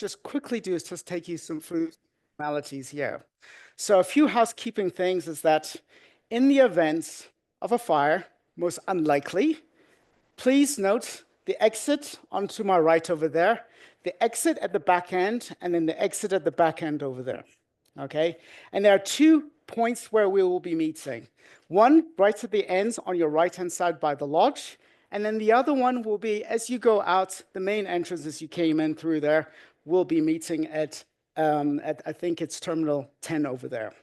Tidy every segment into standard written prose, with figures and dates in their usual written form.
just quickly do is just take you through formalities here. So a few housekeeping things is that in the event of a fire, most unlikely, please note the exit onto my right over there, the exit at the back end, and then the exit at the back end over there. Okay? And there are 2 points where we will be meeting. One right at the ends on your right-hand side by the lodge, and then the other one will be as you go out, the main entrance as you came in through there, we'll be meeting at I think it's terminal 10 over there.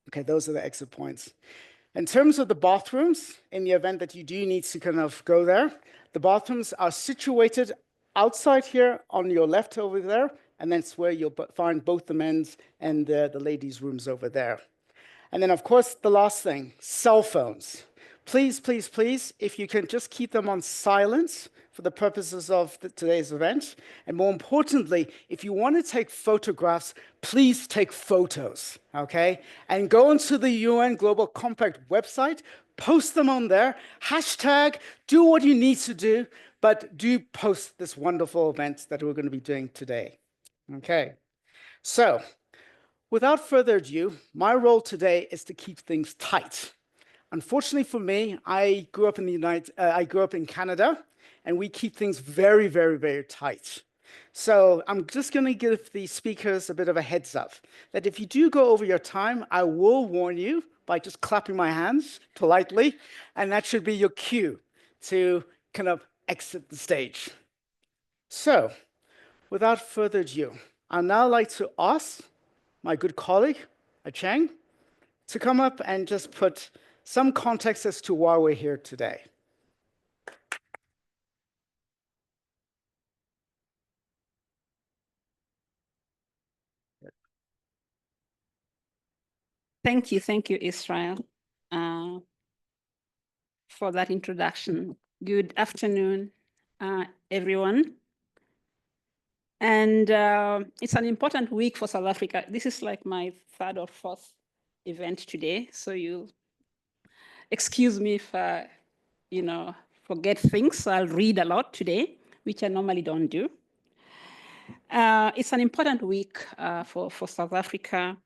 Okay, those are the exit points. In terms of the bathrooms, in the event that you do need to kind of go there, the bathrooms are situated outside here on your left over there, and that's where you'll find both the men's and the ladies' rooms over there. And then, of course, the last thing, cell phones. Please, please, please, if you can just keep them on silence for the purposes of today's event. And more importantly, if you want to take photographs, please take photos, okay? And go onto the UN Global Compact website, post them on there, hashtag, do what you need to do, but do post this wonderful event that we're going to be doing today, okay? So, without further ado, my role today is to keep things tight. Unfortunately for me, I grew up in Canada, and we keep things very, very, very tight. So I'm just going to give the speakers a bit of a heads up that if you do go over your time, I will warn you by just clapping my hands politely, and that should be your cue to kind of exit the stage. So without further ado, I'd now like to ask my good colleague, Cheng, to come up and just put some context as to why we're here today. Thank you, Israel, for that introduction. Good afternoon, everyone. And it's an important week for South Africa. This is like my 3rd or 4th event today, so you excuse me if I, forget things. So I'll read a lot today, which I normally don't do. It's an important week for South Africa.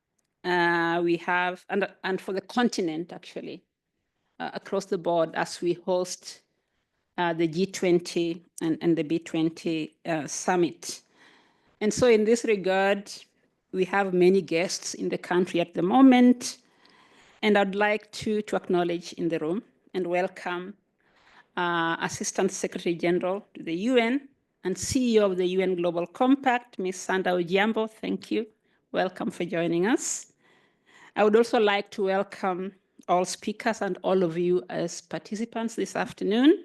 We have, and for the continent, actually, across the board, as we host the G20 and the B20 summit. And so in this regard, we have many guests in the country at the moment. And I'd like to acknowledge in the room and welcome Assistant Secretary General to the UN and CEO of the UN Global Compact, Ms. Sanda Ojambo. Thank you. Welcome for joining us. I would also like to welcome all speakers and all of you as participants this afternoon.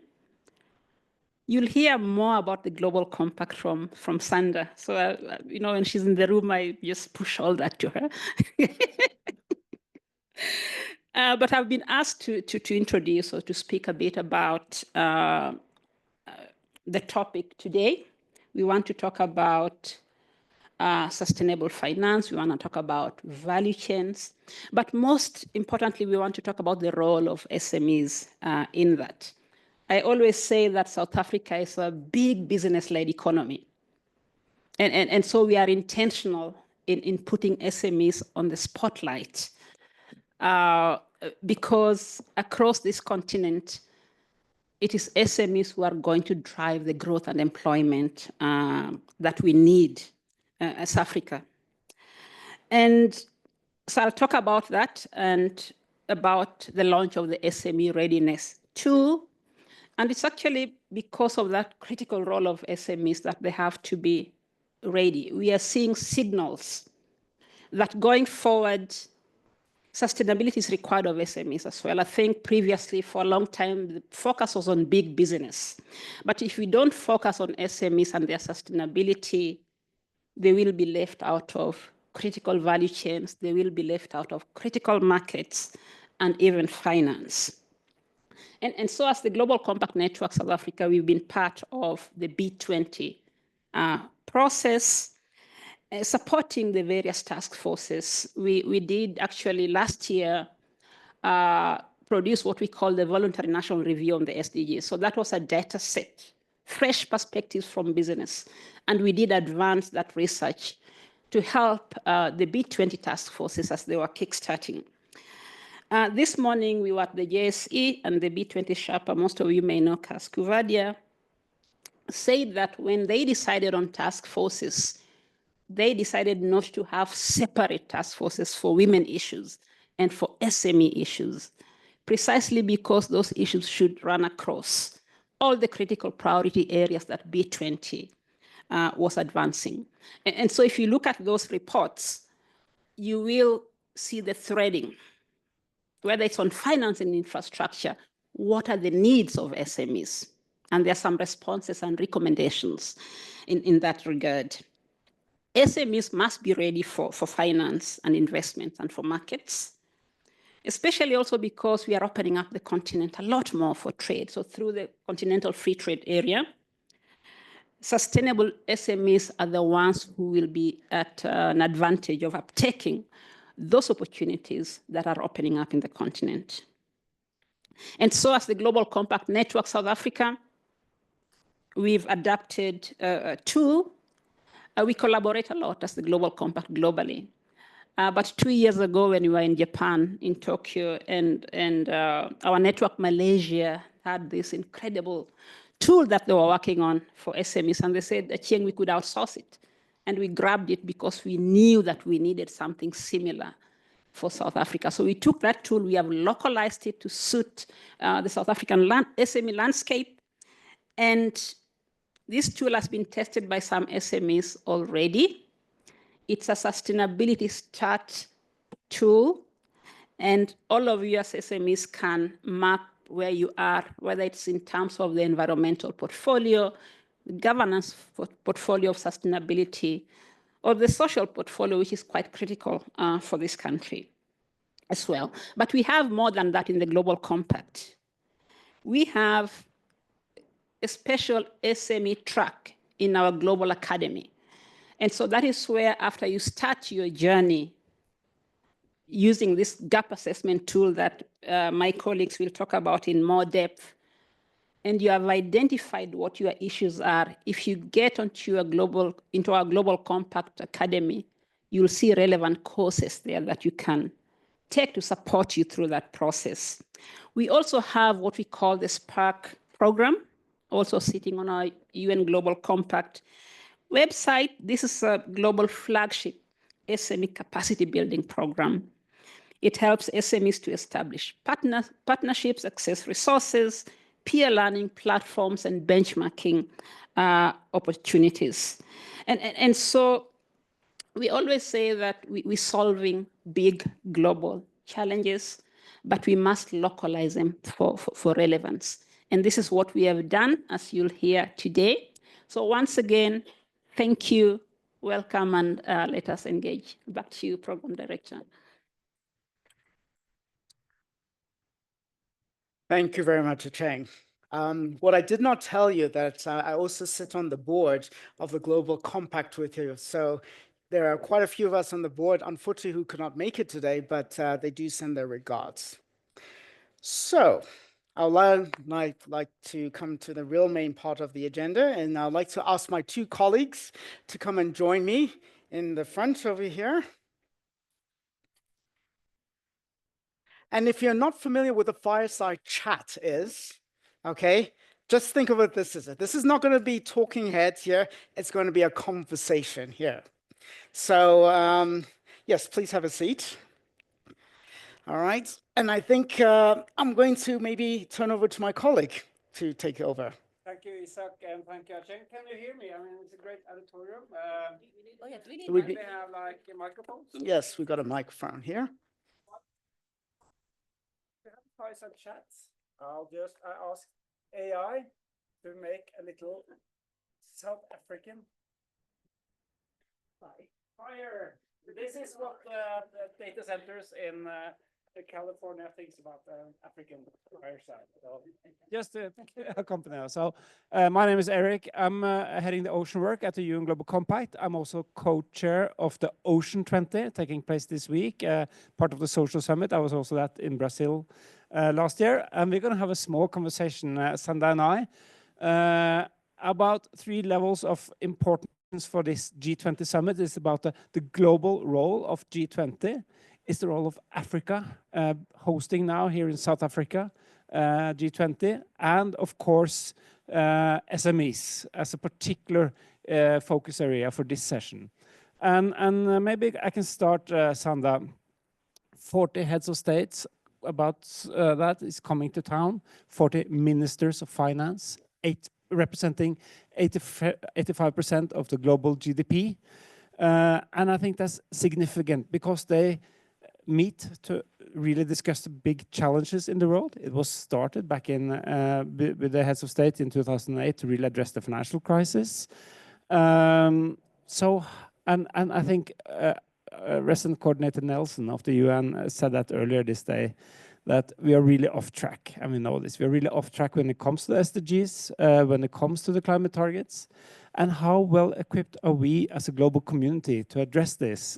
You'll hear more about the Global Compact from Sanda. So, when she's in the room, I just push all that to her. But I've been asked to introduce or to speak a bit about the topic today. We want to talk about sustainable finance. We want to talk about value chains. But most importantly, we want to talk about the role of SMEs in that. I always say that South Africa is a big business-led economy. And so we are intentional in putting SMEs on the spotlight because across this continent, it is SMEs who are going to drive the growth and employment that we need as Africa. And so I'll talk about that and about the launch of the SME Readiness Tool. And it's actually because of that critical role of SMEs that they have to be ready. We are seeing signals that going forward, sustainability is required of SMEs as well. I think previously, for a long time, the focus was on big business. But if we don't focus on SMEs and their sustainability, they will be left out of critical value chains. They will be left out of critical markets and even finance. And so as the Global Compact Network South Africa, we've been part of the B20 process, supporting the various task forces. We did actually last year produce what we call the Voluntary National Review on the SDGs. So that was a data set fresh perspectives from business. And we did advance that research to help the B20 task forces as they were kickstarting. This morning, we were at the JSE and the B20 Sherpa, most of you may know Kas Kuvadia, said that when they decided on task forces, they decided not to have separate task forces for women issues and for SME issues, precisely because those issues should run across all the critical priority areas that B20 was advancing. And so if you look at those reports, you will see the threading, whether it's on finance and infrastructure, what are the needs of SMEs? And there are some responses and recommendations in that regard. SMEs must be ready for finance and investment and for markets, especially also because we are opening up the continent a lot more for trade. So through the continental free trade area, sustainable SMEs are the ones who will be at an advantage of uptaking those opportunities that are opening up in the continent. And so as the Global Compact Network South Africa, we've adapted a tool. We collaborate a lot as the Global Compact globally. But 2 years ago when we were in Japan, in Tokyo, and our network Malaysia had this incredible tool that they were working on for SMEs, and they said, Chieng, we could outsource it. And we grabbed it because we knew that we needed something similar for South Africa. So we took that tool, we have localized it to suit the South African SME landscape. And this tool has been tested by some SMEs already. It's a sustainability start tool. And all of you as SMEs can map where you are, whether it's in terms of the environmental portfolio, the governance portfolio of sustainability, or the social portfolio, which is quite critical for this country as well. But we have more than that in the Global Compact. We have a special SME track in our Global Academy. And so that is where, after you start your journey using this gap assessment tool that my colleagues will talk about in more depth, and you have identified what your issues are, if you get into our Global Compact Academy, you'll see relevant courses there that you can take to support you through that process. We also have what we call the Spark program, also sitting on our UN Global Compact website. This is a global flagship SME capacity building program. It helps SMEs to establish partnerships, access resources, peer learning platforms, and benchmarking opportunities. And so we always say that we're solving big global challenges, but we must localize them for relevance. And this is what we have done, as you'll hear today. So once again, thank you, welcome, and let us engage. Back to you, Program Director. Thank you very much, Cheng. What I did not tell you that I also sit on the board of the Global Compact with you. So there are quite a few of us on the board, unfortunately, who could not make it today, but they do send their regards. So I'd like to come to the real main part of the agenda, and I'd like to ask my two colleagues to come and join me in the front over here. And if you're not familiar with the fireside chat is, okay, just think of it this as it. This is not going to be talking heads here. It's going to be a conversation here. So yes, please have a seat. All right. And I think I'm going to maybe turn over to my colleague to take over. Thank you, Isak, and thank you, Cheng. Can you hear me? I mean, it's a great auditorium. Do we have like microphones? Yes, we got a microphone here. We have fireside chats. I'll just ask AI to make a little South African fire. This is what the data centers in California thinks about the African fireside. So just to accompany us. So my name is Eric. I'm heading the ocean work at the UN Global Compact. I'm also co-chair of the Ocean 20 taking place this week, part of the social summit. I was also that in Brazil last year. And we're going to have a small conversation, Sanda and I, about 3 levels of importance for this G20 summit. Is about the global role of G20, is the role of Africa, hosting now here in South Africa, G20, and of course, SMEs as a particular focus area for this session. And maybe I can start, Sanda. 40 heads of states about that is coming to town, 40 ministers of finance, representing 85% of the global GDP. And I think that's significant because they meet to really discuss the big challenges in the world. It was started back in with the heads of state in 2008 to really address the financial crisis. So I think Resident Coordinator Nelson of the UN said that earlier this day, that we are really off track, and we know this. We're really off track when it comes to the SDGs, when it comes to the climate targets, and how well equipped are we as a global community to address this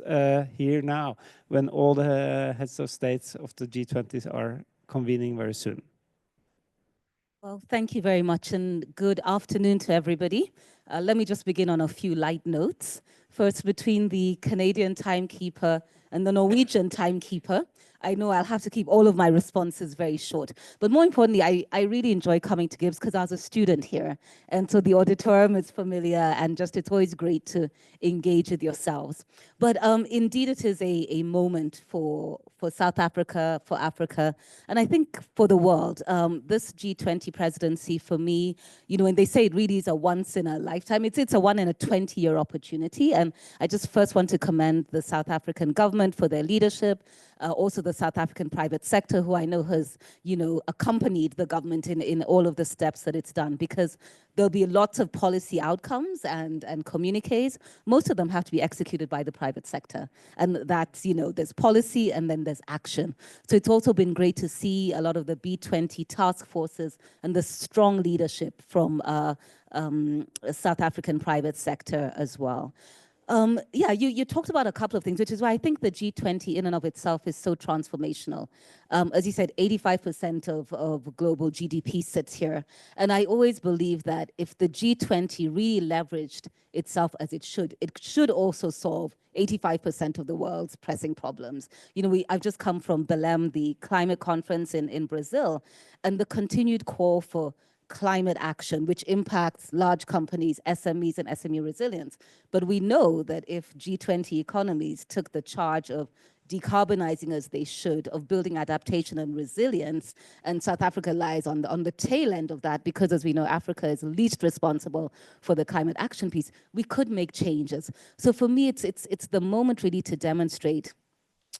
here now, when all the heads of states of the G20s are convening very soon. Well, thank you very much, and good afternoon to everybody. Let me just begin on a few light notes. First, between the Canadian timekeeper and the Norwegian timekeeper, I know I'll have to keep all of my responses very short. But more importantly, I really enjoy coming to GIBS because I was a student here. And so the auditorium is familiar, and just it's always great to engage with yourselves. But indeed, it is a moment for South Africa, for Africa, and I think for the world. This G20 presidency, for me, you know, and they say it really is a once in a lifetime, it's a 1 in a 20-year opportunity. And I just first want to commend the South African government for their leadership, also the South African private sector, who I know has, you know, accompanied the government in all of the steps that it's done, because there'll be lots of policy outcomes and communiques. Most of them have to be executed by the private sector. And that's, you know, there's policy and then there's action. So it's also been great to see a lot of the B20 task forces and the strong leadership from South African private sector as well. Yeah, you talked about a couple of things, which is why I think the G20 in and of itself is so transformational. As you said, 85% of global GDP sits here. And I always believe that if the G20 really leveraged itself as it should also solve 85% of the world's pressing problems. You know, I've just come from Belém, the climate conference in Brazil, and the continued call for climate action, which impacts large companies, SMEs, and SME resilience. But we know that if G20 economies took the charge of decarbonizing as they should, of building adaptation and resilience, and South Africa lies on the tail end of that, because as we know, Africa is least responsible for the climate action piece, we could make changes. So for me, it's the moment really to demonstrate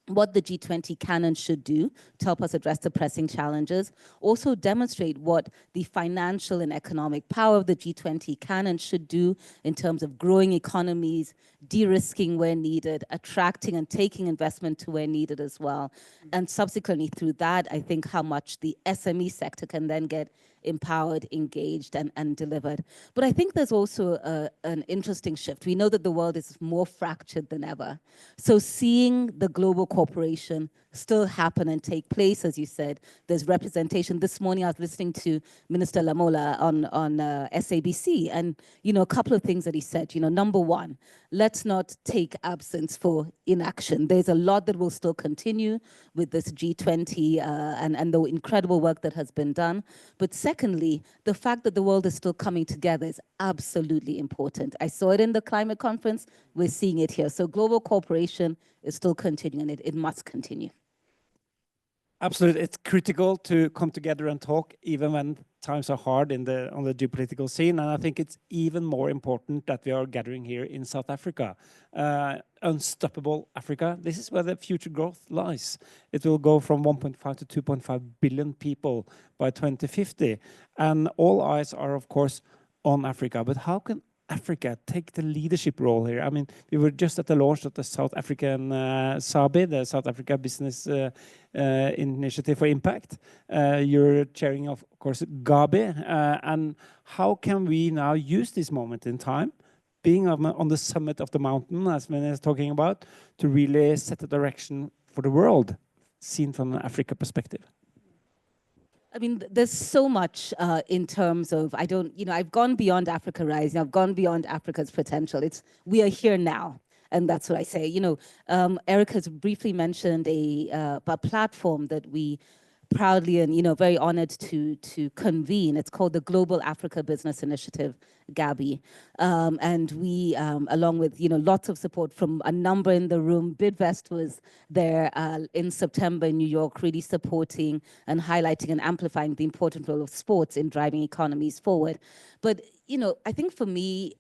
what the G20 can and should do to help us address the pressing challenges, also demonstrate what the financial and economic power of the G20 can and should do in terms of growing economies, de-risking where needed, attracting and taking investment to where needed as well. And subsequently through that, I think how much the SME sector can then get empowered, engaged, and delivered. But I think there's also an interesting shift. We know that the world is more fractured than ever. So seeing the global corporation still happen and take place, as you said, there's representation. This morning I was listening to Minister Lamola on SABC, and you know, a couple of things that he said. You know, number one, let's not take absence for inaction. There's a lot that will still continue with this G20 and the incredible work that has been done. But secondly, the fact that the world is still coming together is absolutely important. I saw it in the climate conference. We're seeing it here. So global cooperation is still continuing, and it must continue. Absolutely, it's critical to come together and talk, even when times are hard on the geopolitical scene. And I think it's even more important that we are gathering here in South Africa, unstoppable Africa. This is where the future growth lies. It will go from 1.5 to 2.5 billion people by 2050, and all eyes are, of course, on Africa. But how can Africa take the leadership role here? I mean, we were just at the launch of the South African SABI, the South Africa Business Initiative for Impact. You're chairing, of course, Gabi. And how can we now use this moment in time, being on the summit of the mountain, as Mene is talking about, to really set a direction for the world, seen from an Africa perspective? I mean, there's so much in terms of, I've gone beyond Africa Rising, I've gone beyond Africa's potential. We are here now. And that's what I say. Eric has briefly mentioned a platform that we proudly and very honored to convene. It's called the Global Africa Business Initiative, GABI, and we, along with lots of support from a number in the room. Bidvest was there in September in New York, really supporting and highlighting and amplifying the important role of sports in driving economies forward. But I think for me,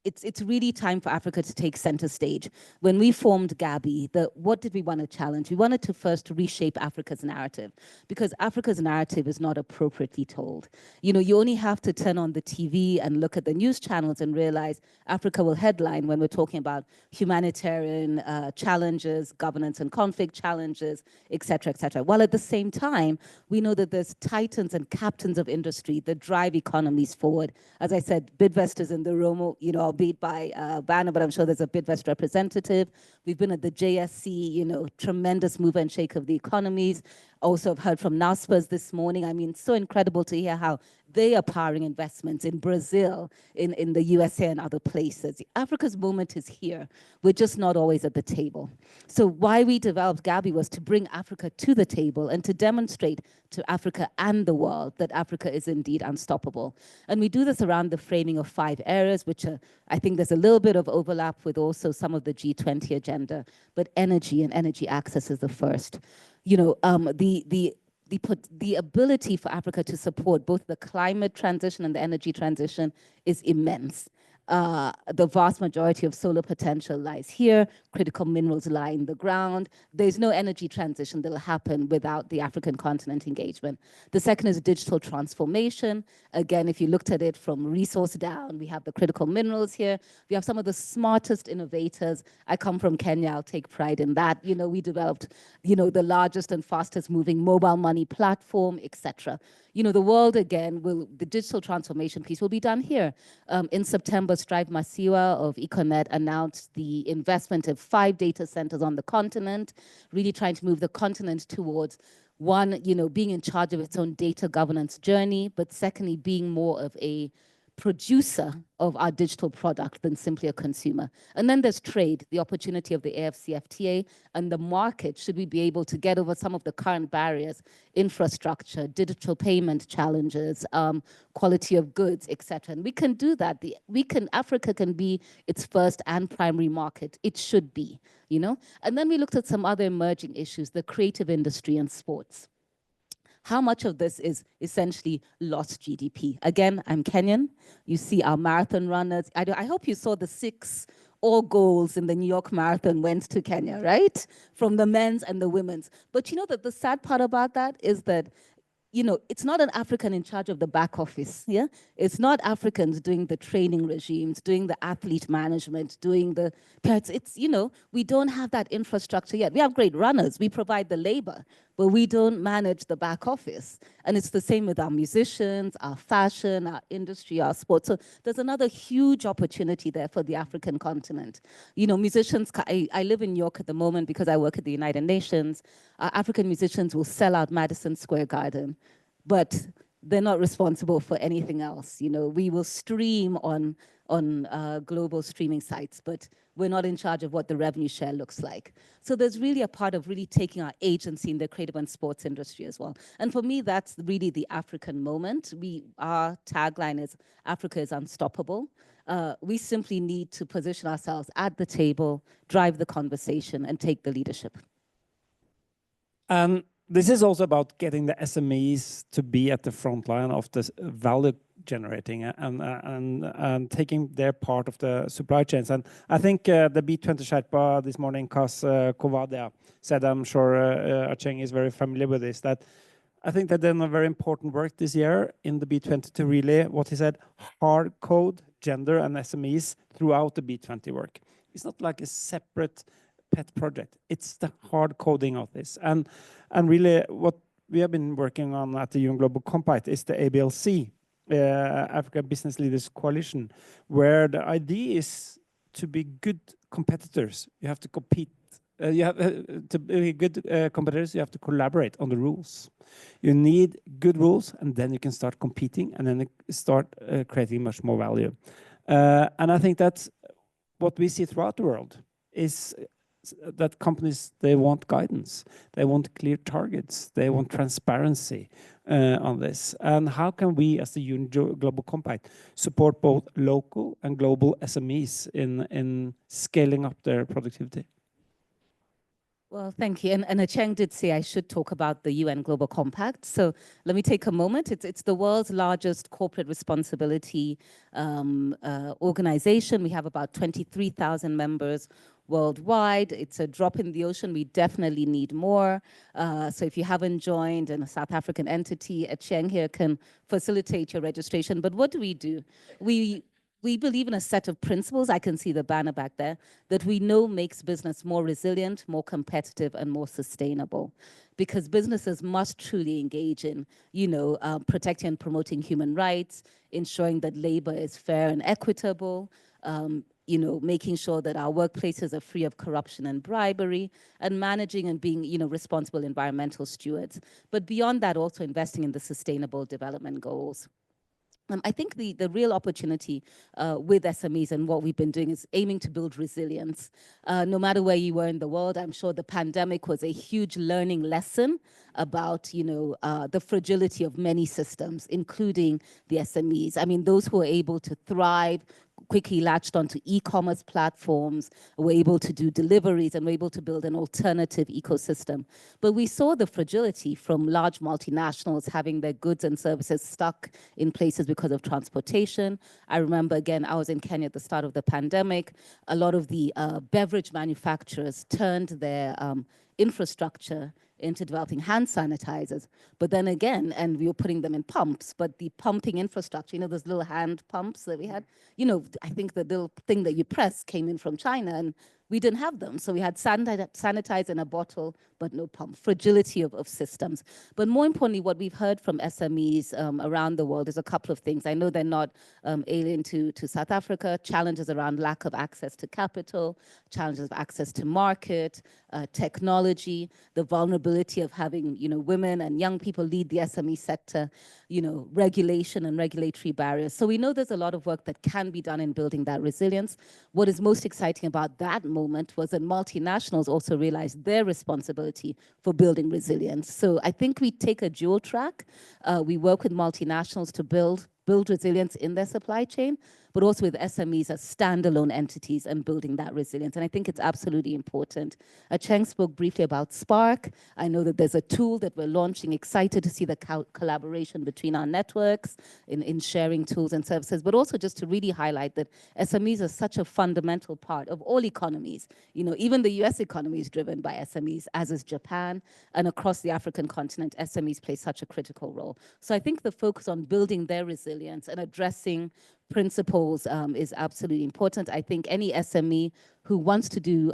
it's really time for Africa to take center stage. When we formed GABI, what did we want to challenge? We wanted to first reshape Africa's narrative, because Africa's narrative is not appropriately told. You only have to turn on the TV and look at the news channels and realize Africa will headline when we're talking about humanitarian challenges, governance and conflict challenges, et cetera, et cetera. While at the same time, we know that there's titans and captains of industry that drive economies forward. As I said, Bidvest is in the room, albeit by banner, but I'm sure there's a Bidvest representative. We've been at the JSC, tremendous move and shake of the economies. Also, I've heard from NASPAs this morning. I mean, so incredible to hear how they are powering investments in Brazil, in the USA and other places. Africa's moment is here. We're just not always at the table. So why we developed GABI was to bring Africa to the table and to demonstrate to Africa and the world that Africa is indeed unstoppable. And we do this around the framing of 5 areas, which I think there's a little bit of overlap with also some of the G20 agenda, but energy and energy access is the first. The ability for Africa to support both the climate transition and the energy transition is immense. The vast majority of solar potential lies here. Critical minerals lie in the ground. There's no energy transition that will happen without the African continent engagement. The second is digital transformation. Again, if you looked at it from resource down, we have the critical minerals here. We have some of the smartest innovators. I come from Kenya, I'll take pride in that. We developed, the largest and fastest moving mobile money platform, etc. The world, again, the digital transformation piece will be done here. In September, Strive Masiwa of Econet announced the investment of 5 data centers on the continent, really trying to move the continent towards one, being in charge of its own data governance journey, but secondly, being more of a producer of our digital product than simply a consumer. And then there's trade, the opportunity of the AFCFTA and the market, should we be able to get over some of the current barriers, infrastructure, digital payment challenges, quality of goods, etc. And we can do that. Africa can be its first and primary market. It should be, And then we looked at some other emerging issues, the creative industry and sports. How much of this is essentially lost GDP? Again, I'm Kenyan. You see our marathon runners. I hope you saw the 6 all goals in the New York Marathon went to Kenya, right? From the men's and the women's. But that the sad part about that is that it's not an African in charge of the back office, yeah? It's not Africans doing the training regimes, doing the athlete management, doing the parents. We don't have that infrastructure yet. We have great runners, we provide the labor, but we don't manage the back office. And it's the same with our musicians, our fashion, our industry, our sports. So there's another huge opportunity there for the African continent. Musicians, I live in New York at the moment because I work at the United Nations. African musicians will sell out Madison Square Garden, but they're not responsible for anything else. We will stream on global streaming sites, but we're not in charge of what the revenue share looks like. So there's really a part of really taking our agency in the creative and sports industry as well. And for me, that's really the African moment. Our tagline is Africa is unstoppable. We simply need to position ourselves at the table, drive the conversation, and take the leadership. This is also about getting the SMEs to be at the front line of this value generating and taking their part of the supply chains. And I think the B20 Sherpa this morning, Kas Kovadia, said, I'm sure Acheng is very familiar with this, that I think they've done a very important work this year in the B20 to really, what he said, hard code gender and SMEs throughout the B20 work. It's not like a separate pet project. It's the hard coding of this. And really what we have been working on at the UN Global Compact is the ABLC, Africa Business Leaders Coalition, where the idea is to be good competitors. You have to compete you have to be good competitors, you have to collaborate on the rules. You need good rules, and then you can start competing, and then start creating much more value. And I think that's what we see throughout the world, is that companies, they want guidance, they want clear targets, they want transparency on this. And how can we, as the UN Global Compact, support both local and global SMEs in scaling up their productivity? Well, thank you. And Acheng did say I should talk about the UN Global Compact. So let me take a moment. It's the world's largest corporate responsibility organization. We have about 23,000 members worldwide. It's a drop in the ocean. We definitely need more. So if you haven't joined in a South African entity, Acheng here can facilitate your registration. But what do? We believe in a set of principles, I can see the banner back there, that we know makes business more resilient, more competitive, and more sustainable. Because businesses must truly engage in, protecting and promoting human rights, ensuring that labor is fair and equitable, making sure that our workplaces are free of corruption and bribery, and managing and being, responsible environmental stewards. But beyond that, also investing in the sustainable development goals. I think the real opportunity with SMEs and what we've been doing is aiming to build resilience. No matter where you were in the world, I'm sure the pandemic was a huge learning lesson about, the fragility of many systems, including the SMEs. I mean, those who are able to thrive, quickly latched onto e-commerce platforms, were able to do deliveries, and were able to build an alternative ecosystem. But we saw the fragility from large multinationals having their goods and services stuck in places because of transportation. I remember, again, I was in Kenya at the start of the pandemic. A lot of the beverage manufacturers turned their infrastructure into developing hand sanitizers. But then again, and we were putting them in pumps, but the pumping infrastructure, those little hand pumps that we had, I think the little thing that you press came in from China, and we didn't have them. So we had sanitizer in a bottle, but no pump. Fragility of systems. But more importantly, what we've heard from SMEs around the world is a couple of things. I know they're not alien to South Africa. Challenges around lack of access to capital, challenges of access to market, technology, the vulnerability of having women and young people lead the SME sector, regulation and regulatory barriers. So we know there's a lot of work that can be done in building that resilience. What is most exciting about that moment was that multinationals also realized their responsibility for building resilience. So I think we take a dual track. We work with multinationals to build resilience in their supply chain, but also with SMEs as standalone entities and building that resilience. And I think it's absolutely important. Acheng spoke briefly about Spark. I know that there's a tool that we're launching, excited to see the collaboration between our networks in sharing tools and services, but also just to really highlight that SMEs are such a fundamental part of all economies. Even the US economy is driven by SMEs, as is Japan, and across the African continent, SMEs play such a critical role. So I think the focus on building their resilience and addressing principles is absolutely important. I think any SME who wants to do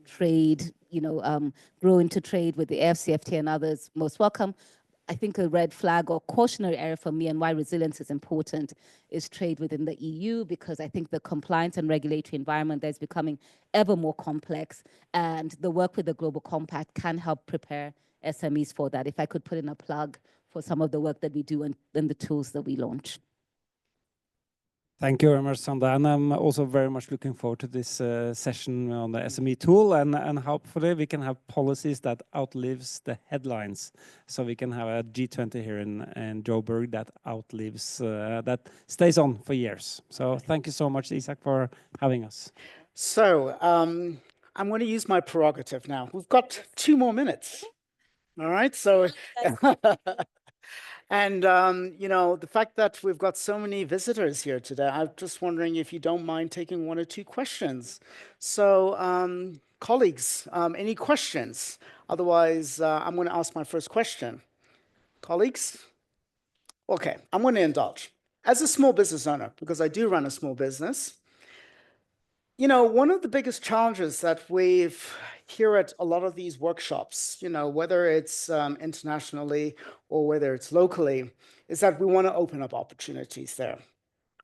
trade, grow into trade with the AFCFTA and others, most welcome. I think a red flag or cautionary area for me, and why resilience is important, is trade within the EU, because I think the compliance and regulatory environment there is becoming ever more complex, and the work with the Global Compact can help prepare SMEs for that. If I could put in a plug for some of the work that we do and the tools that we launch. Thank you very much, Sandra. And I'm also very much looking forward to this session on the SME tool, and hopefully we can have policies that outlives the headlines. So we can have a G20 here in Joburg that outlives, that stays on for years. So thank you so much, Isak, for having us. So I'm going to use my prerogative now. We've got 2 more minutes. All right. So, and, the fact that we've got so many visitors here today, I'm just wondering if you don't mind taking 1 or 2 questions. So, colleagues, any questions? Otherwise, I'm going to ask my first question. Colleagues? Okay, I'm going to indulge. As a small business owner, because I do run a small business, one of the biggest challenges that we've here at a lot of these workshops, whether it's internationally or whether it's locally, is that we want to open up opportunities there.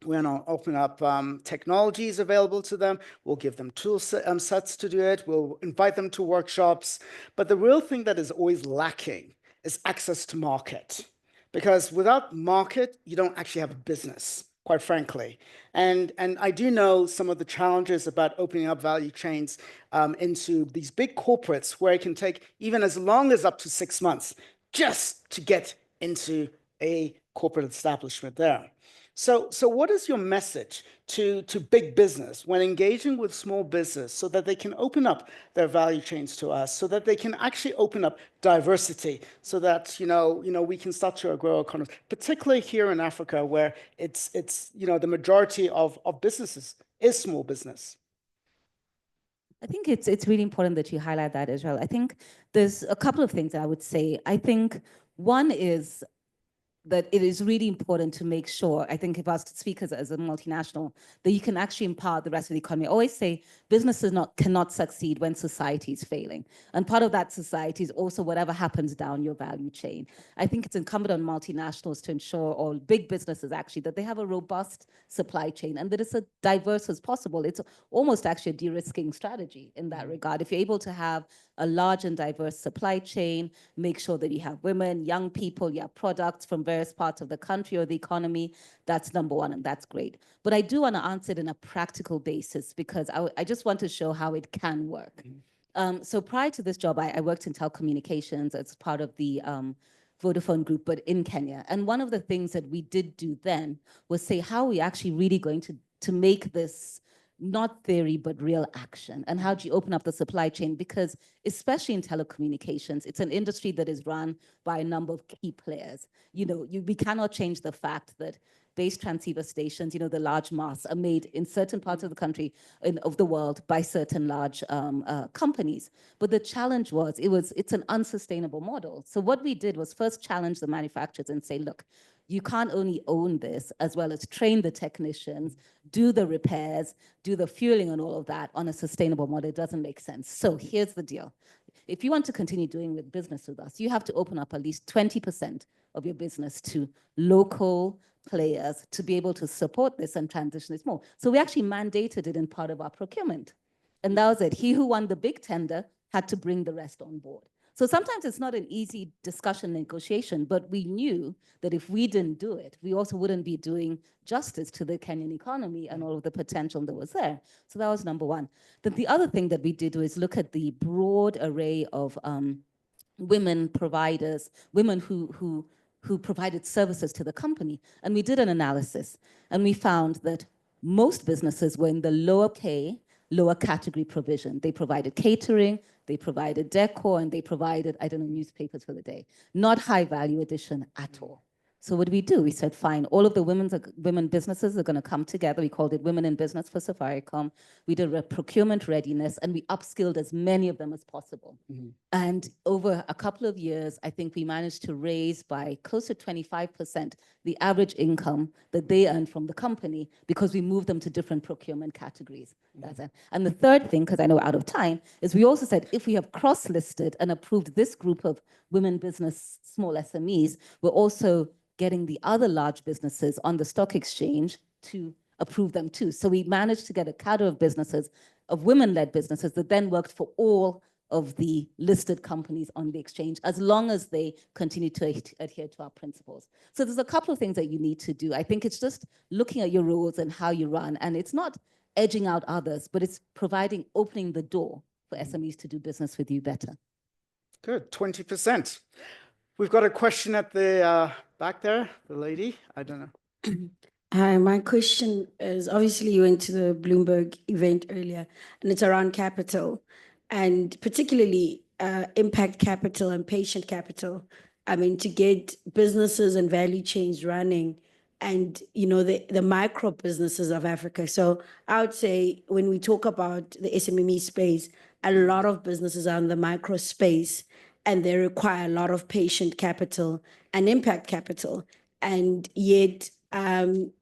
We're going to open up technologies available to them. We'll give them tool sets to do it. We'll invite them to workshops. But the real thing that is always lacking is access to market. Because without market, you don't actually have a business, quite frankly. And I do know some of the challenges about opening up value chains into these big corporates where it can take even as long as up to 6 months just to get into a corporate establishment there. So what is your message to big business when engaging with small business so that they can open up their value chains to us, so that they can actually open up diversity, so that we can start to grow economies, particularly here in Africa where it's the majority of businesses is small business. I think it's really important that you highlight that as well. I think there's a couple of things that I would say. I think one is that it is really important to make sure, I think if I was to speak as a multinational, that you can actually empower the rest of the economy. I always say businesses cannot succeed when society is failing. And part of that society is also whatever happens down your value chain. I think it's incumbent on multinationals to ensure, or big businesses actually, that they have a robust supply chain and that it's as diverse as possible. It's almost actually a de-risking strategy in that regard. If you're able to have a large and diverse supply chain, make sure that you have women, young people, you have products from various parts of the country or the economy, that's number one, and that's great. But I do want to answer it in a practical basis because I just want to show how it can work. So prior to this job, I worked in telecommunications as part of the Vodafone group, but in Kenya. And one of the things that we did do then was say, how are we actually really going to make this not theory, but real action? And how do you open up the supply chain? Because especially in telecommunications, it's an industry that is run by a number of key players. We cannot change the fact that base transceiver stations, the large masts are made in certain parts of the country, of the world, by certain large companies. But the challenge was, it's an unsustainable model. So what we did was first challenge the manufacturers and say, look, you can't only own this as well as train the technicians, do the repairs, do the fueling and all of that on a sustainable model. It doesn't make sense. So here's the deal. If you want to continue doing business with us, you have to open up at least 20% of your business to local players to be able to support this and transition this more. So we actually mandated it in part of our procurement. And that was it. He who won the big tender had to bring the rest on board. So sometimes it's not an easy discussion, negotiation, but we knew that if we didn't do it, we also wouldn't be doing justice to the Kenyan economy and all of the potential that was there. So that was number one. Then the other thing that we did was look at the broad array of women providers, women who provided services to the company. And we did an analysis, and we found that most businesses were in the lower pay, lower category provision. They provided catering, they provided decor, and they provided, newspapers for the day. Not high value addition at all. So what did? We said, fine, all of the women businesses are going to come together. We called it Women in Business for Safaricom. We did a procurement readiness, and we upskilled as many of them as possible. And over a couple of years, I think we managed to raise by close to 25% the average income that they earned from the company because we moved them to different procurement categories. That's it. And the third thing, because I know we're out of time, is we also said if we have cross-listed and approved this group of women business, small SMEs, we're also getting the other large businesses on the stock exchange to approve them too. So we managed to get a cadre of businesses, of women-led businesses that then worked for all of the listed companies on the exchange, as long as they continue to adhere to our principles. So there's a couple of things that you need to do. I think it's just looking at your rules and how you run, and it's not edging out others, but it's opening the door for SMEs to do business with you better. Good, 20%. We've got a question at the back there, the lady, I don't know. Hi, my question is, obviously you went to the Bloomberg event earlier, and it's around capital, and particularly impact capital and patient capital. I mean, to get businesses and value chains running, and the micro businesses of Africa. So I would say when we talk about the SME space, a lot of businesses are in the micro space, and they require a lot of patient capital and impact capital. And yet,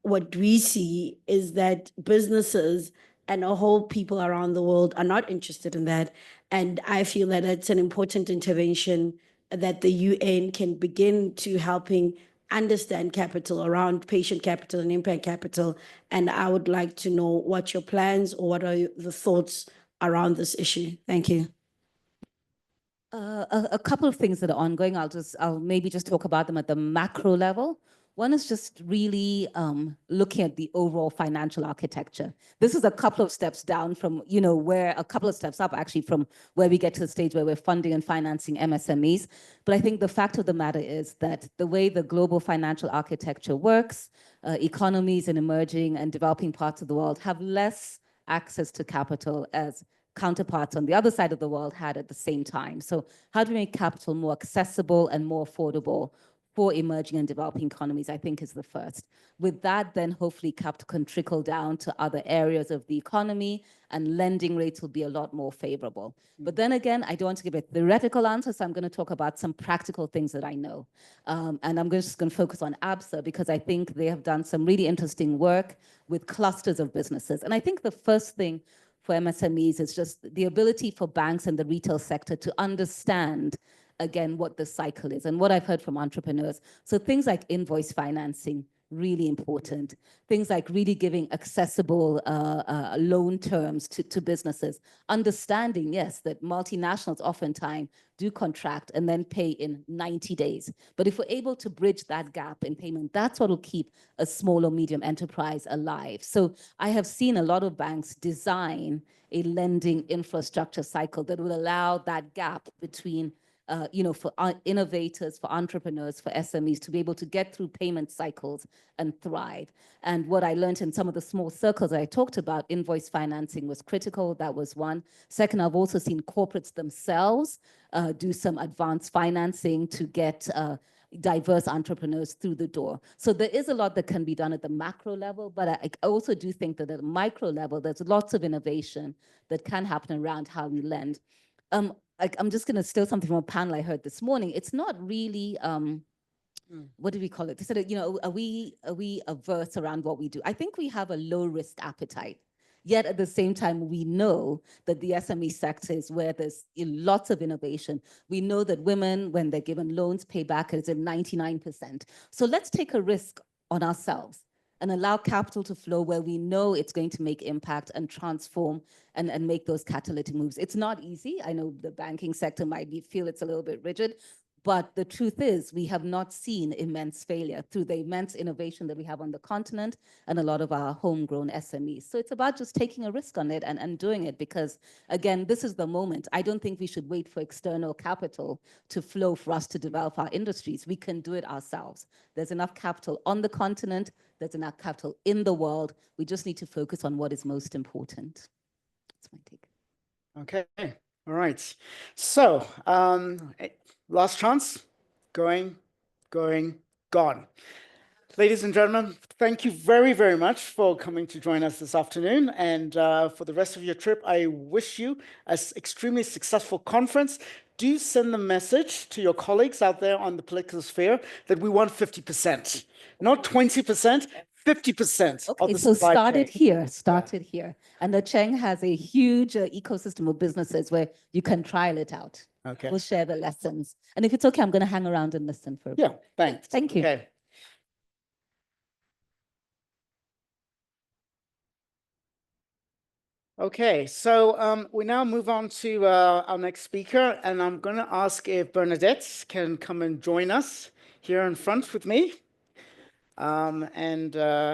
what we see is that businesses and a whole people around the world are not interested in that. And I feel that it's an important intervention that the UN can begin to helping understand capital, around patient capital and impact capital. And I would like to know what your plans or what are the thoughts around this issue. Thank you. A couple of things that are ongoing. I'll maybe just talk about them at the macro level. One is just really looking at the overall financial architecture. This is a couple of steps down from, a couple of steps up actually from where we get to the stage where we're funding and financing MSMEs. But I think the fact of the matter is that the way the global financial architecture works, economies in emerging and developing parts of the world have less access to capital as counterparts on the other side of the world had at the same time. So how do we make capital more accessible and more affordable for emerging and developing economies, I think is the first. With that, then hopefully capital can trickle down to other areas of the economy and lending rates will be a lot more favorable. But then again, I don't want to give a theoretical answer, so I'm going to talk about some practical things that I know. And I'm just going to focus on ABSA because I think they have done some really interesting work with clusters of businesses. And I think the first thing for MSMEs is just the ability for banks and the retail sector to understand, again, what the cycle is and what I've heard from entrepreneurs. So things like invoice financing, really important. Things like really giving accessible loan terms to businesses. Understanding, yes, that multinationals oftentimes do contract and then pay in 90 days. But if we're able to bridge that gap in payment, that's what will keep a small or medium enterprise alive. So I have seen a lot of banks design a lending infrastructure cycle that will allow that gap between for innovators, for entrepreneurs, for SMEs to be able to get through payment cycles and thrive. And what I learned in some of the small circles I talked about, invoice financing was critical. That was one. Second, I've also seen corporates themselves do some advanced financing to get diverse entrepreneurs through the door. So there is a lot that can be done at the macro level, but I also do think that at the micro level, there's lots of innovation that can happen around how we lend. I'm just going to steal something from a panel I heard this morning. It's not really, what do we call it? They said, are we averse around what we do? I think we have a low risk appetite. Yet at the same time, we know that the SME sector is where there's lots of innovation. We know that women, when they're given loans, pay back at 99%. So let's take a risk on ourselves and allow capital to flow where we know it's going to make impact and transform and make those catalytic moves. It's not easy. I know the banking sector might feel it's a little bit rigid, but the truth is we have not seen immense failure through the immense innovation that we have on the continent and a lot of our homegrown SMEs. So it's about just taking a risk on it and doing it because, again, this is the moment. I don't think we should wait for external capital to flow for us to develop our industries. We can do it ourselves. There's enough capital on the continent. There's enough capital in the world. We just need to focus on what is most important. That's my take. Okay. All right. So last chance. Going, gone. Ladies and gentlemen, thank you very, very much for coming to join us this afternoon. And for the rest of your trip, I wish you an extremely successful conference. Do send the message to your colleagues out there on the political sphere that we want 50%, not 20%, 50%. Okay, so started here. And the Cheng has a huge ecosystem of businesses where you can trial it out. Okay. We'll share the lessons. And if it's okay, I'm going to hang around and listen for a bit. Yeah, thanks. Thank you. Okay. Okay, so we now move on to our next speaker, and I'm going to ask if Bernadette can come and join us here in front with me. Bernadette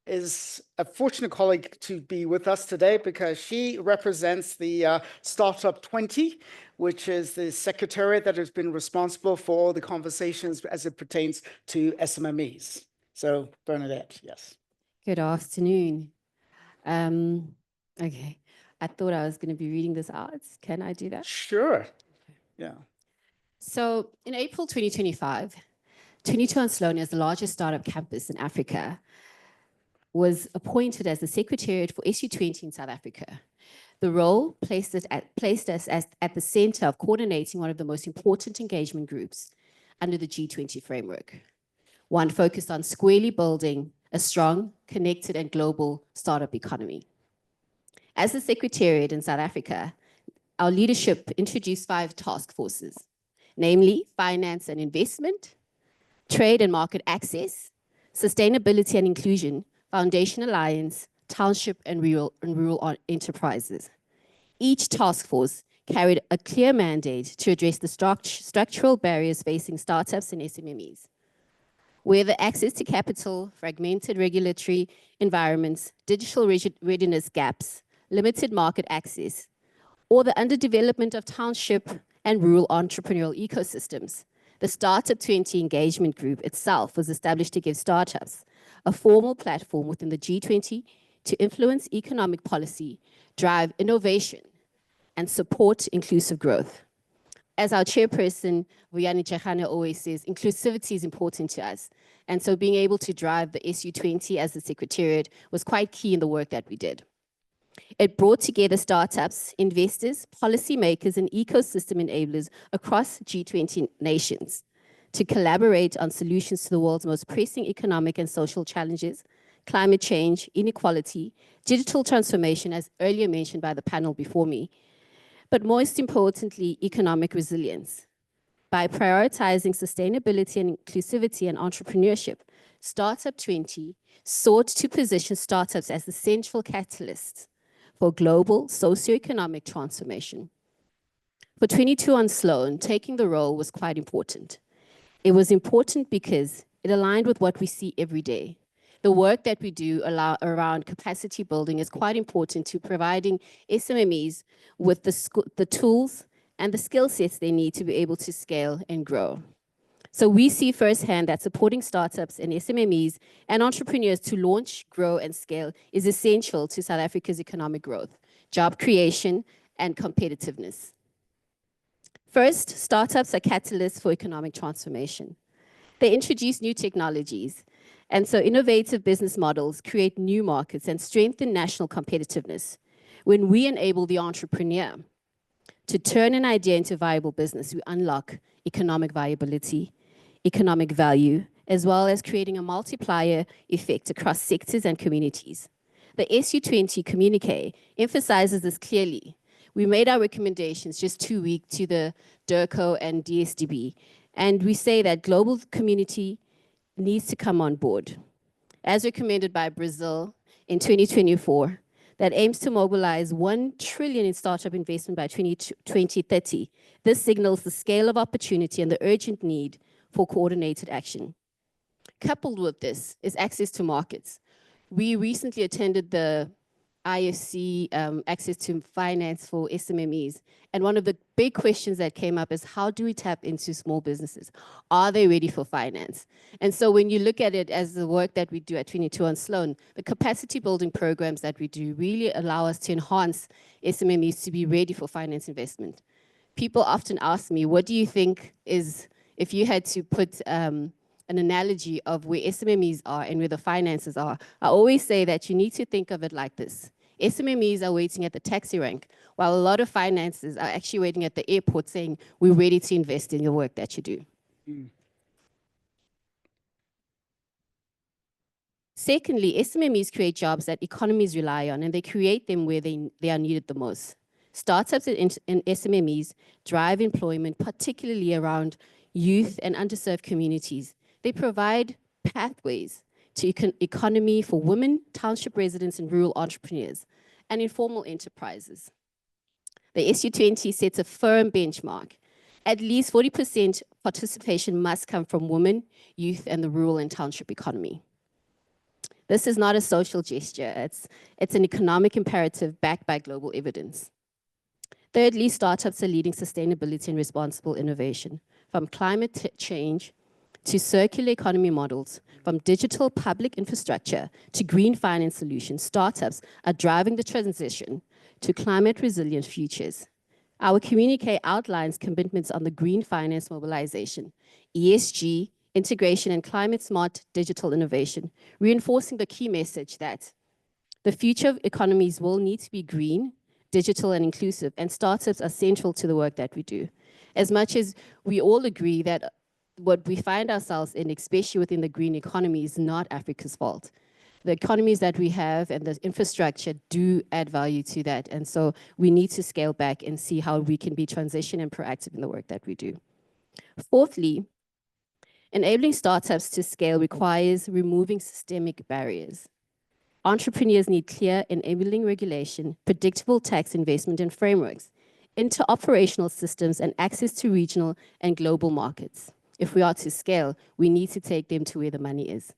is a fortunate colleague to be with us today because she represents the Startup 20, which is the secretariat that has been responsible for all the conversations as it pertains to SMEs. So Bernadette, yes. Good afternoon. Okay, I thought I was going to be reading this out. Can I do that? Sure. Yeah. So in April 2025, 22 on Sloan, as the largest startup campus in Africa, was appointed as the Secretariat for SU20 in South Africa. The role placed us at the center of coordinating one of the most important engagement groups under the G20 framework, one focused on squarely building a strong, connected, and global startup economy. As the Secretariat in South Africa, our leadership introduced 5 task forces. namely finance and investment, trade and market access, sustainability and inclusion, foundation alliance, township and rural enterprises. Each task force carried a clear mandate to address the structural barriers facing startups and SMEs, whether access to capital, fragmented regulatory environments, digital readiness gaps, limited market access, or the underdevelopment of township and rural entrepreneurial ecosystems. The Startup 20 engagement group itself was established to give startups a formal platform within the G20 to influence economic policy, drive innovation, and support inclusive growth. As our chairperson, Vuyani Chehane, always says, inclusivity is important to us. And so being able to drive the SU20 as the secretariat was quite key in the work that we did. It brought together startups, investors, policymakers, and ecosystem enablers across G20 nations to collaborate on solutions to the world's most pressing economic and social challenges, climate change, inequality, digital transformation, as earlier mentioned by the panel before me, but most importantly, economic resilience. By prioritizing sustainability and inclusivity and entrepreneurship, Startup 20 sought to position startups as the central catalysts for global socioeconomic transformation. For 22 on Sloan, taking the role was quite important. It was important because it aligned with what we see every day. The work that we do around capacity building is quite important to providing SMEs with the tools and the skill sets they need to be able to scale and grow. So we see firsthand that supporting startups and SMEs and entrepreneurs to launch, grow, and scale is essential to South Africa's economic growth, job creation, and competitiveness. First, startups are catalysts for economic transformation. They introduce new technologies, and so innovative business models create new markets and strengthen national competitiveness. When we enable the entrepreneur to turn an idea into viable business, we unlock economic viability, economic value, as well as creating a multiplier effect across sectors and communities. The SU20 communique emphasizes this clearly. We made our recommendations just 2 weeks to the DIRCO and DSDB, and we say that global community needs to come on board, as recommended by Brazil in 2024, that aims to mobilize 1 trillion in startup investment by 2030. This signals the scale of opportunity and the urgent need for coordinated action. Coupled with this is access to markets. We recently attended the IFC access to finance for SMEs. And one of the big questions that came up is, how do we tap into small businesses? Are they ready for finance? And so when you look at it as the work that we do at 22 on Sloan, the capacity building programs that we do really allow us to enhance SMEs to be ready for finance investment. People often ask me, what do you think is, if you had to put an analogy of where SMEs are and where the finances are, I always say that you need to think of it like this. SMEs are waiting at the taxi rank, while a lot of finances are actually waiting at the airport saying, we're ready to invest in your work that you do. Secondly, SMEs create jobs that economies rely on, and they create them where they are needed the most. Startups and SMEs drive employment, particularly around youth and underserved communities. They provide pathways to economy for women, township residents, and rural entrepreneurs, and informal enterprises. The SU20 sets a firm benchmark. At least 40% participation must come from women, youth, and the rural and township economy. This is not a social gesture. It's an economic imperative backed by global evidence. Thirdly, startups are leading sustainability and responsible innovation, from climate change to circular economy models, from digital public infrastructure to green finance solutions. Startups are driving the transition to climate resilient futures. Our communique outlines commitments on the green finance mobilization, ESG, integration, and climate smart digital innovation, reinforcing the key message that the future of economies will need to be green, digital, and inclusive, and startups are central to the work that we do. As much as we all agree that what we find ourselves in, especially within the green economy, is not Africa's fault. The economies that we have and the infrastructure do add value to that. And so we need to scale back and see how we can be transition and proactive in the work that we do. Fourthly, enabling startups to scale requires removing systemic barriers. Entrepreneurs need clear, enabling regulation, predictable tax investment and frameworks, interoperational systems, and access to regional and global markets. If we are to scale, we need to take them to where the money is.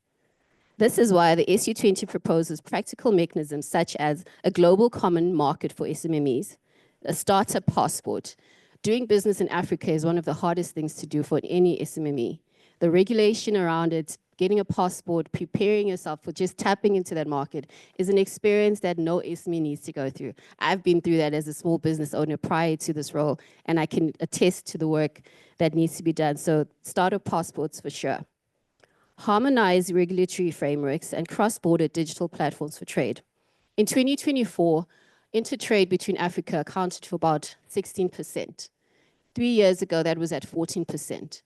This is why the SU20 proposes practical mechanisms such as a global common market for SMEs, a startup passport. Doing business in Africa is one of the hardest things to do for any SME. The regulation around it, getting a passport, preparing yourself for just tapping into that market is an experience that no SME needs to go through. I've been through that as a small business owner prior to this role, and I can attest to the work that needs to be done. So startup passports for sure. Harmonize regulatory frameworks and cross-border digital platforms for trade. In 2024, intertrade between Africa accounted for about 16%. 3 years ago, that was at 14%.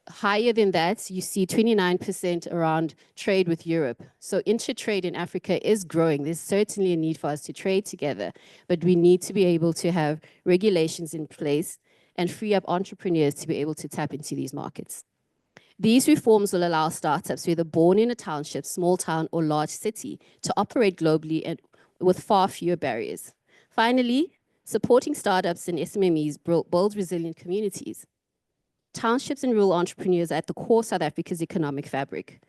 Higher than that, you see 29% around trade with Europe. So intertrade in Africa is growing. There's certainly a need for us to trade together, but we need to be able to have regulations in place and free up entrepreneurs to be able to tap into these markets. These reforms will allow startups, whether born in a township, small town, or large city, to operate globally and with far fewer barriers. Finally, supporting startups and SMEs builds resilient communities. Townships and rural entrepreneurs are at the core of South Africa's economic fabric.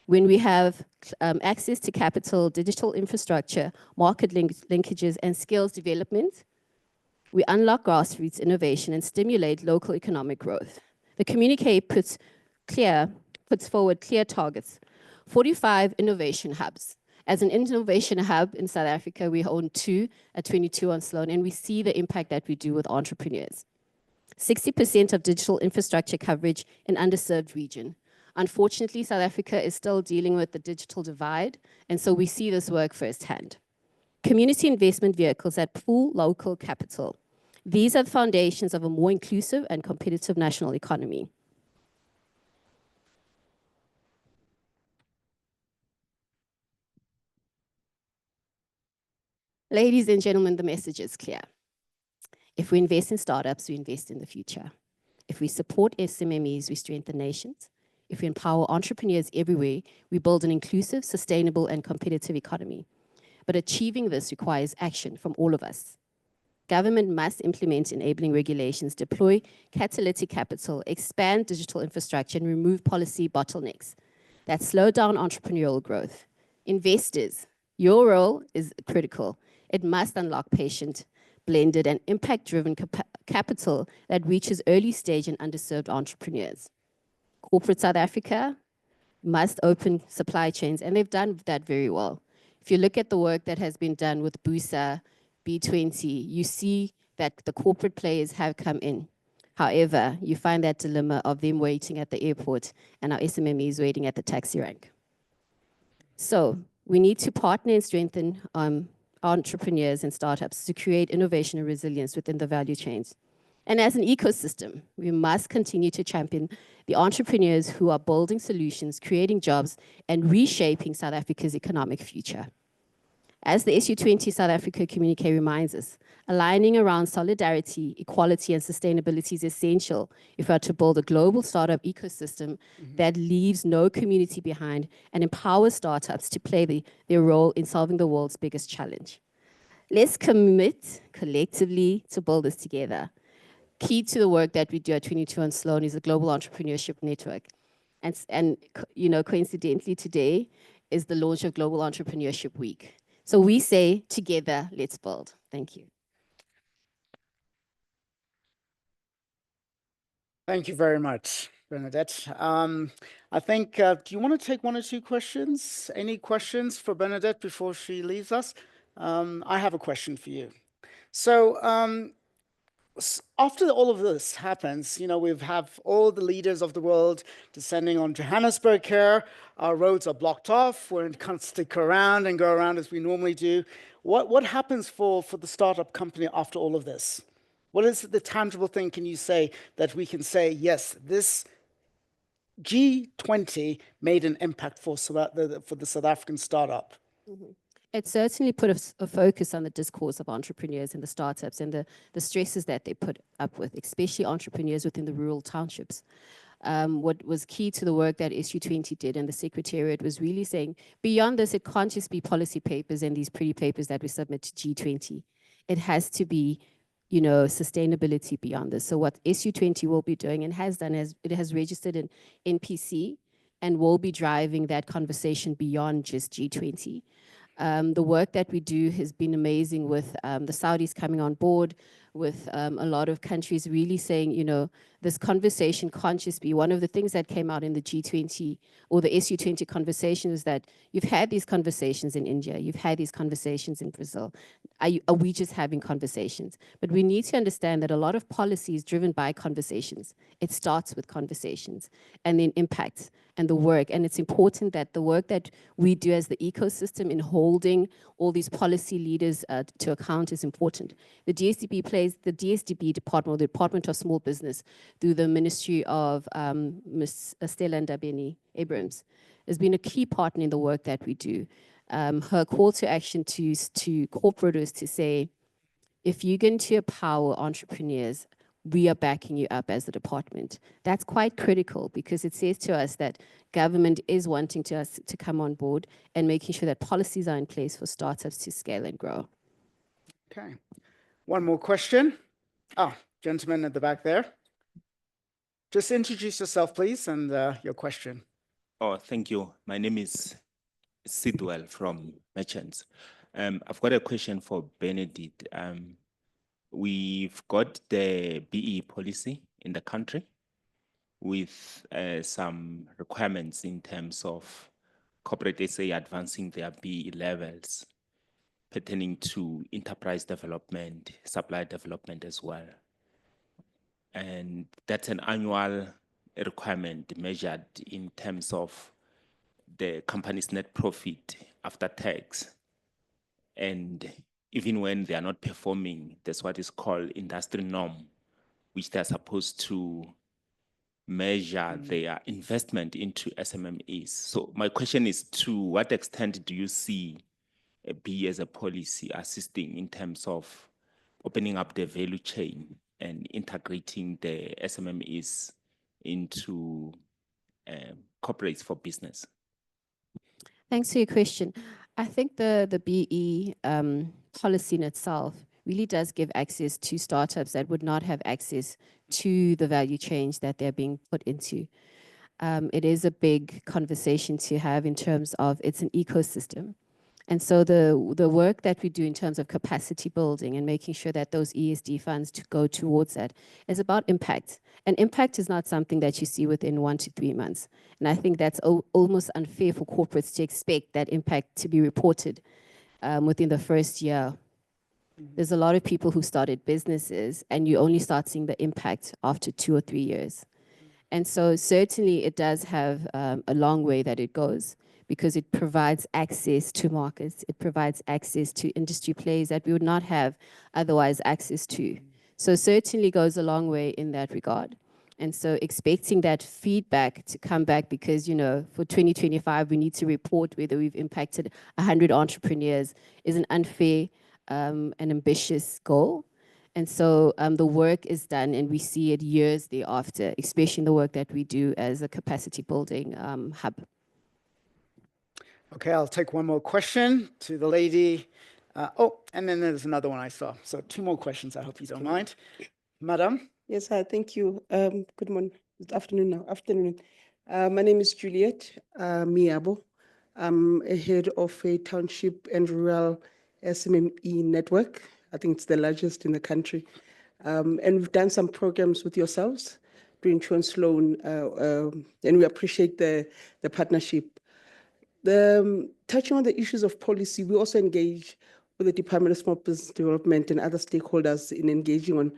When we have access to capital, digital infrastructure, market linkages, and skills development, we unlock grassroots innovation and stimulate local economic growth. The communique puts forward clear targets. 45 innovation hubs. As an innovation hub in South Africa, we own 2 at 22 on Sloan, and we see the impact that we do with entrepreneurs. 60% of digital infrastructure coverage in underserved region. Unfortunately, South Africa is still dealing with the digital divide, and so we see this work firsthand. Community investment vehicles that pool local capital. These are the foundations of a more inclusive and competitive national economy. Ladies and gentlemen, the message is clear. If we invest in startups, we invest in the future. If we support SMEs, we strengthen nations. If we empower entrepreneurs everywhere, we build an inclusive, sustainable, and competitive economy. But achieving this requires action from all of us. Government must implement enabling regulations, deploy catalytic capital, expand digital infrastructure, and remove policy bottlenecks that slow down entrepreneurial growth. Investors, your role is critical. It must unlock patient, blended, and impact-driven capital that reaches early-stage and underserved entrepreneurs. Corporate South Africa must open supply chains, and they've done that very well. If you look at the work that has been done with BUSA, B20, you see that the corporate players have come in. However, you find that dilemma of them waiting at the airport and our SMEs waiting at the taxi rank. So we need to partner and strengthen entrepreneurs and startups to create innovation and resilience within the value chains. And as an ecosystem, we must continue to champion the entrepreneurs who are building solutions, creating jobs, and reshaping South Africa's economic future. As the SU20 South Africa communique reminds us, aligning around solidarity, equality, and sustainability is essential if we are to build a global startup ecosystem that leaves no community behind and empowers startups to play their role in solving the world's biggest challenge. Let's commit collectively to build this together. Key to the work that we do at 22 on Sloan is the Global Entrepreneurship Network. And you know, coincidentally today is the launch of Global Entrepreneurship Week. So we say, together, let's build. Thank you. Thank you very much, Bernadette. I think, do you want to take 1 or 2 questions? Any questions for Bernadette before she leaves us? I have a question for you. So after all of this happens, you know, we have all the leaders of the world descending on Johannesburg here. Our roads are blocked off. We can't stick around and go around as we normally do. What happens for the startup company after all of this? What is the tangible thing can you say that we can say, yes, this G20 made an impact for the South African startup? It certainly put a focus on the discourse of entrepreneurs and the startups and the stresses that they put up with, especially entrepreneurs within the rural townships. What was key to the work that SU20 did and the Secretariat was really saying, beyond this, it can't just be policy papers and these pretty papers that we submit to G20. It has to be, you know, sustainability beyond this. So what SU20 will be doing and has done is it has registered in NPC and will be driving that conversation beyond just G20. The work that we do has been amazing with the Saudis coming on board, with a lot of countries really saying, you know, this conversation can't just be one of the things that came out in the G20 or the SU20 conversation is that you've had these conversations in India, you've had these conversations in Brazil. Are we just having conversations? But we need to understand that a lot of policy is driven by conversations. It starts with conversations and then impacts and the work. And it's important that the work that we do as the ecosystem in holding all these policy leaders to account is important. The DSDB department, or the Department of Small Business, through the Ministry of Ms. Stella Ndabeni Abrams, has been a key partner in the work that we do. Her call to action to corporate is to say, if you're going to empower entrepreneurs, we are backing you up as the department. That's quite critical because it says to us that government is wanting us to come on board and making sure that policies are in place for startups to scale and grow. Okay. One more question. Oh, gentleman at the back there. Just introduce yourself, please, and your question. Oh, thank you. My name is Sidwell from Merchants. I've got a question for Benedict. We've got the BE policy in the country with some requirements in terms of corporate SA advancing their BE levels pertaining to enterprise development, supply development as well. And that's an annual requirement measured in terms of the company's net profit after tax. And even when they are not performing, there's what is called industry norm, which they're supposed to measure their investment into SMEs. So my question is, to what extent do you see BE as a policy assisting in terms of opening up the value chain and integrating the SMEs into corporates for business? Thanks for your question. I think the BE policy in itself really does give access to startups that would not have access to the value chains that they're being put into. It is a big conversation to have in terms of it's an ecosystem. And so the work that we do in terms of capacity building and making sure that those ESD funds to go towards that is about impact. And impact is not something that you see within 1 to 3 months. And I think that's almost unfair for corporates to expect that impact to be reported within the first year. There's a lot of people who started businesses and you only start seeing the impact after 2 or 3 years. And so certainly it does have a long way that it goes, because it provides access to markets, it provides access to industry players that we would not have otherwise access to. So certainly goes a long way in that regard. And so expecting that feedback to come back, because, you know, for 2025, we need to report whether we've impacted 100 entrepreneurs, is an unfair and ambitious goal. And so the work is done and we see it years thereafter, especially in the work that we do as a capacity building hub. Okay, I'll take one more question to the lady. Oh, and then there's another one I saw. So 2 more questions, I hope you don't mind. Madam? Yes, hi, thank you. Good morning, good afternoon now, afternoon. My name is Juliet Miabo. I'm a head of a township and rural SME network. I think it's the largest in the country. And we've done some programs with yourselves doing insurance loan, and we appreciate the partnership. Touching on the issues of policy, we also engage with the Department of Small Business Development and other stakeholders in engaging on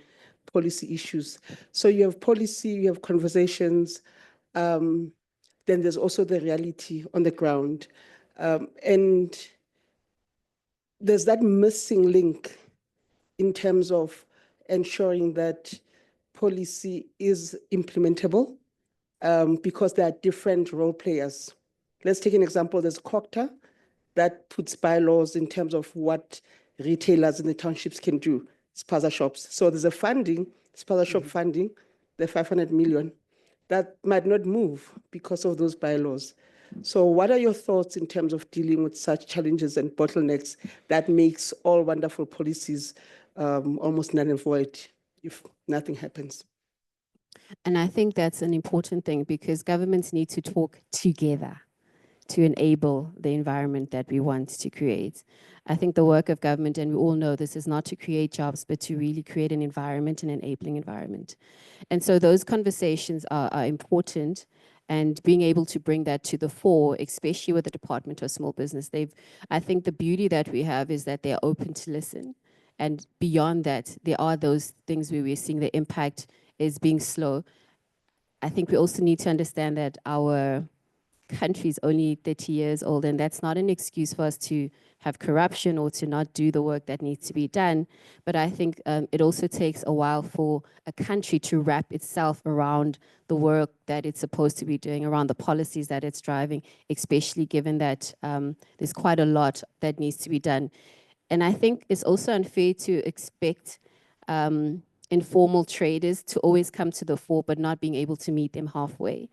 policy issues. So you have policy, you have conversations, then there's also the reality on the ground. And there's that missing link in terms of ensuring that policy is implementable, because there are different role players. Let's take an example. There's COCTA, that puts bylaws in terms of what retailers in the townships can do, spaza shops. So there's a funding, spaza shop funding, the 500 million, that might not move because of those bylaws. So what are your thoughts in terms of dealing with such challenges and bottlenecks that makes all wonderful policies almost null and void if nothing happens? And I think that's an important thing because governments need to talk together to enable the environment that we want to create. I think the work of government, and we all know this, is not to create jobs, but to really create an environment, an enabling environment. And so those conversations are important, and being able to bring that to the fore, especially with the Department of Small Business, I think the beauty that we have is that they're open to listen. And beyond that, there are those things where we're seeing the impact is being slow. I think we also need to understand that our country is only 30 years old, and that's not an excuse for us to have corruption or to not do the work that needs to be done. But I think it also takes a while for a country to wrap itself around the work that it's supposed to be doing, around the policies that it's driving, especially given that there's quite a lot that needs to be done. And I think it's also unfair to expect informal traders to always come to the fore, but not being able to meet them halfway.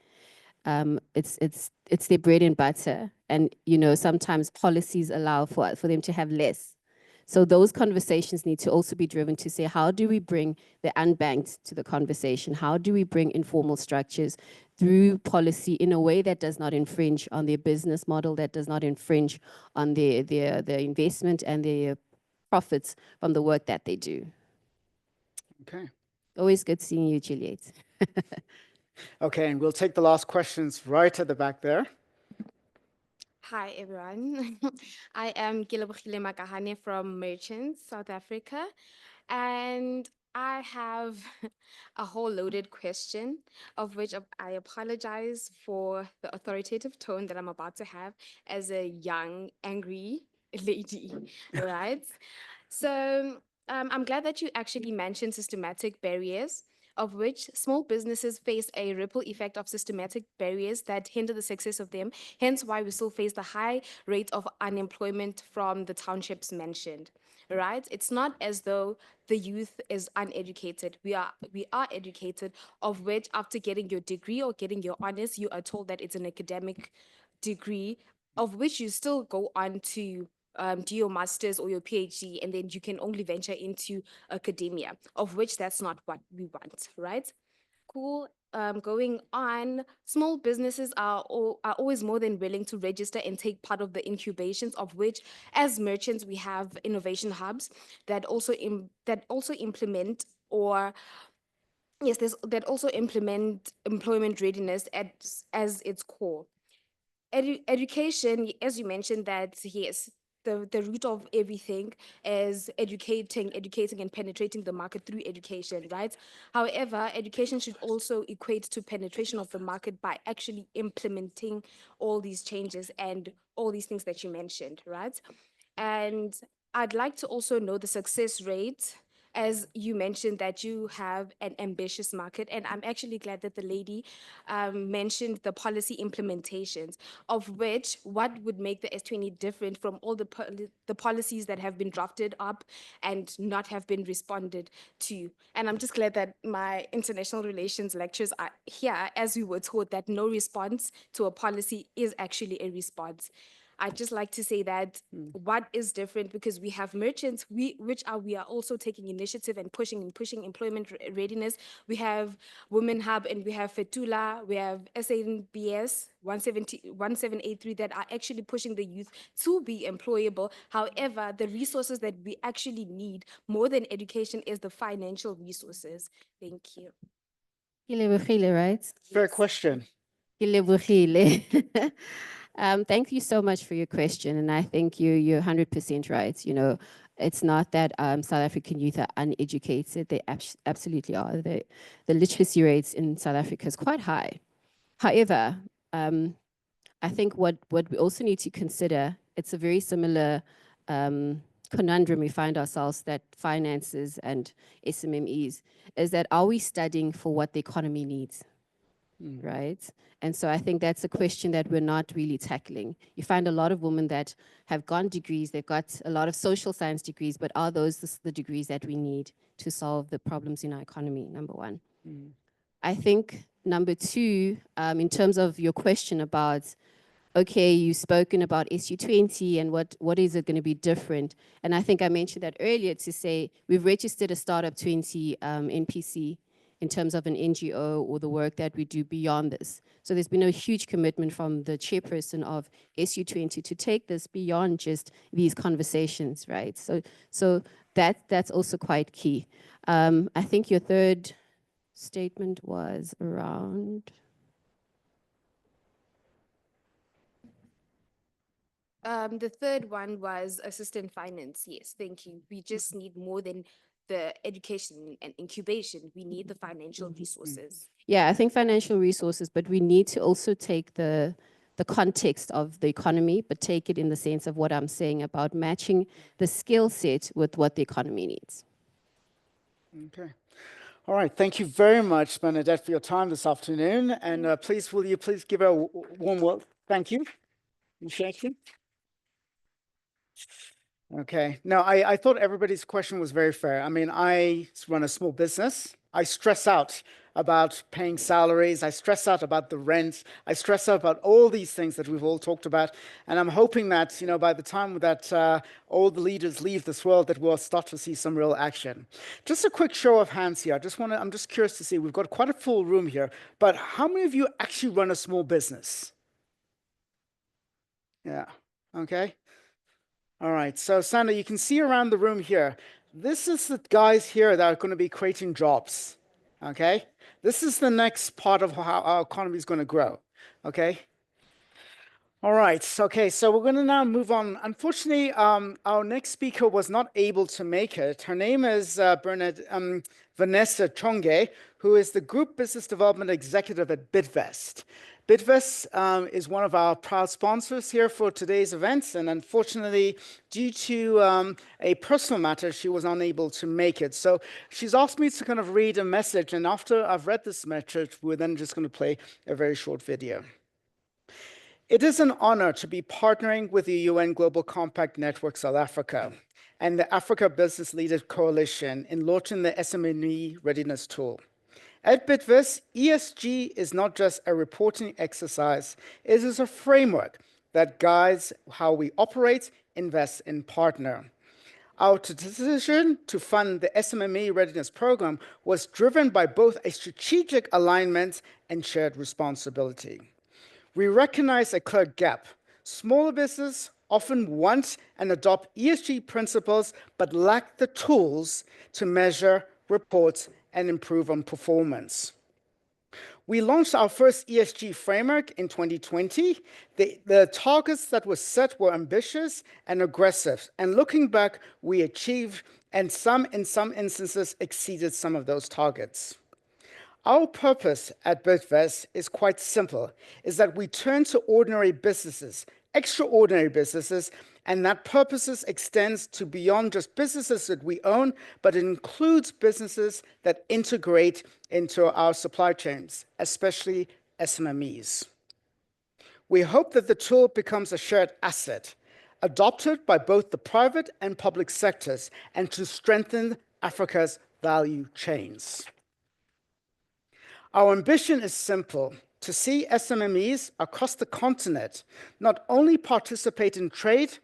It's their bread and butter, and sometimes policies allow for them to have less. So those conversations need to also be driven to say, how do we bring the unbanked to the conversation? How do we bring informal structures through policy in a way that does not infringe on their business model, that does not infringe on their investment and their profits from the work that they do? Okay. Always good seeing you, Juliet. Okay, and we'll take the last questions right at the back there. Hi, everyone. I am Gilabogile Makahane from Merchants, South Africa. And I have a whole loaded question, of which I apologize for the authoritative tone that I'm about to have as a young, angry lady, right? So I'm glad that you actually mentioned systematic barriers, of which small businesses face a ripple effect of systematic barriers that hinder the success of them, hence why we still face the high rate of unemployment from the townships mentioned, right? It's not as though the youth is uneducated. We are educated, of which after getting your degree or getting your honors, you are told that it's an academic degree, of which you still go on to do your master's or your PhD, and then you can only venture into academia, of which that's not what we want, right? Cool. Going on, small businesses are always more than willing to register and take part of the incubations, of which, as merchants, we have innovation hubs that also implement employment readiness as its core. Education, as you mentioned, that yes, the root of everything is educating and penetrating the market through education, right? However, education should also equate to penetration of the market by actually implementing all these changes and all these things that you mentioned, right? And I'd like to also know the success rate, as you mentioned that you have an ambitious market, and I'm actually glad that the lady mentioned the policy implementations, of which what would make the S20 different from all the policies that have been drafted up and not have been responded to. And I'm just glad that my international relations lectures are here, as we were taught that no response to a policy is actually a response. I'd just like to say that what is different, because we have merchants, we are also taking initiative and pushing employment readiness. We have Women Hub and we have Fetula, we have SNBS 1783 that are actually pushing the youth to be employable. However, the resources that we actually need more than education is the financial resources. Thank you. Gilabogile, right? Fair question. Gilabogile. Thank you so much for your question, and I think you're 100% right. You know, it's not that South African youth are uneducated; they absolutely are. The literacy rates in South Africa is quite high. However, I think what we also need to consider, it's a very similar conundrum we find ourselves, that finances and SMEs, is that are we studying for what the economy needs? right? And so I think that's a question that we're not really tackling. You find a lot of women that have gone degrees, they've got a lot of social science degrees, but are those the degrees that we need to solve the problems in our economy, number one? I think number two, in terms of your question about, okay, you've spoken about SU20 and what is it going to be different? And I think I mentioned that earlier to say we've registered a Startup 20 NPC in terms of an NGO or the work that we do beyond this. So there's been a huge commitment from the chairperson of SU20 to take this beyond just these conversations, right? So that's also quite key. I think your third statement was around... The third one was assistant finance. Yes, thank you. We just need more than the education and incubation. We need the financial resources. Yeah, I think financial resources, but we need to also take the context of the economy, but take it in the sense of what I'm saying about matching the skill set with what the economy needs. Okay. All right. Thank you very much, Bernadette, for your time this afternoon. And will you please give a warm welcome? Thank you. And shake you. Okay. No, I thought everybody's question was very fair. I mean, I run a small business. I stress out about paying salaries. I stress out about the rent. I stress out about all these things that we've all talked about. And I'm hoping that, by the time that all the leaders leave this world, that we'll start to see some real action. Just a quick show of hands here. I'm just curious to see, we've got quite a full room here, but how many of you actually run a small business? Yeah. Okay. All right, so Sandra, you can see around the room here, this is the guys here that are going to be creating jobs, okay? This is the next part of how our economy is going to grow, okay? All right, okay, so we're going to now move on. Unfortunately, our next speaker was not able to make it. Her name is Vanessa Chonge, who is the Group Business Development Executive at Bitvest. Bitvest is one of our proud sponsors here for today's events, and unfortunately, due to a personal matter, she was unable to make it. So she's asked me to kind of read a message, and after I've read this message, we're then just going to play a very short video. It is an honor to be partnering with the UN Global Compact Network South Africa and the Africa Business Leaders Coalition in launching the SME Readiness Tool. At Bitvest, ESG is not just a reporting exercise, it is a framework that guides how we operate, invest, and partner. Our decision to fund the SME Readiness Program was driven by both a strategic alignment and shared responsibility. We recognize a clear gap. Smaller businesses often want and adopt ESG principles, but lack the tools to measure, report, and improve on performance. We launched our first ESG framework in 2020. The targets that were set were ambitious and aggressive. And looking back, we achieved and in some instances exceeded some of those targets. Our purpose at Bitvest is quite simple, is that we turn to ordinary businesses, extraordinary businesses, and that purpose extends to beyond just businesses that we own, but it includes businesses that integrate into our supply chains, especially SMEs. We hope that the tool becomes a shared asset, adopted by both the private and public sectors, and to strengthen Africa's value chains. Our ambition is simple, to see SMEs across the continent not only participate in trade,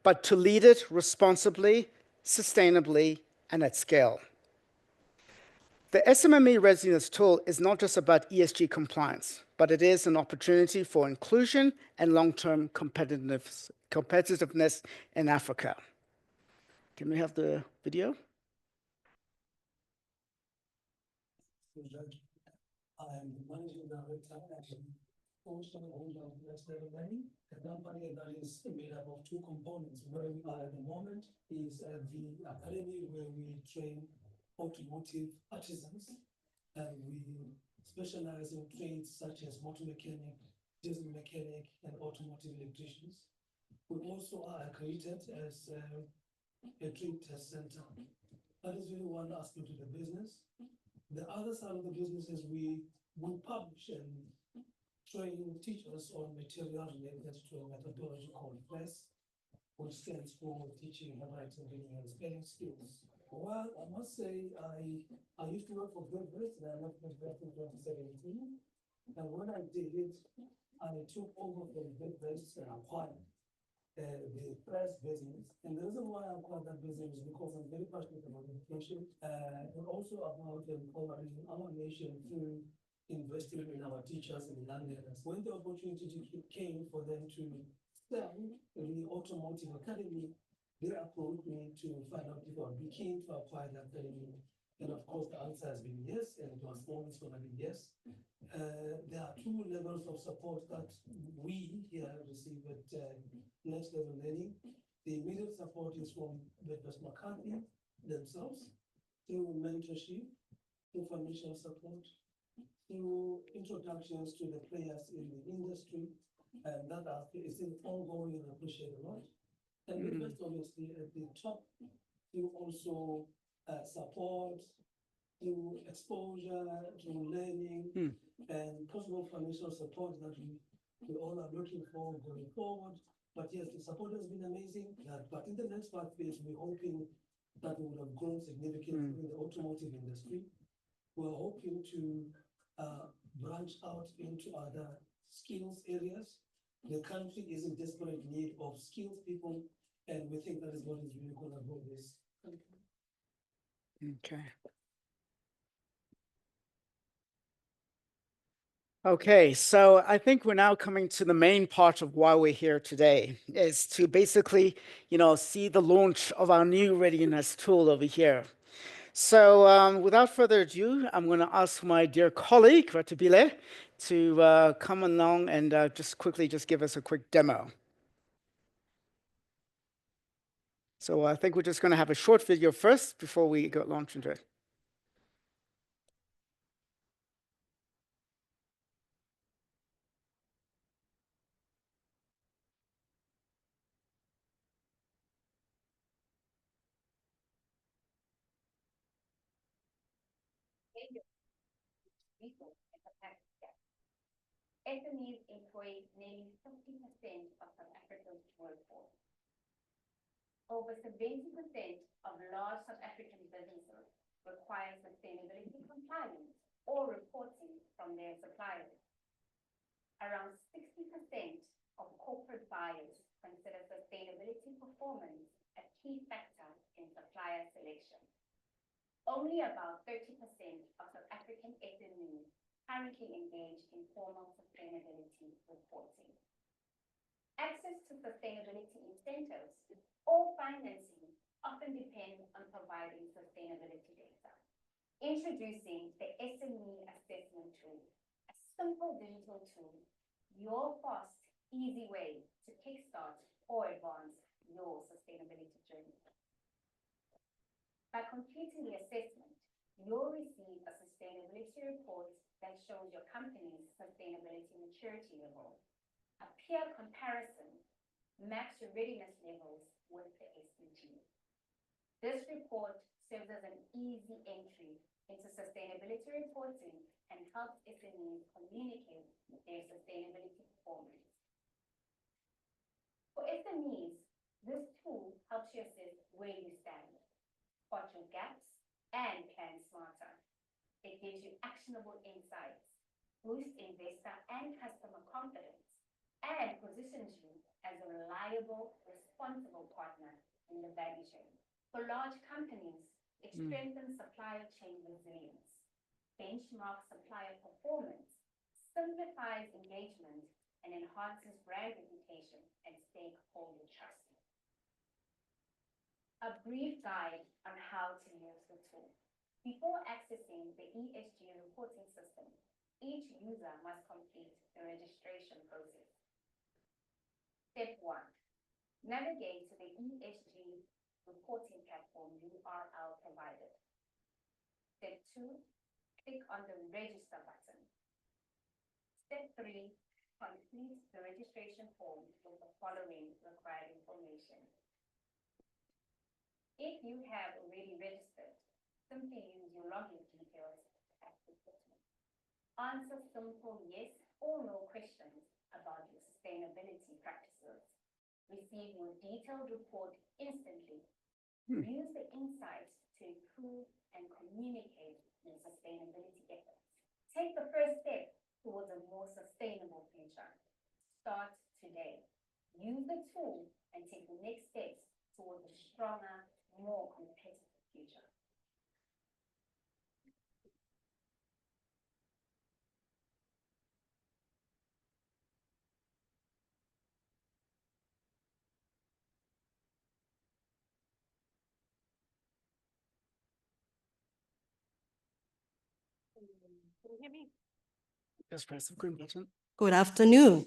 but to lead it responsibly, sustainably, and at scale. The SME Readiness Tool is not just about ESG compliance, but it is an opportunity for inclusion and long-term competitiveness in Africa. Can we have the video? I'm the managing director and also owner of SME, a company that is made up of two components. Where we are at the moment is the academy where we train automotive artisans, and we specialize in trades such as motor mechanic, diesel mechanic, and automotive electricians. We also are accredited as a trade test center. That is really one aspect of the business. The other side of the business is we we publish and train teachers on material related to a methodology called FRES, which stands for Teaching Handwriting, Reading, and Spelling Skills. Well, I must say, I used to work for Goodrich, and I left Goodrich in 2017. And when I did it, I took over from Goodrich and acquired the press business. And the reason why I acquired that business is because I'm very passionate about education and also about empowering our nation through investing in our teachers and young learners. When the opportunity came for them to sell the automotive academy, they approached me to find out if I would be keen to acquire the academy. And of course, the answer has been yes, and it was always going to be yes. There are two levels of support that we here receive at Next Level Learning. The immediate support is from Bedros McCarthy themselves through mentorship, information support, through introductions to the players in the industry, and that is ongoing and appreciated a lot. And Bedros obviously at the top, you also support through exposure, through learning, and possible financial support that we all are looking for going forward. But yes, the support has been amazing. But in the next 5 years, we're hoping that we would have grown significantly in the automotive industry. We're hoping to branch out into other skills areas. The country is in desperate need of skilled people, and we think that is what is really going to grow this country. Okay. Okay, so I think we're now coming to the main part of why we're here today, is to basically, see the launch of our new readiness tool over here. So without further ado, I'm going to ask my dear colleague, Ratibile, to come along and just quickly give us a quick demo. So I think we're just going to have a short video first before we go launch into it. SMEs employ nearly 50% of South Africa's workforce. Over 70% of large South African businesses require sustainability compliance or reporting from their suppliers. Around 60% of corporate buyers consider sustainability performance a key factor in supplier selection. Only about 30% of South African SMEs currently engage in formal sustainability reporting. Access to sustainability incentives or financing often depend on providing sustainability data. Introducing the SME Assessment Tool, a simple digital tool, your fast, easy way to kickstart or advance your sustainability journey. By completing the assessment, you'll receive a sustainability report that shows your company's sustainability maturity level. A peer comparison maps your readiness levels with the SDG. This report serves as an easy entry into sustainability reporting and helps SMEs communicate their sustainability performance. For SMEs, this tool helps you assess where you stand, spot your gaps, and plan smarter. It gives you actionable insights, boosts investor and customer confidence, and positions you as a reliable, responsible partner in the value chain. For large companies, it strengthens supplier chain resilience, benchmarks supplier performance, simplifies engagement, and enhances brand reputation and stakeholder trust. A brief guide on how to use the tool. Before accessing the ESG reporting system, each user must complete the registration process. Step 1, navigate to the ESG reporting platform URL provided. Step 2, click on the register button. Step 3, complete the registration form with the following required information. If you have already registered, simply use your login details to access the tool. Answer simple yes or no questions about your sustainability practices. Receive your detailed report instantly. Use the insights to improve and communicate your sustainability efforts. Take the first step towards a more sustainable future. Start today. Use the tool and take the next steps towards a stronger, more competitive future. Can you hear me? Just press the green button. Good afternoon.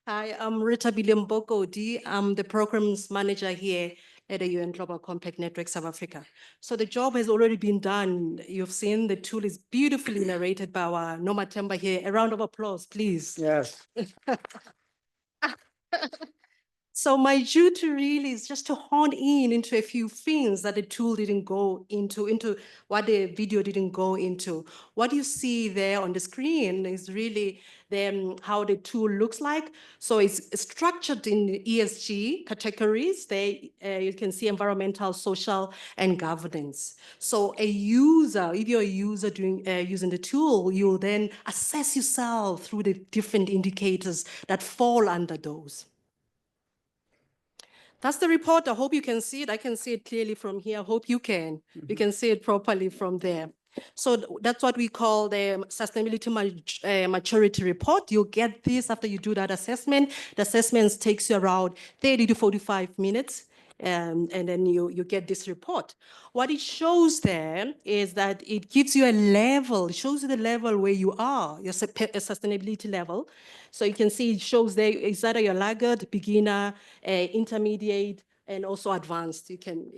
Hi, I'm Rita Bilimboko-Odi. I'm the programs manager here at the UN Global Compact Network South Africa. So the job has already been done. You've seen the tool is beautifully narrated by our Noma Temba here. A round of applause, please. Yes. So my duty really is just to hone in into a few things that the tool didn't go into what the video didn't go into. What you see there on the screen is really how the tool looks like. So it's structured in ESG categories. You can see environmental, social, and governance. So a user, if you're a user using the tool, you'll then assess yourself through the different indicators that fall under those. That's the report. I hope you can see it. I can see it clearly from here. I hope you can. You can see it properly from there. So that's what we call the sustainability maturity report. You get this after you do that assessment. The assessment takes you around 30 to 45 minutes. And then you get this report. What it shows there is that it gives you a level, it shows you the level where you are, your sustainability level. So you can see it shows there, is that you're laggard, beginner, intermediate, and also advanced. You can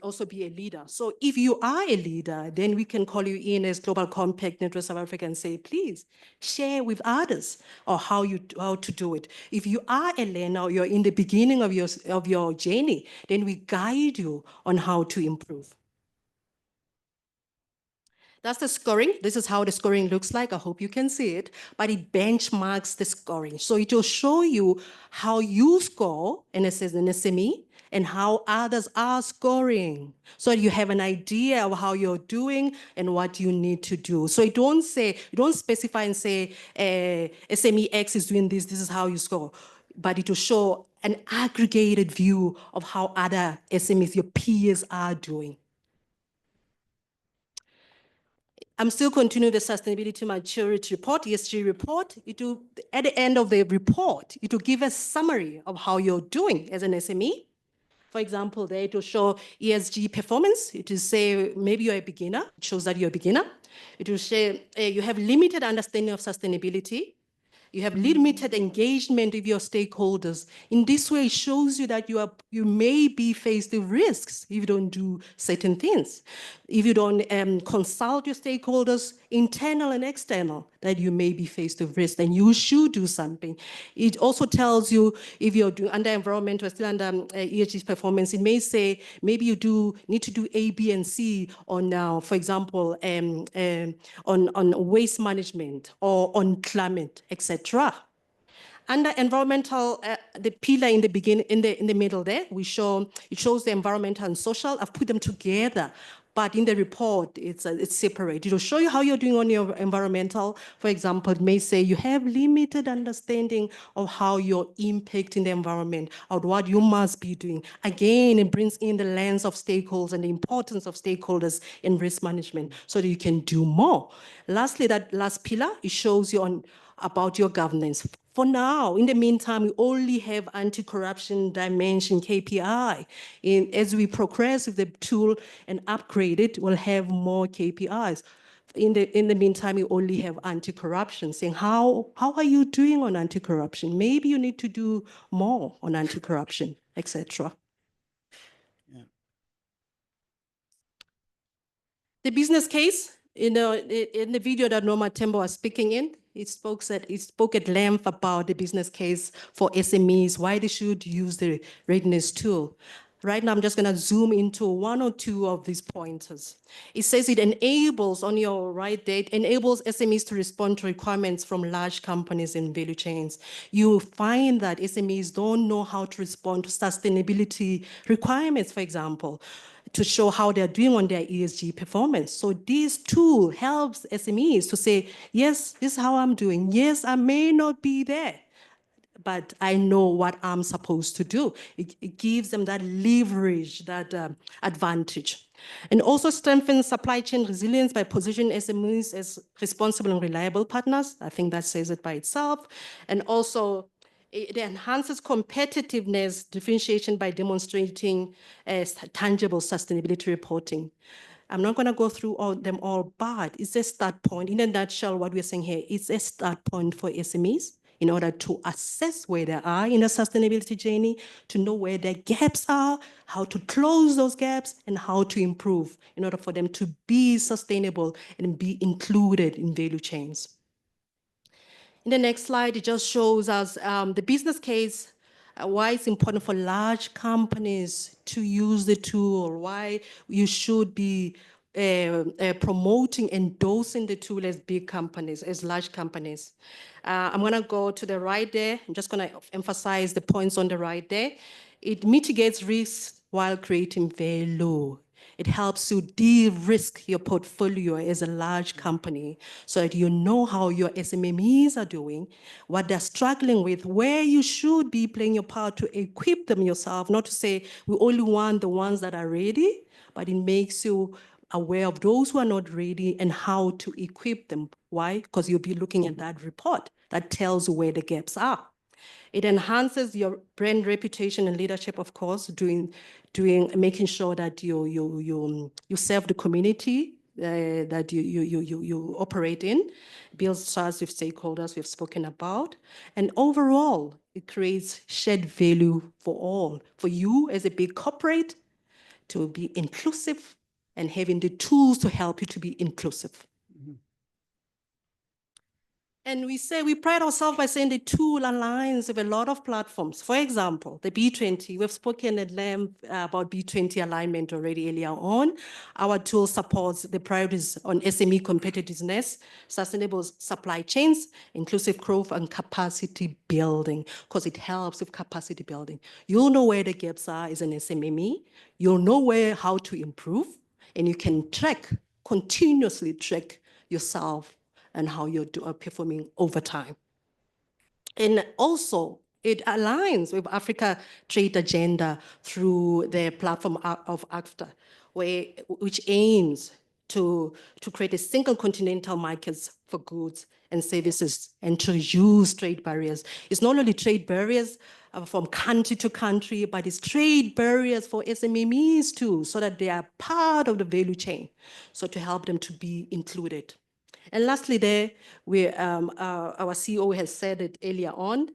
also be a leader. So if you are a leader, then we can call you in as Global Compact Network South Africa and say, please share with others or how to do it. If you are a learner or you're in the beginning of your journey, then we guide you on how to improve. That's the scoring. This is how the scoring looks like. I hope you can see it, but it benchmarks the scoring. So it will show you how you score in an SME and how others are scoring. So you have an idea of how you're doing and what you need to do. So you don't specify and say SME X is doing this is how you score. But it will show an aggregated view of how other SMEs, your peers, are doing. I'm still continuing the sustainability maturity report, ESG report. At the end of the report, it will give a summary of how you're doing as an SME. For example, there it will show ESG performance. It will say maybe you're a beginner. It shows that you're a beginner. It will say you have limited understanding of sustainability. You have limited engagement with your stakeholders. In this way, it shows you that you may be faced with risks if you don't do certain things. If you don't consult your stakeholders, internal and external, that you may be faced with risks, and you should do something. It also tells you if you're doing under environmental, still under ESG performance, it may say maybe you need to do A, B, and C on, for example, on waste management or on climate, etc. Under environmental, the pillar in the beginning, in the middle there, it shows the environmental and social. I've put them together, but in the report, it's separate. It'll show you how you're doing on your environmental. For example, it may say you have limited understanding of how you're impacting the environment, or what you must be doing. Again, it brings in the lens of stakeholders and the importance of stakeholders in risk management so that you can do more. Lastly, that last pillar, it shows you about your governance. For now, in the meantime, we only have anti-corruption dimension KPI. As we progress with the tool and upgrade it, we'll have more KPIs. In the meantime, we only have anti-corruption, saying how are you doing on anti-corruption? Maybe you need to do more on anti-corruption, etc. Yeah. The business case, in the video that Noma Temba was speaking in, it spoke at length about the business case for SMEs, why they should use the readiness tool. Right now, I'm just going to zoom into one or two of these pointers. It says it enables, on your right there, it enables SMEs to respond to requirements from large companies and value chains. You find that SMEs don't know how to respond to sustainability requirements, for example, to show how they're doing on their ESG performance. So this tool helps SMEs to say, yes, this is how I'm doing. Yes, I may not be there, but I know what I'm supposed to do. It gives them that leverage, that advantage. And also strengthens supply chain resilience by positioning SMEs as responsible and reliable partners. I think that says it by itself. And also, it enhances competitiveness differentiation by demonstrating tangible sustainability reporting. I'm not going to go through them all, but it's a start point. In a nutshell, what we're saying here, it's a start point for SMEs in order to assess where they are in a sustainability journey, to know where their gaps are, how to close those gaps, and how to improve in order for them to be sustainable and be included in value chains. In the next slide, it just shows us the business case, why it's important for large companies to use the tool, why you should be promoting, endorsing the tool as big companies, as large companies. I'm going to go to the right there. I'm just going to emphasize the points on the right there. It mitigates risks while creating value. It helps you de-risk your portfolio as a large company so that you know how your SMEs are doing, what they're struggling with, where you should be playing your part to equip them yourself, not to say we only want the ones that are ready, but it makes you aware of those who are not ready and how to equip them. Why? Because you'll be looking at that report that tells you where the gaps are. It enhances your brand reputation and leadership, of course, making sure that you serve the community that you operate in, builds trust with stakeholders we've spoken about, and overall, it creates shared value for all, for you as a big corporate to be inclusive and having the tools to help you to be inclusive. And we pride ourselves by saying the tool aligns with a lot of platforms. For example, the B20, we've spoken at length about B20 alignment already earlier on. Our tool supports the priorities on SME competitiveness, sustainable supply chains, inclusive growth, and capacity building, because it helps with capacity building. You'll know where the gaps are as an SME. You'll know how to improve, and you can continuously track yourself and how you're performing over time. And also, it aligns with Africa Trade Agenda through the platform of ACTA, which aims to create a single continental markets for goods and services and to reduce trade barriers. It's not only trade barriers from country to country, but it's trade barriers for SMEs too, so that they are part of the value chain, so to help them to be included. And lastly, our CEO has said it earlier on.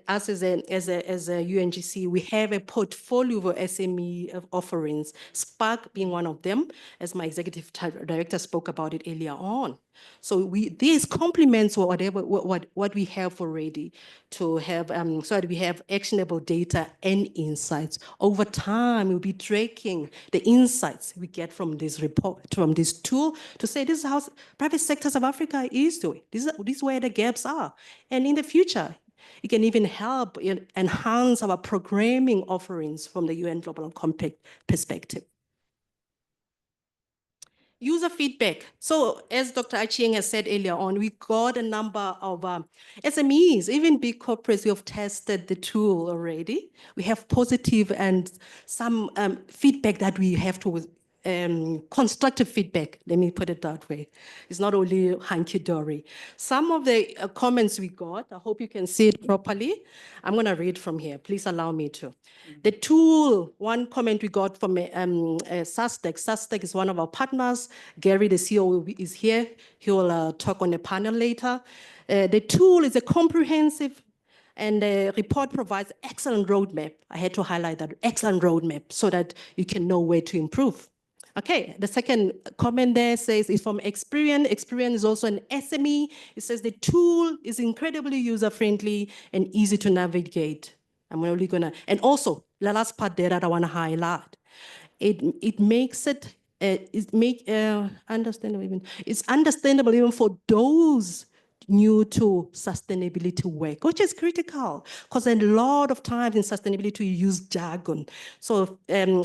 Us as a UNGC, we have a portfolio of SME offerings, Spark being one of them, as my executive director spoke about it earlier on. So these complements what we have already to have, so that we have actionable data and insights. Over time, we'll be tracking the insights we get from this report, from this tool, to say this is how private sectors of Africa is doing. This is where the gaps are. And in the future, it can even help enhance our programming offerings from the UN Global Compact perspective. User feedback. So as Dr. Achieng has said earlier on, we got a number of SMEs, even big corporates who have tested the tool already. We have positive and some feedback that we have to, constructive feedback, let me put it that way. It's not only hunky-dory. Some of the comments we got, I hope you can see it properly. I'm going to read from here. Please allow me to. The tool, one comment we got from SASTEC. SASTEC is one of our partners. Gary, the CEO, is here. He will talk on the panel later. The tool is a comprehensive, and the report provides excellent roadmap. I had to highlight that, excellent roadmap, so that you can know where to improve. Okay, the second comment there says it's from Experian. Experian is also an SME. It says the tool is incredibly user-friendly and easy to navigate. I'm only gonna, and also the last part there that I want to highlight. It makes it understandable even. It's understandable even for those new to sustainability work, which is critical because a lot of times in sustainability we use jargon. So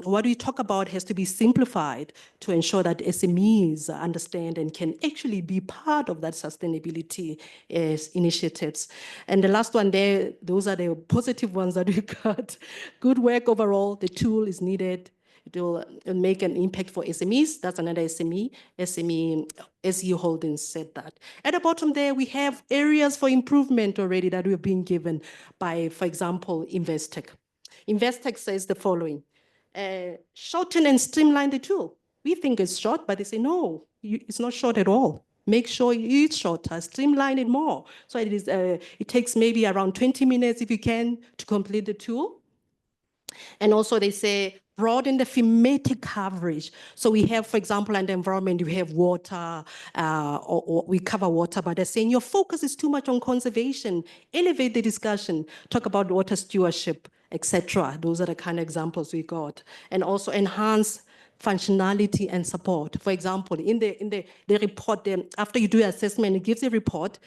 what we talk about has to be simplified to ensure that SMEs understand and can actually be part of that sustainability initiatives. And the last one there, those are the positive ones that we got. Good work overall. The tool is needed. It will make an impact for SMEs. That's another SME. SU Holdings said that. At the bottom there, we have areas for improvement already that we've been given by, for example, Investec. Investec says the following: shorten and streamline the tool. We think it's short, but they say no, it's not short at all. Make sure it's shorter, streamline it more. So it is. It takes maybe around 20 minutes if you can to complete the tool. And also they say broaden the thematic coverage. So we have, for example, in the environment, we have water, or we cover water, but they're saying your focus is too much on conservation. Elevate the discussion, talk about water stewardship, etc. Those are the kind of examples we got. And also enhance functionality and support. For example, in the report, after you do assessment, it gives a report,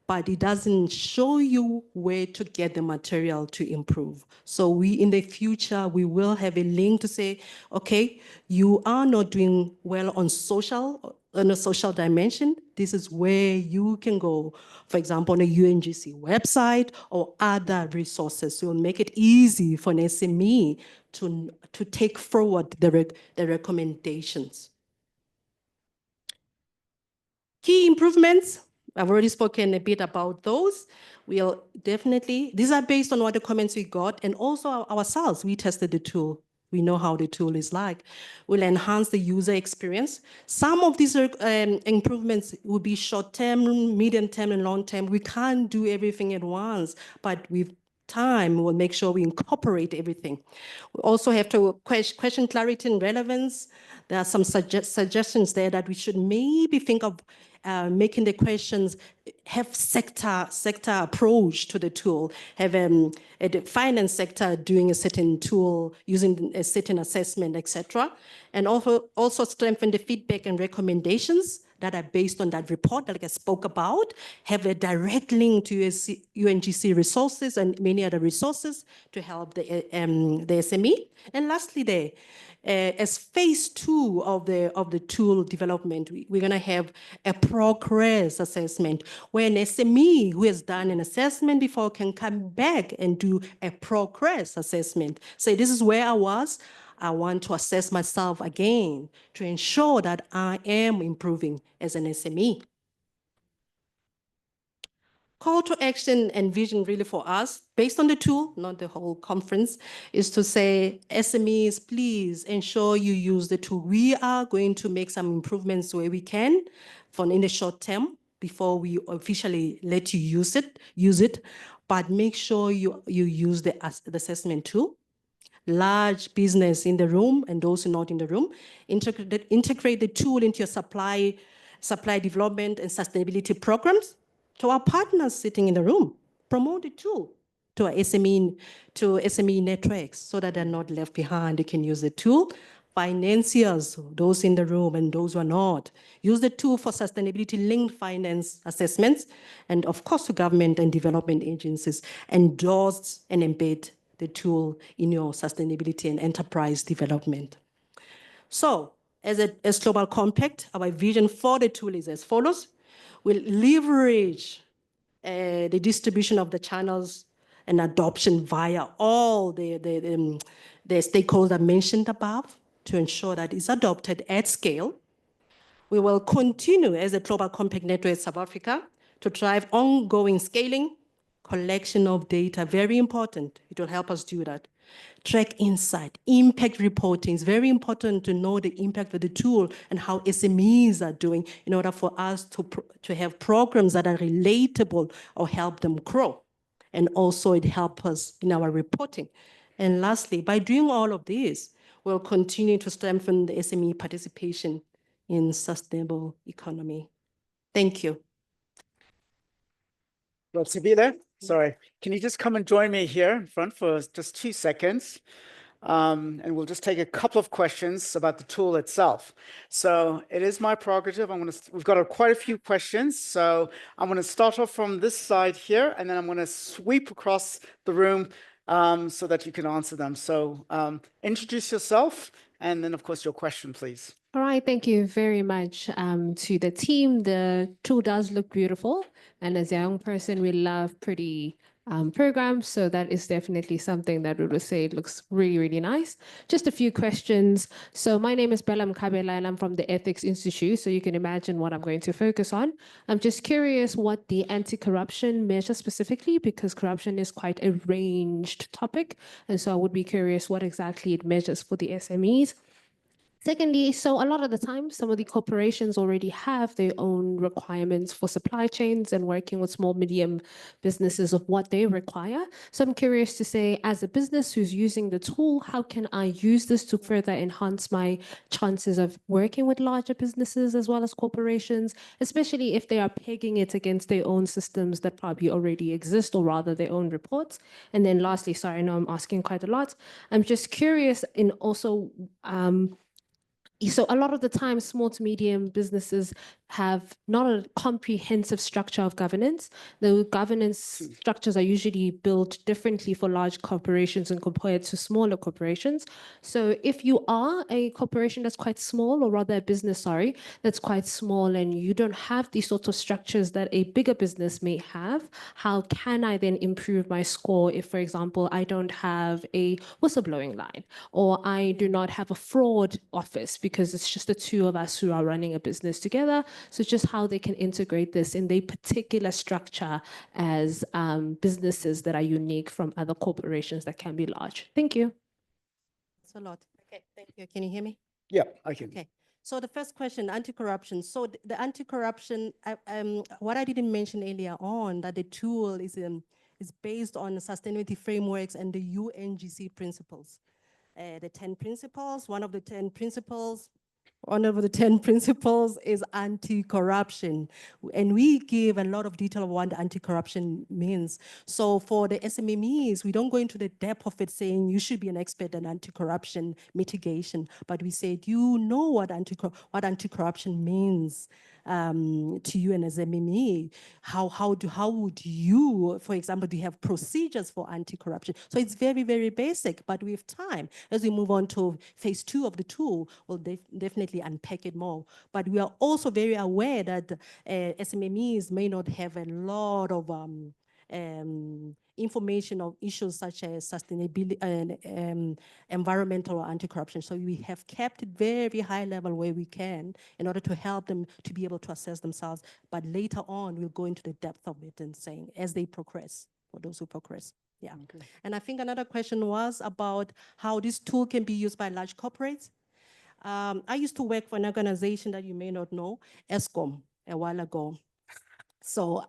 but it doesn't show you where to get the material to improve. So we, in the future, we will have a link to say, okay, you are not doing well on a social dimension. This is where you can go, for example, on a UNGC website or other resources. So we'll make it easy for an SME to take forward the recommendations. Key improvements. I've already spoken a bit about those. We'll definitely, these are based on what the comments we got, and also ourselves, we tested the tool. We know how the tool is like. We'll enhance the user experience. Some of these improvements will be short-term, medium-term, and long-term. We can't do everything at once, but with time, we'll make sure we incorporate everything. We also have to question clarity and relevance. There are some suggestions there that we should maybe think of making the questions have sector approach to the tool, have the finance sector doing a certain tool, using a certain assessment, etc. And also strengthen the feedback and recommendations that are based on that report that I spoke about, have a direct link to UNGC resources and many other resources to help the SME. And lastly, as phase 2 of the tool development, we're going to have a progress assessment where an SME who has done an assessment before can come back and do a progress assessment. Say, this is where I was. I want to assess myself again to ensure that I am improving as an SME. Call to action and vision really for us, based on the tool, not the whole conference, is to say, SMEs, please ensure you use the tool. We are going to make some improvements where we can in the short term before we officially let you use it, but make sure you use the assessment tool. Large business in the room and those who are not in the room, integrate the tool into your supply development and sustainability programs. To our partners sitting in the room, promote the tool to our SME networks so that they're not left behind. They can use the tool. Financiers, those in the room and those who are not, use the tool for sustainability-linked finance assessments, and of course to government and development agencies, endorse and embed the tool in your sustainability and enterprise development. So, as Global Compact, our vision for the tool is as follows. We'll leverage the distribution of the channels and adoption via all the stakeholders mentioned above to ensure that it's adopted at scale. We will continue as a Global Compact Network South Africa to drive ongoing scaling, collection of data, very important. It will help us do that. Track insight, impact reporting. It's very important to know the impact of the tool and how SMEs are doing in order for us to have programs that are relatable or help them grow. And also it helps us in our reporting. And lastly, by doing all of this, we'll continue to strengthen the SME participation in sustainable economy. Thank you. Lord Sabile. Sorry, can you just come and join me here in front for just 2 seconds? And we'll just take a couple of questions about the tool itself. So it is my prerogative. We've got quite a few questions. So I'm going to start off from this side here, and then I'm going to sweep across the room so that you can answer them. So introduce yourself, and then of course your question, please. All right, thank you very much to the team. The tool does look beautiful, and as a young person, we love pretty programs, so that is definitely something that we would say it looks really, really nice. Just a few questions. So my name is Bella Mkabela, and I'm from the Ethics Institute, so you can imagine what I'm going to focus on. I'm just curious what the anti-corruption measure specifically, because corruption is quite a ranged topic, and so I would be curious what exactly it measures for the SMEs. Secondly, so a lot of the time, some of the corporations already have their own requirements for supply chains and working with small, medium businesses of what they require. So I'm curious to say, as a business who's using the tool, how can I use this to further enhance my chances of working with larger businesses as well as corporations, especially if they are pegging it against their own systems that probably already exist, or rather their own reports. And then lastly, sorry, I know I'm asking quite a lot. I'm just curious in also, so a lot of the time, small to medium businesses have not a comprehensive structure of governance. The governance structures are usually built differently for large corporations and compared to smaller corporations. So if you are a corporation that's quite small, or rather a business, sorry, that's quite small, and you don't have these sorts of structures that a bigger business may have, how can I then improve my score if, for example, I don't have a whistleblowing line, or I do not have a fraud office, because it's just the two of us who are running a business together. So just how they can integrate this in their particular structure as businesses that are unique from other corporations that can be large. Thank you. That's a lot. Okay, thank you. Can you hear me? Yeah, I can. Okay. So the first question, anti-corruption. So the anti-corruption, what I didn't mention earlier on, that the tool is based on sustainability frameworks and the UNGC principles. The 10 principles, one of the 10 principles is anti-corruption. And we give a lot of detail of what anti-corruption means. So for the SMEs, we don't go into the depth of it saying you should be an expert in anti-corruption mitigation, but we said, you know what anti-corruption means to you and as SME. How would you, for example, do you have procedures for anti-corruption? So it's very, very basic, but with time, as we move on to phase 2 of the tool, we'll definitely unpack it more. But we are also very aware that SMEs may not have a lot of information of issues such as sustainability and environmental or anti-corruption. So we have kept it very high level where we can in order to help them to be able to assess themselves. But later on, we'll go into the depth of it and saying as they progress, for those who progress. Yeah. Okay. And I think another question was about how this tool can be used by large corporates. I used to work for an organization that you may not know, ESCOM, a while ago. So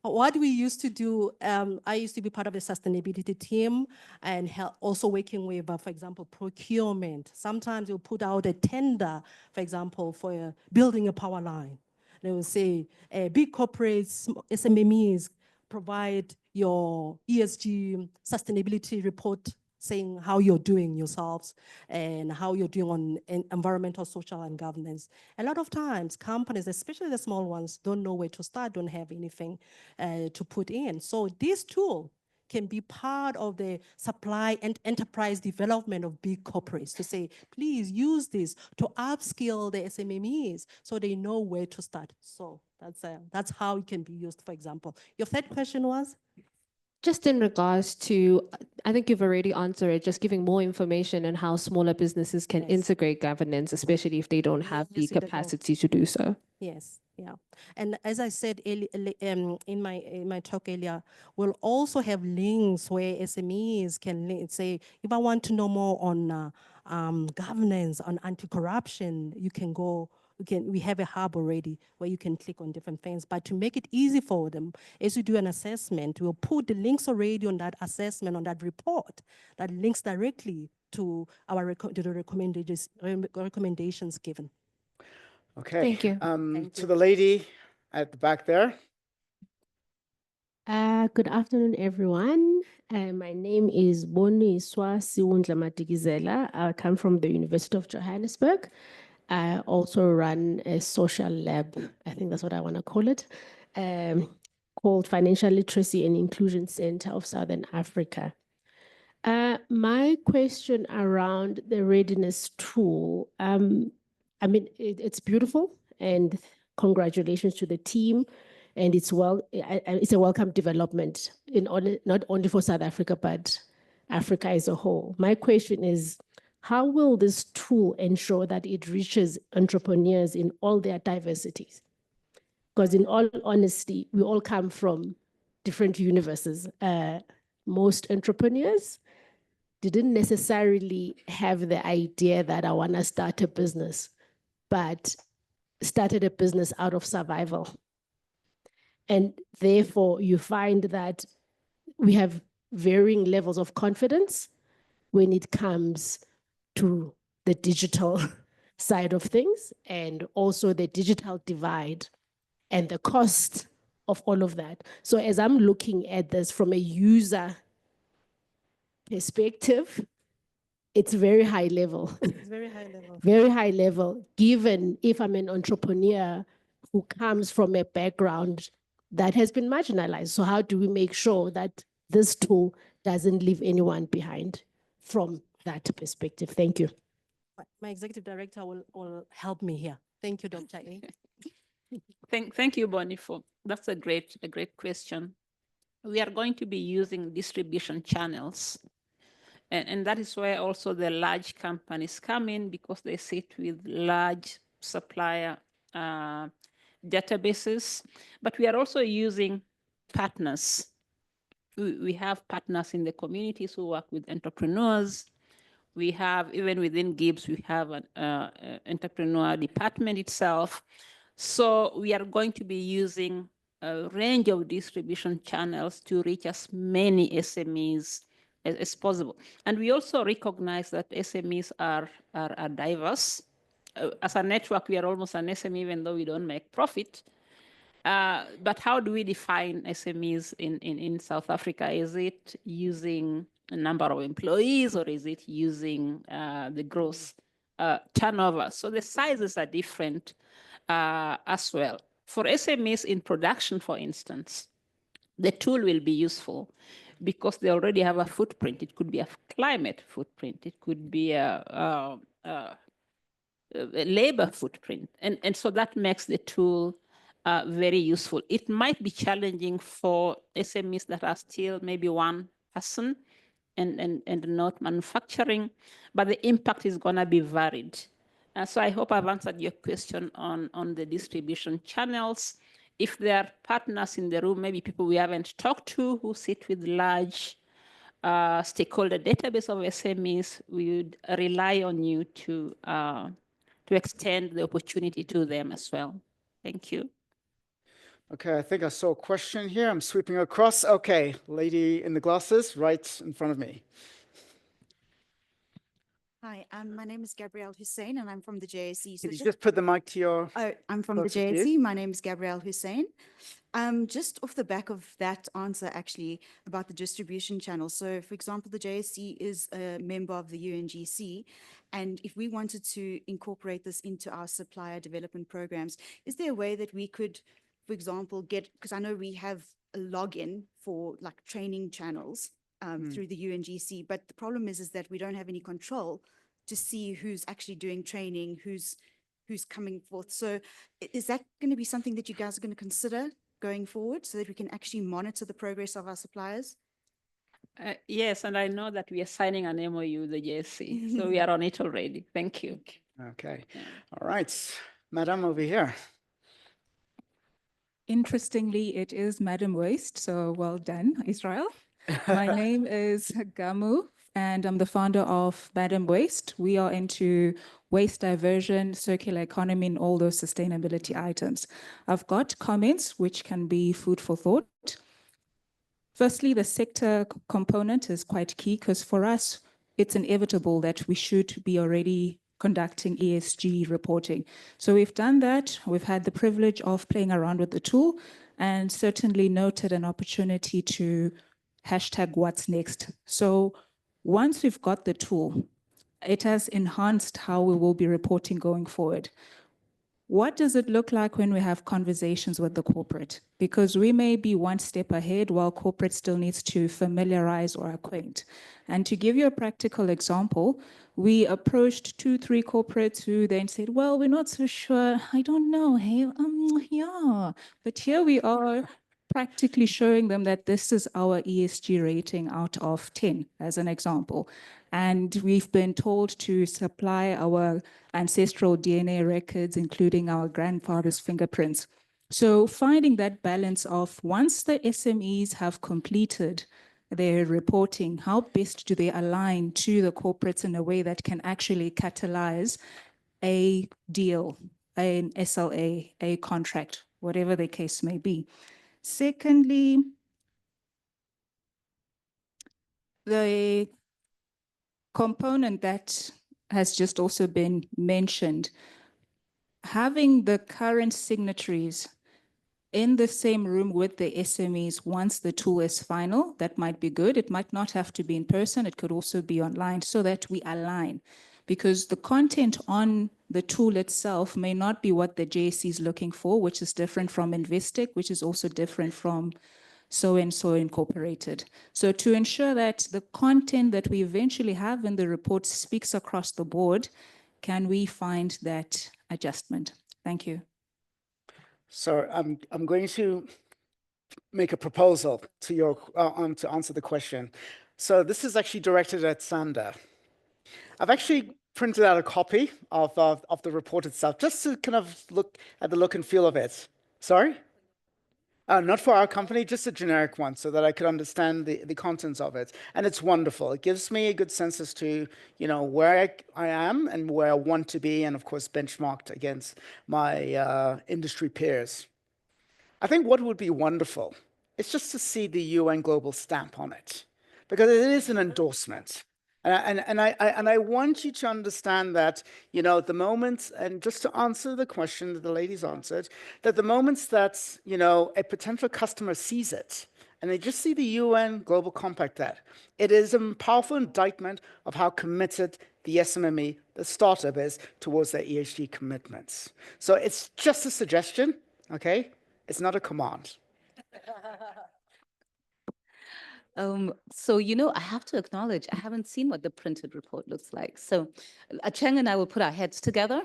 what we used to do, I used to be part of the sustainability team and also working with, for example, procurement. Sometimes you'll put out a tender, for example, for building a power line. They will say, big corporates, SMEs, provide your ESG sustainability report saying how you're doing yourselves and how you're doing on environmental, social, and governance. A lot of times, companies, especially the small ones, don't know where to start, don't have anything to put in. So this tool can be part of the supply and enterprise development of big corporates to say, please use this to upskill the SMEs so they know where to start. So that's how it can be used, for example. Your third question was? Just in regards to, I think you've already answered it, just giving more information on how smaller businesses can integrate governance, especially if they don't have the capacity to do so. Yes, yeah. And as I said in my talk earlier, we'll also have links where SMEs can say, if I want to know more on governance, on anti-corruption, you can go. We have a hub already where you can click on different things. But to make it easy for them, as we do an assessment, we'll put the links already on that assessment, on that report, that links directly to our recommendations given. Okay. Thank you. To the lady at the back there. Good afternoon, everyone. My name is Boni Siwundla Matikizela. I come from the University of Johannesburg. I also run a social lab, I think that's what I want to call it, called Financial Literacy and Inclusion Center of Southern Africa. My question around the readiness tool, I mean, it's beautiful, and congratulations to the team. And it's a welcome development not only for South Africa, but Africa as a whole. My question is, how will this tool ensure that it reaches entrepreneurs in all their diversities? Because in all honesty, we all come from different universes. Most entrepreneurs didn't necessarily have the idea that I want to start a business, but started a business out of survival. And therefore, you find that we have varying levels of confidence when it comes to the digital side of things, and also the digital divide and the cost of all of that. So as I'm looking at this from a user perspective, it's very high level. It's very high level. Very high level, given if I'm an entrepreneur who comes from a background that has been marginalized. So how do we make sure that this tool doesn't leave anyone behind from that perspective? Thank you. My executive director will help me here. Thank you, Dr. A. Thank you, Bonnie, that's a great question. We are going to be using distribution channels. And that is where also the large companies come in, because they sit with large supplier databases. But we are also using partners. We have partners in the communities who work with entrepreneurs. We have, even within GIBS, we have an entrepreneur department itself. So we are going to be using a range of distribution channels to reach as many SMEs as possible. And we also recognize that SMEs are diverse. As a network, we are almost an SME, even though we don't make profit. But how do we define SMEs in South Africa? Is it using a number of employees, or is it using the gross turnover? So the sizes are different as well. For SMEs in production, for instance, the tool will be useful because they already have a footprint. It could be a climate footprint. It could be a labor footprint. And so that makes the tool very useful. It might be challenging for SMEs that are still maybe one person and not manufacturing, but the impact is going to be varied. So I hope I've answered your question on the distribution channels. If there are partners in the room, maybe people we haven't talked to who sit with large stakeholder database of SMEs, we would rely on you to extend the opportunity to them as well. Thank you. Okay, I think I saw a question here. I'm sweeping across. Okay, lady in the glasses right in front of me. Hi, my name is Gabrielle Hussein, and I'm from the JSE. Could you just put the mic to your... Oh, I'm from the JSE. My name is Gabrielle Hussein. Just off the back of that answer, actually, about the distribution channel. So, for example, the JSE is a member of the UNGC, and if we wanted to incorporate this into our supplier development programs, is there a way that we could, for example, because I know we have a login for like training channels through the UNGC, but the problem is that we don't have any control to see who's actually doing training, who's coming forth. So is that going to be something that you guys are going to consider going forward so that we can actually monitor the progress of our suppliers? Yes, and I know that we are signing an MOU with the JSC, so we are on it already. Thank you. Okay. All right. Madam over here. Interestingly, it is Madam Waste, so well done, Israel. My name is Gamu, and I'm the founder of Madam Waste. We are into waste diversion, circular economy, and all those sustainability items. I've got comments which can be food for thought. Firstly, the sector component is quite key because for us, it's inevitable that we should be already conducting ESG reporting. So we've done that. We've had the privilege of playing around with the tool. and certainly noted an opportunity to hashtag what's next. So once we've got the tool, it has enhanced how we will be reporting going forward. What does it look like when we have conversations with the corporate? Because we may be one step ahead while corporate still needs to familiarize or acquaint. And to give you a practical example, we approached 2-3 corporates who then said, well, we're not so sure. I don't know. Hey, yeah. But here we are practically showing them that this is our ESG rating out of 10, as an example. And we've been told to supply our ancestral DNA records, including our grandfather's fingerprints. So finding that balance of once the SMEs have completed their reporting, how best do they align to the corporates in a way that can actually catalyze a deal, an SLA, a contract, whatever the case may be. Secondly, the component that has just also been mentioned, having the current signatories in the same room with the SMEs once the tool is final, that might be good. It might not have to be in person. It could also be online so that we align, because the content on the tool itself may not be what the JSE is looking for, which is different from Investec, which is also different from so-and-so incorporated. So to ensure that the content that we eventually have in the report speaks across the board, can we find that adjustment? Thank you. So I'm going to make a proposal to your to answer the question. So this is actually directed at Sander. I've actually printed out a copy of the report itself, just to kind of look at the look and feel of it. Sorry? Not for our company, just a generic one, so that I could understand the contents of it. And it's wonderful. It gives me a good sense as to, you know, where I am and where I want to be, and of course benchmarked against my industry peers. I think what would be wonderful is just to see the UN global stamp on it, because it is an endorsement. And I want you to understand that, you know, the moments, and just to answer the question that the ladies answered, that the moments that, you know, a potential customer sees it, and they just see the UN Global Compact, that it is a powerful indictment of how committed the SME, the startup, is towards their ESG commitments. So it's just a suggestion, okay? It's not a command. So, you know, I have to acknowledge, I haven't seen what the printed report looks like. So Cheng and I will put our heads together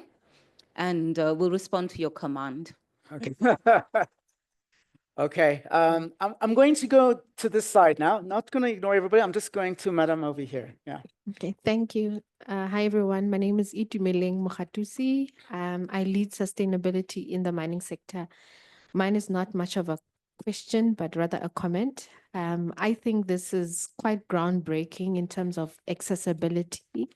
and we'll respond to your command. Okay. Okay. I'm going to go to this side now. Not going to ignore everybody. I'm just going to Madam over here. Yeah. Okay, thank you. Hi, everyone. My name is Itumeleng Mokgatusi. I lead sustainability in the mining sector. Mine is not much of a question, but rather a comment. I think this is quite groundbreaking in terms of accessibility.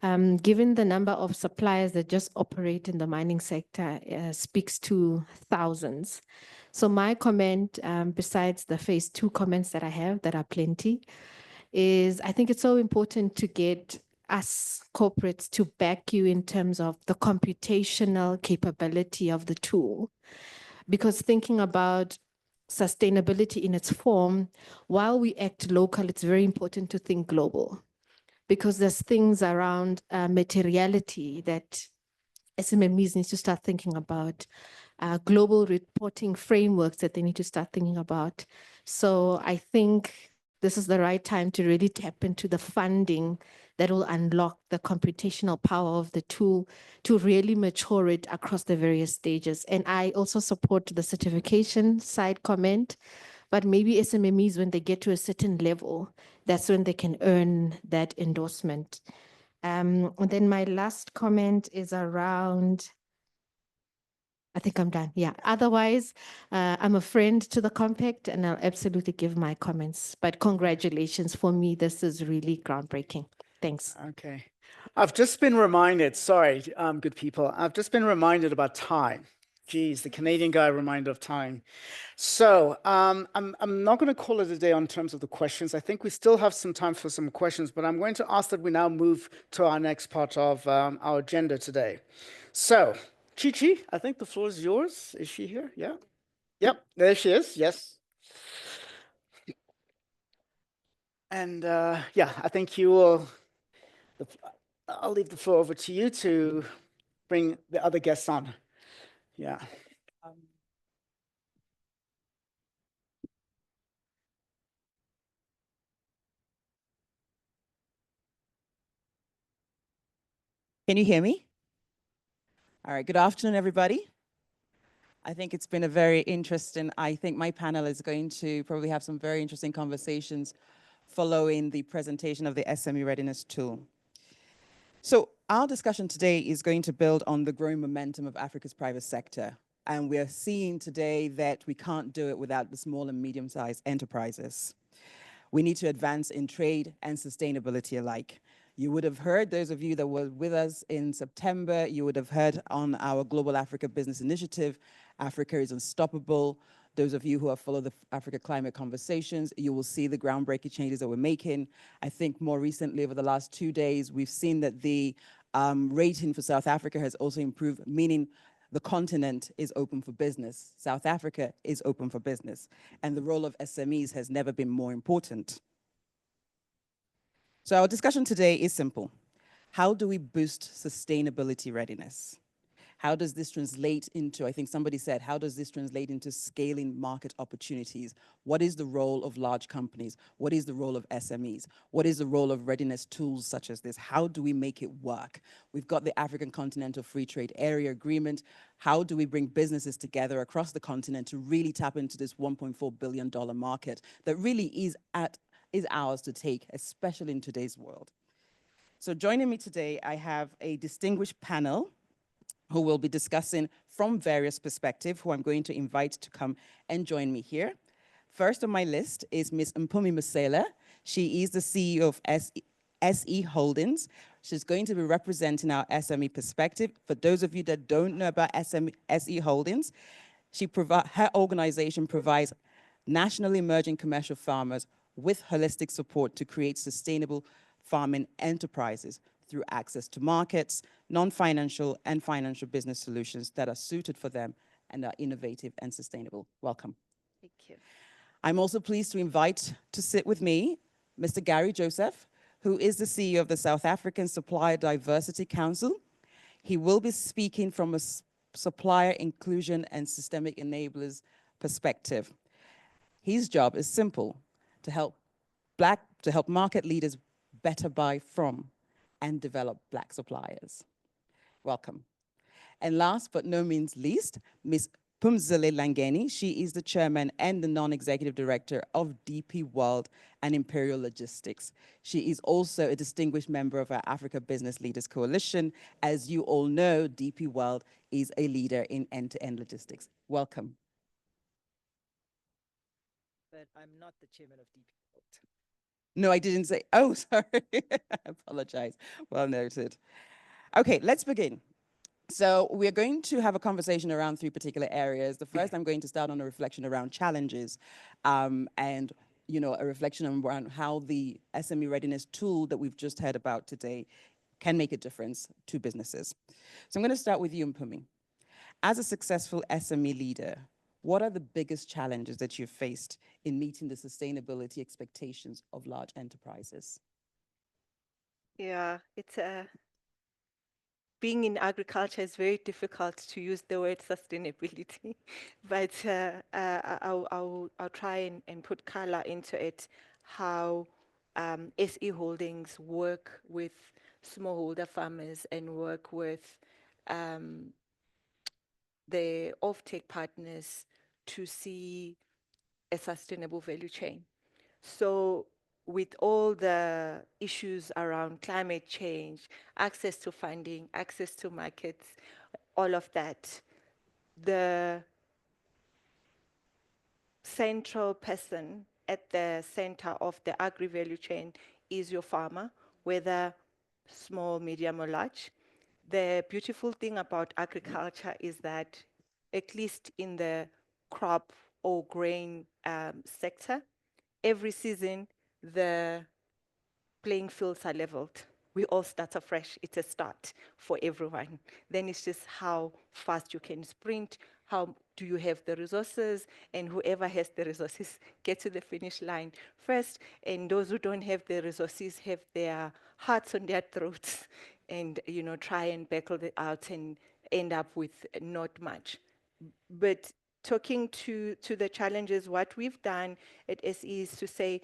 Given the number of suppliers that just operate in the mining sector speaks to thousands. So my comment, besides the phase 2 comments that I have, that are plenty, is I think it's so important to get us corporates to back you in terms of the computational capability of the tool. Because thinking about sustainability in its form, while we act local, it's very important to think global. Because there's things around materiality that SMEs need to start thinking about, global reporting frameworks that they need to start thinking about. So I think this is the right time to really tap into the funding that will unlock the computational power of the tool to really mature it across the various stages. And I also support the certification side comment, but maybe SMEs, when they get to a certain level, that's when they can earn that endorsement. And then my last comment is around, I think I'm done. Yeah. Otherwise, I'm a friend to the compact and I'll absolutely give my comments. But congratulations, for me, this is really groundbreaking. Thanks. Okay. I've just been reminded, sorry, good people, I've just been reminded about time. Geez, the Canadian guy reminded of time. So I'm not going to call it a day on terms of the questions. I think we still have some time for some questions, but I'm going to ask that we now move to our next part of our agenda today. So, Chi-Chi, I think the floor is yours. Is she here? Yeah. Yep, there she is. Yes. And yeah, I think you will. I'll leave the floor over to you to bring the other guests on. Yeah. Can you hear me? All right, good afternoon, everybody. I think it's been a very interesting, I think my panel is going to probably have some very interesting conversations following the presentation of the SME Readiness Tool. So our discussion today is going to build on the growing momentum of Africa's private sector. And we're seeing today that we can't do it without the small and medium-sized enterprises. We need to advance in trade and sustainability alike. You would have heard, those of you that were with us in September, you would have heard on our Global Africa Business Initiative, Africa is Unstoppable. Those of you who have followed the Africa Climate Conversations, you will see the groundbreaking changes that we're making. I think more recently, over the last 2 days, we've seen that the rating for South Africa has also improved, meaning the continent is open for business. South Africa is open for business. And the role of SMEs has never been more important. So our discussion today is simple. How do we boost sustainability readiness? How does this translate into, I think somebody said, how does this translate into scaling market opportunities? What is the role of large companies? What is the role of SMEs? What is the role of readiness tools such as this? How do we make it work? We've got the African Continental Free Trade Area Agreement. How do we bring businesses together across the continent to really tap into this $1.4 billion market that really is ours to take, especially in today's world? So joining me today, I have a distinguished panel who will be discussing from various perspectives, who I'm going to invite to come and join me here. First on my list is Ms. Mpumi Musela. She is the CEO of SE Holdings. She's going to be representing our SME perspective. For those of you that don't know about SE Holdings, her organization provides nationally emerging commercial farmers with holistic support to create sustainable farming enterprises through access to markets, non-financial and financial business solutions that are suited for them and are innovative and sustainable. Welcome. Thank you. I'm also pleased to invite to sit with me Mr. Gary Joseph, who is the CEO of the South African Supplier Diversity Council. He will be speaking from a supplier inclusion and systemic enablers perspective. His job is simple, to help market leaders better buy from and develop Black suppliers. Welcome. And last but no means least, Ms. Phumzile Langeni. She is the chairman and the non-executive director of DP World and Imperial Logistics. She is also a distinguished member of our Africa Business Leaders Coalition. As you all know, DP World is a leader in end-to-end logistics. Welcome. But I'm not the chairman of DP World. No, I didn't say, oh, sorry. I apologize. Well noted. Okay, let's begin. So we're going to have a conversation around 3 particular areas. The first, I'm going to start on a reflection around challenges and a reflection around how the SME Readiness Tool that we've just heard about today can make a difference to businesses. So I'm going to start with you, Mpumi. As a successful SME leader, what are the biggest challenges that you've faced in meeting the sustainability expectations of large enterprises? Yeah, it's being in agriculture is very difficult to use the word sustainability, but I'll try and put color into it, how SE Holdings work with smallholder farmers and work with the offtake partners to see a sustainable value chain. So with all the issues around climate change, access to funding, access to markets, all of that, the central person at the center of the agri-value chain is your farmer, whether small, medium, or large. The beautiful thing about agriculture is that, at least in the crop or grain sector, every season the playing fields are leveled. we all start afresh. It's a start for everyone. Then it's just how fast you can sprint, how do you have the resources, and whoever has the resources get to the finish line first, and those who don't have the resources have their hearts on their throats and, you know, try and battle it out and end up with not much. But talking to the challenges, what we've done at SE is to say,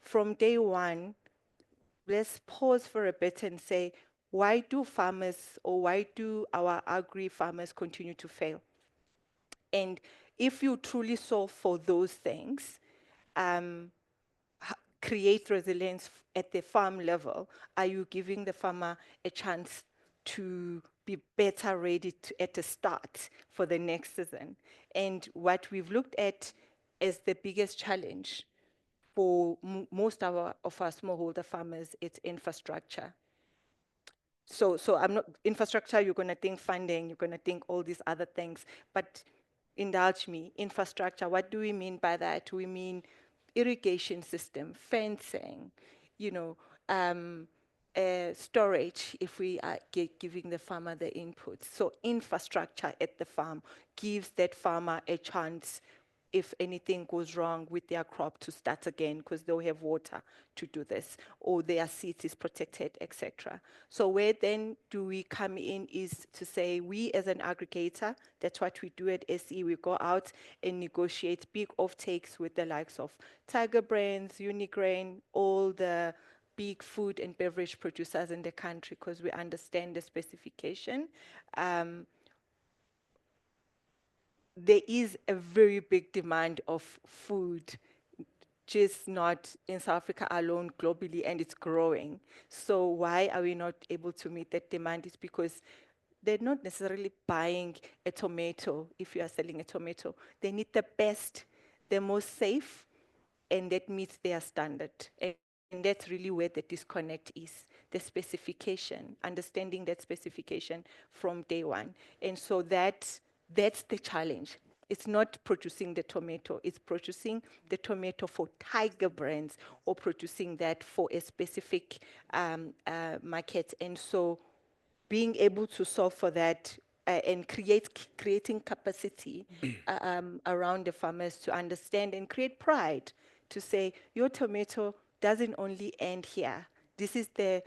from day one, let's pause for a bit and say, why do farmers or why do our agri farmers continue to fail? And if you truly solve for those things, create resilience at the farm level, are you giving the farmer a chance to be better ready to, at the start for the next season? And what we've looked at as the biggest challenge for most of our smallholder farmers, it's infrastructure. So I'm not, infrastructure, you're gonna think funding, you're gonna think all these other things, but indulge me, infrastructure, what do we mean by that? We mean irrigation system, fencing, you know, storage, if we are giving the farmer the input. So infrastructure at the farm gives that farmer a chance if anything goes wrong with their crop to start again because they'll have water to do this, or their seed is protected, etc. So where then do we come in is to say, we as an aggregator, that's what we do at SE, we go out and negotiate big offtakes with the likes of Tiger Brands, Unigrain, all the big food and beverage producers in the country because we understand the specification. There is a very big demand of food, just not in South Africa alone, globally, and it's growing. So why are we not able to meet that demand? It's because they're not necessarily buying a tomato if you are selling a tomato. They need the best, the most safe, and that meets their standard. And that's really where the disconnect is, the specification, understanding that specification from day one. And so that's the challenge. It's not producing the tomato, it's producing the tomato for Tiger Brands or producing that for a specific market. And so being able to solve for that and creating capacity around the farmers to understand and create pride to say, your tomato doesn't only end here. This is the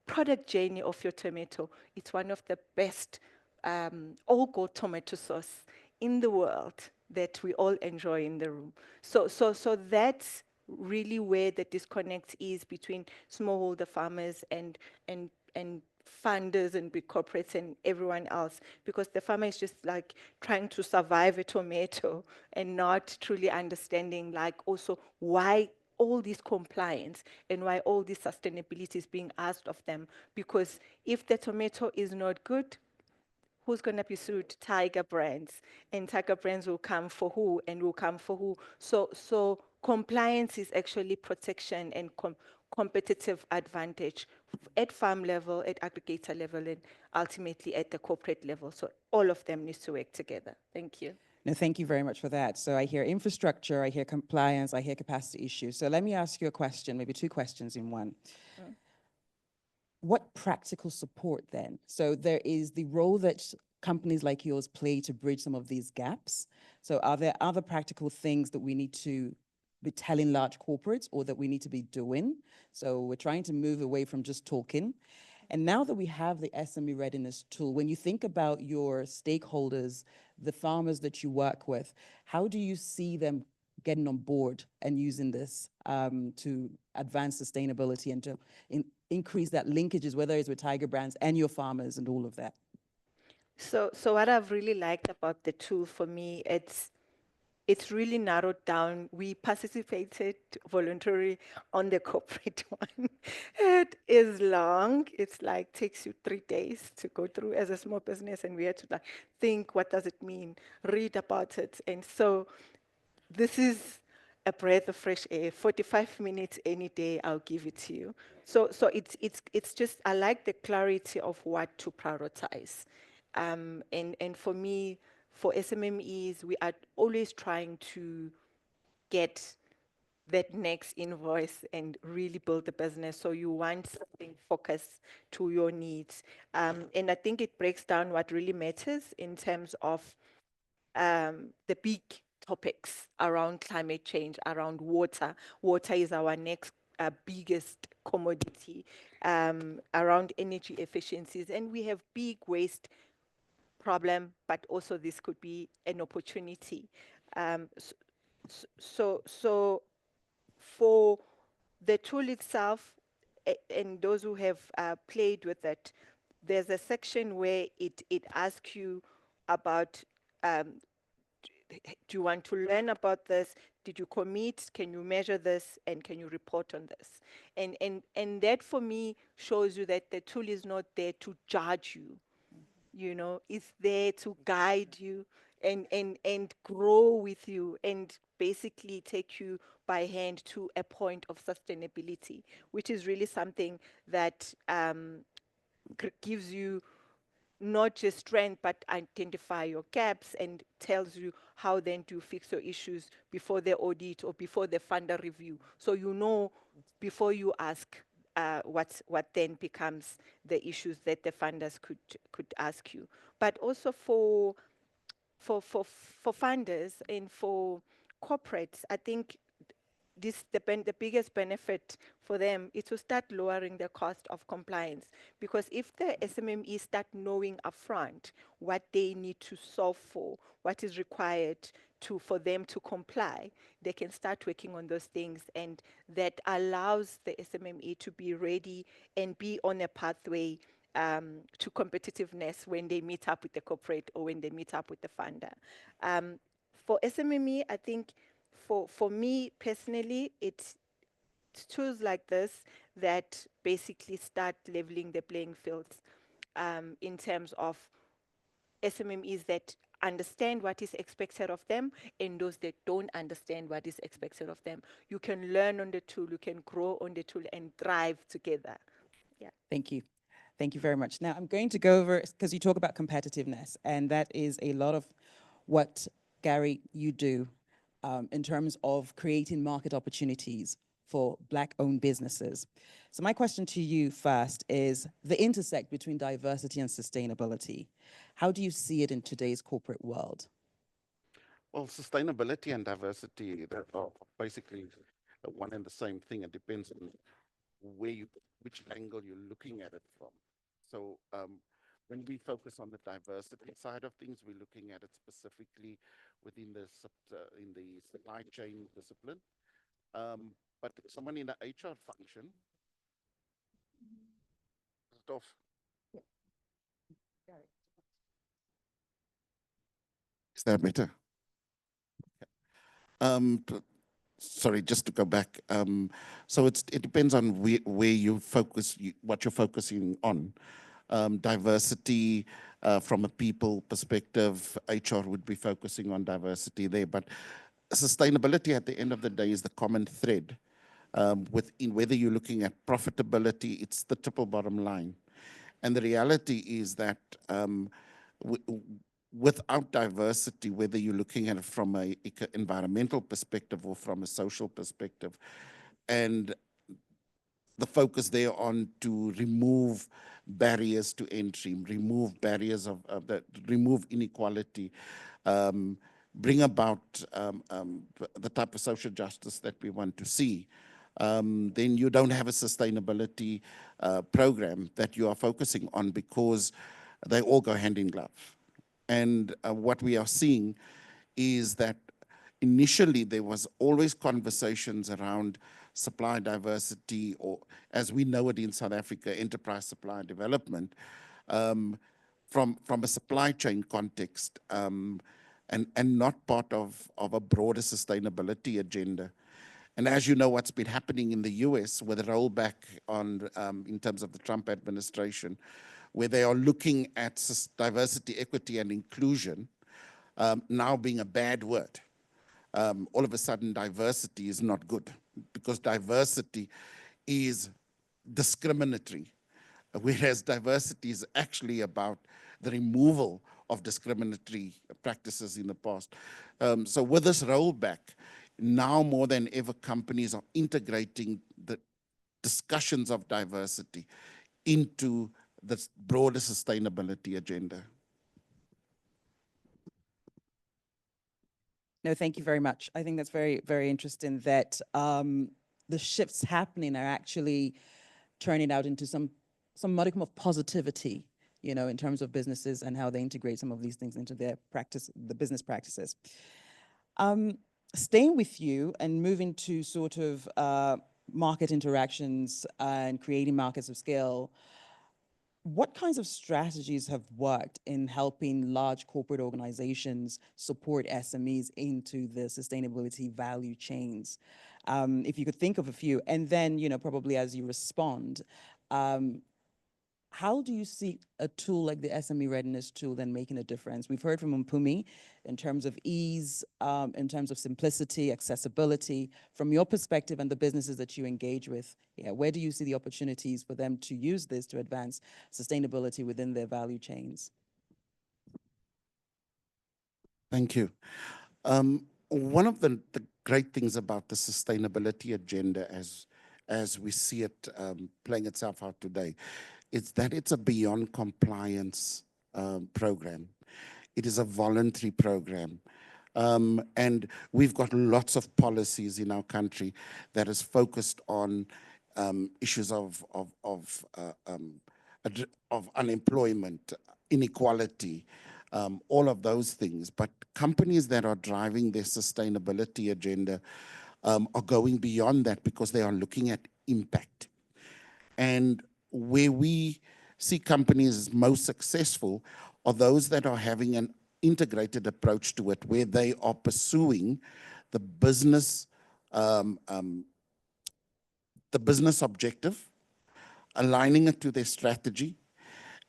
product journey of your tomato. It's one of the best all-gold tomato sauce in the world that we all enjoy in the room. So that's really where the disconnect is between smallholder farmers and funders and big corporates and everyone else, because the farmer is just like trying to survive a tomato and not truly understanding like also why all this compliance and why all this sustainability is being asked of them. Because if the tomato is not good, who's going to be sued? Tiger Brands. And Tiger Brands will come for who and will come for who. So compliance is actually protection and competitive advantage at farm level, at aggregator level, and ultimately at the corporate level. So all of them need to work together. Thank you. No, thank you very much for that. So I hear infrastructure, I hear compliance, I hear capacity issues. So let me ask you a question, maybe two questions in one. What practical support then? So there is the role that companies like yours play to bridge some of these gaps. So are there other practical things that we need to be telling large corporates or that we need to be doing? So we're trying to move away from just talking. And now that we have the SME Readiness Tool, when you think about your stakeholders, the farmers that you work with, how do you see them getting on board and using this to advance sustainability and to increase that linkages, whether it's with Tiger Brands and your farmers and all of that? So what I've really liked about the tool for me, it's really narrowed down. We participated voluntarily on the corporate one. It is long. It's like takes you 3 days to go through as a small business, and we had to like think, what does it mean? Read about it. And so this is a breath of fresh air. 45 minutes any day, I'll give it to you. So it's just, I like the clarity of what to prioritize. And for me, for SMMEs, we are always trying to get that next invoice and really build the business. So you want something focused to your needs. And I think it breaks down what really matters in terms of the big topics around climate change, around water. Water is our next biggest commodity, around energy efficiencies. And we have big waste problem, but also this could be an opportunity. So for the tool itself, and those who have played with it, there's a section where it asks you about, do you want to learn about this? Did you commit? Can you measure this? And can you report on this? And that for me shows you that the tool is not there to judge you. You know, it's there to guide you and grow with you and basically take you by hand to a point of sustainability, which is really something that gives you not just strength, but identify your gaps and tells you how then to fix your issues before the audit or before the funder review. So you know before you ask what then becomes the issues that the funders could ask you. But also for funders and for corporates, I think the biggest benefit for them is to start lowering the cost of compliance. Because if the SMMEs start knowing upfront what they need to solve for, what is required for them to comply, they can start working on those things, and that allows the SMME to be ready and be on a pathway to competitiveness when they meet up with the corporate or when they meet up with the funder. For SMME, I think for me personally, it's tools like this that basically start leveling the playing fields in terms of SMMEs that understand what is expected of them and those that don't understand what is expected of them. You can learn on the tool, you can grow on the tool and thrive together. Yeah. Thank you. Thank you very much. Now I'm going to go over, because you talk about competitiveness, and that is a lot of what, Gary, you do in terms of creating market opportunities for Black-owned businesses. So my question to you first is the intersect between diversity and sustainability. How do you see it in today's corporate world? Well, sustainability and diversity, that are basically one and the same thing. It depends on which angle you're looking at it from. So when we focus on the diversity side of things, we're looking at it specifically within the supply chain discipline. But someone in the HR function, off. Is that better? Sorry, just to go back. So it depends on where you focus, what you're focusing on. Diversity from a people perspective, HR would be focusing on diversity there. But sustainability at the end of the day is the common thread. Within whether you're looking at profitability, it's the triple bottom line. And the reality is that without diversity, whether you're looking at it from an environmental perspective or from a social perspective, and the focus there on to remove barriers to entry, remove barriers remove inequality, bring about the type of social justice that we want to see, then you don't have a sustainability program that you are focusing on, because they all go hand in glove. And what we are seeing is that initially there was always conversations around supply diversity, or as we know it in South Africa, enterprise supply development, from a supply chain context, and not part of a broader sustainability agenda. And as you know, what's been happening in the US with a rollback on in terms of the Trump administration, where they are looking at diversity, equity, and inclusion now being a bad word. All of a sudden, diversity is not good, because diversity is discriminatory, whereas diversity is actually about the removal of discriminatory practices in the past. So with this rollback, now more than ever, companies are integrating the discussions of diversity into the broader sustainability agenda. No, thank you very much. I think that's very, very interesting that the shifts happening are actually turning out into some modicum of positivity, you know, in terms of businesses and how they integrate some of these things into their practice, the business practices. Staying with you and moving to sort of market interactions and creating markets of scale, what kinds of strategies have worked in helping large corporate organizations support SMEs into the sustainability value chains? If you could think of a few, and then, you know, probably as you respond, how do you see a tool like the SME Readiness Tool then making a difference? We've heard from Mpumi in terms of ease, in terms of simplicity, accessibility. From your perspective and the businesses that you engage with, yeah, where do you see the opportunities for them to use this to advance sustainability within their value chains? Thank you. One of the great things about the sustainability agenda as we see it playing itself out today, is that it's a beyond compliance program. It is a voluntary program. And we've got lots of policies in our country that is focused on issues of unemployment, inequality, all of those things. But companies that are driving their sustainability agenda are going beyond that because they are looking at impact. And where we see companies most successful are those that are having an integrated approach to it, where they are pursuing the business objective, aligning it to their strategy,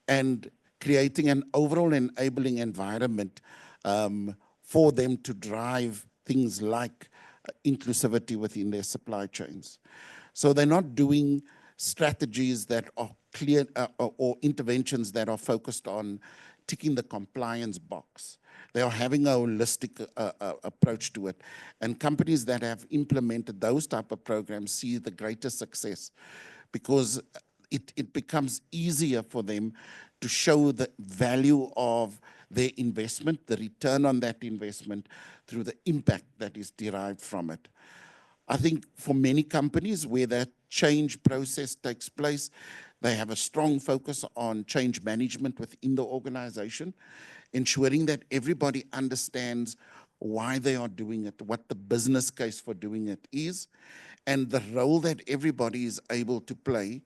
and creating an overall enabling environment for them to drive things like inclusivity within their supply chains. So they're not doing strategies that are clear or interventions that are focused on ticking the compliance box. They are having a holistic approach to it. And companies that have implemented those type of programs see the greatest success because it becomes easier for them to show the value of their investment, the return on that investment through the impact that is derived from it. I think for many companies where that change process takes place, they have a strong focus on change management within the organization, ensuring that everybody understands why they are doing it, what the business case for doing it is, and the role that everybody is able to play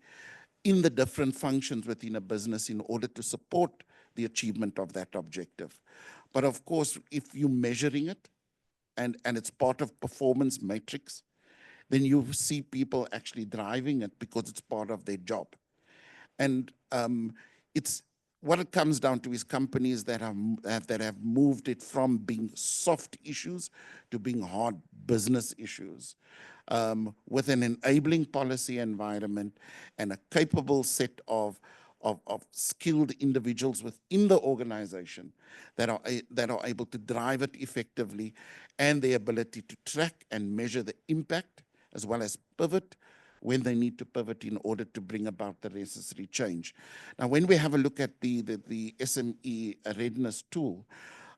in the different functions within a business in order to support the achievement of that objective. But of course, if you're measuring it and it's part of performance matrix, then you see people actually driving it because it's part of their job. And it's what it comes down to is companies that have moved it from being soft issues to being hard business issues, with an enabling policy environment and a capable set of skilled individuals within the organization that are able to drive it effectively, and the ability to track and measure the impact as well as pivot when they need to pivot in order to bring about the necessary change. Now, when we have a look at the SME Readiness Tool,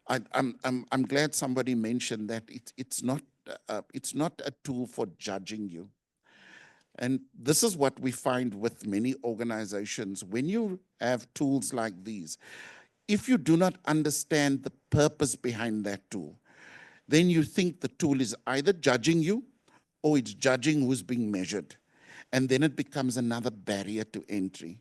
I'm glad somebody mentioned that it's not a tool for judging you. And this is what we find with many organizations. When you have tools like these, if you do not understand the purpose behind that tool, then you think the tool is either judging you or it's judging who's being measured. And then it becomes another barrier to entry.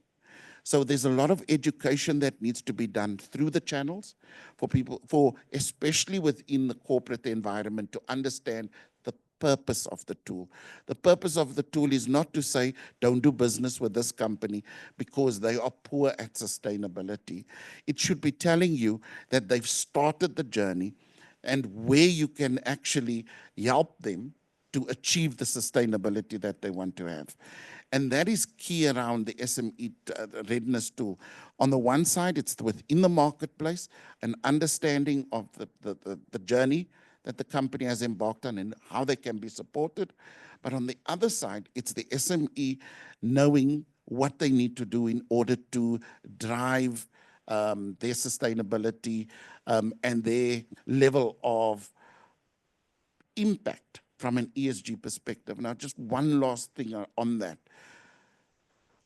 So there's a lot of education that needs to be done through the channels for people, especially within the corporate environment, to understand the purpose of the tool. The purpose of the tool is not to say, don't do business with this company because they are poor at sustainability. It should be telling you that they've started the journey and where you can actually help them to achieve the sustainability that they want to have. And that is key around the SME Readiness Tool. On the one side, it's within the marketplace, an understanding of the journey that the company has embarked on and how they can be supported. But on the other side, it's the SME knowing what they need to do in order to drive their sustainability and their level of impact from an ESG perspective. Now, just one last thing on that.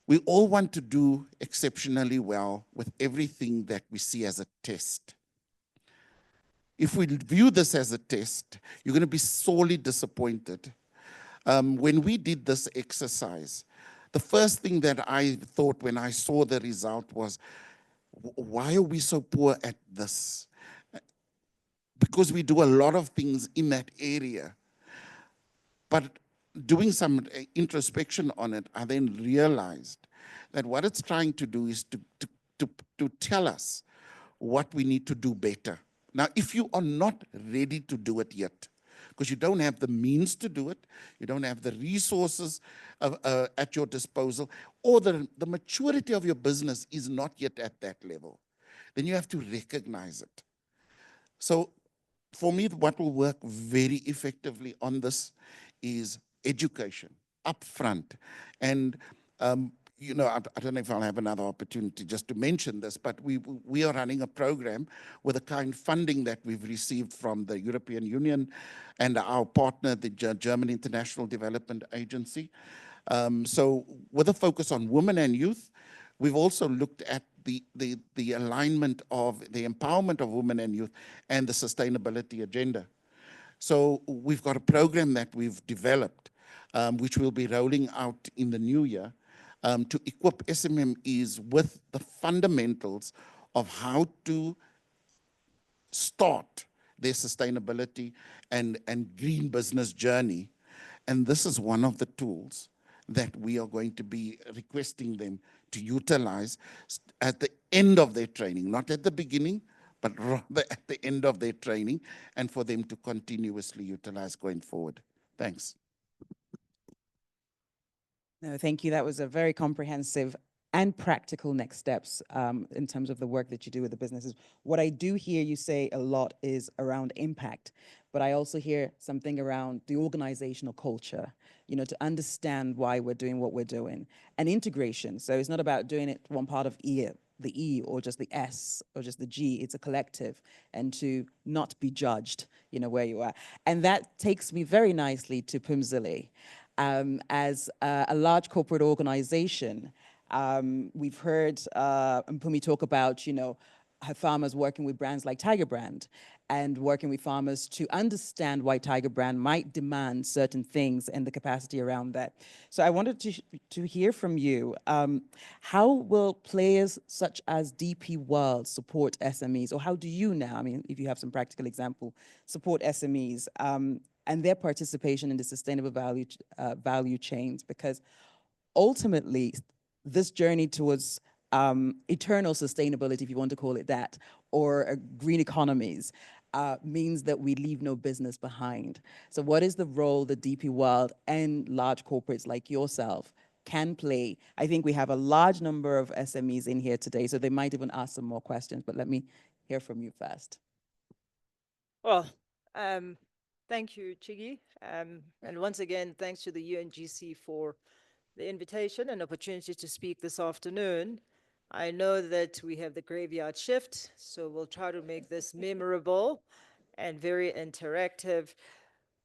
We all want to do exceptionally well with everything that we see as a test. If we view this as a test, you're going to be sorely disappointed. When we did this exercise, the first thing that I thought when I saw the result was, why are we so poor at this? Because we do a lot of things in that area. But doing some introspection on it, I then realized that what it's trying to do is to tell us what we need to do better. Now, if you are not ready to do it yet, because you don't have the means to do it, you don't have the resources at your disposal, or the maturity of your business is not yet at that level, then you have to recognize it. So for me, what will work very effectively on this is education upfront. And you know, I don't know if I'll have another opportunity just to mention this, but we are running a program with the kind of funding that we've received from the European Union and our partner, the German International Development Agency. So with a focus on women and youth, we've also looked at the alignment of the empowerment of women and youth and the sustainability agenda. So we've got a program that we've developed, which we'll be rolling out in the new year, to equip SMEs with the fundamentals of how to start their sustainability and green business journey. And this is one of the tools that we are going to be requesting them to utilize at the end of their training, not at the beginning, but rather at the end of their training, and for them to continuously utilize going forward. Thanks. No, thank you. That was a very comprehensive and practical next steps in terms of the work that you do with the businesses. What I do hear you say a lot is around impact, but I also hear something around the organizational culture, you know, to understand why we're doing what we're doing, and integration. So it's not about doing it one part of the E or just the S or just the G, it's a collective, and to not be judged, you know, where you are. And that takes me very nicely to Pumzile. As a large corporate organization, we've heard Mpumi talk about, you know, her farmers working with brands like Tiger Brand and working with farmers to understand why Tiger Brand might demand certain things and the capacity around that. So I wanted to hear from you, how will players such as DP World support SMEs, or how do you now, I mean, if you have some practical example, support SMEs and their participation in the sustainable value chains? Because ultimately, this journey towards eternal sustainability, if you want to call it that, or green economies, means that we leave no business behind. So what is the role that DP World and large corporates like yourself can play? I think we have a large number of SMEs in here today, so they might even ask some more questions, but let me hear from you first. Well, thank you, Chigi. And once again, thanks to the UNGC for the invitation and opportunity to speak this afternoon. I know that we have the graveyard shift, so we'll try to make this memorable and very interactive.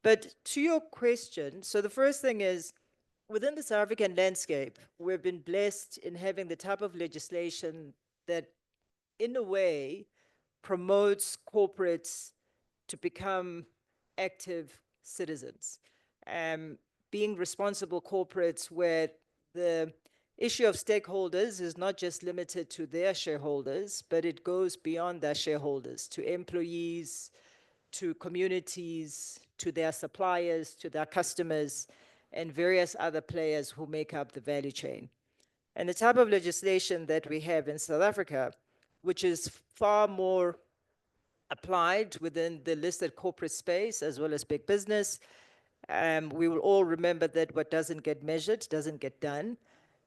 But to your question, so the first thing is, within the South African landscape, we've been blessed in having the type of legislation that, in a way, promotes corporates to become active citizens. Being responsible corporates where the issue of stakeholders is not just limited to their shareholders, but it goes beyond their shareholders, to employees, to communities, to their suppliers, to their customers, and various other players who make up the value chain. And the type of legislation that we have in South Africa, which is far more applied within the listed corporate space as well as big business, we will all remember that what doesn't get measured doesn't get done.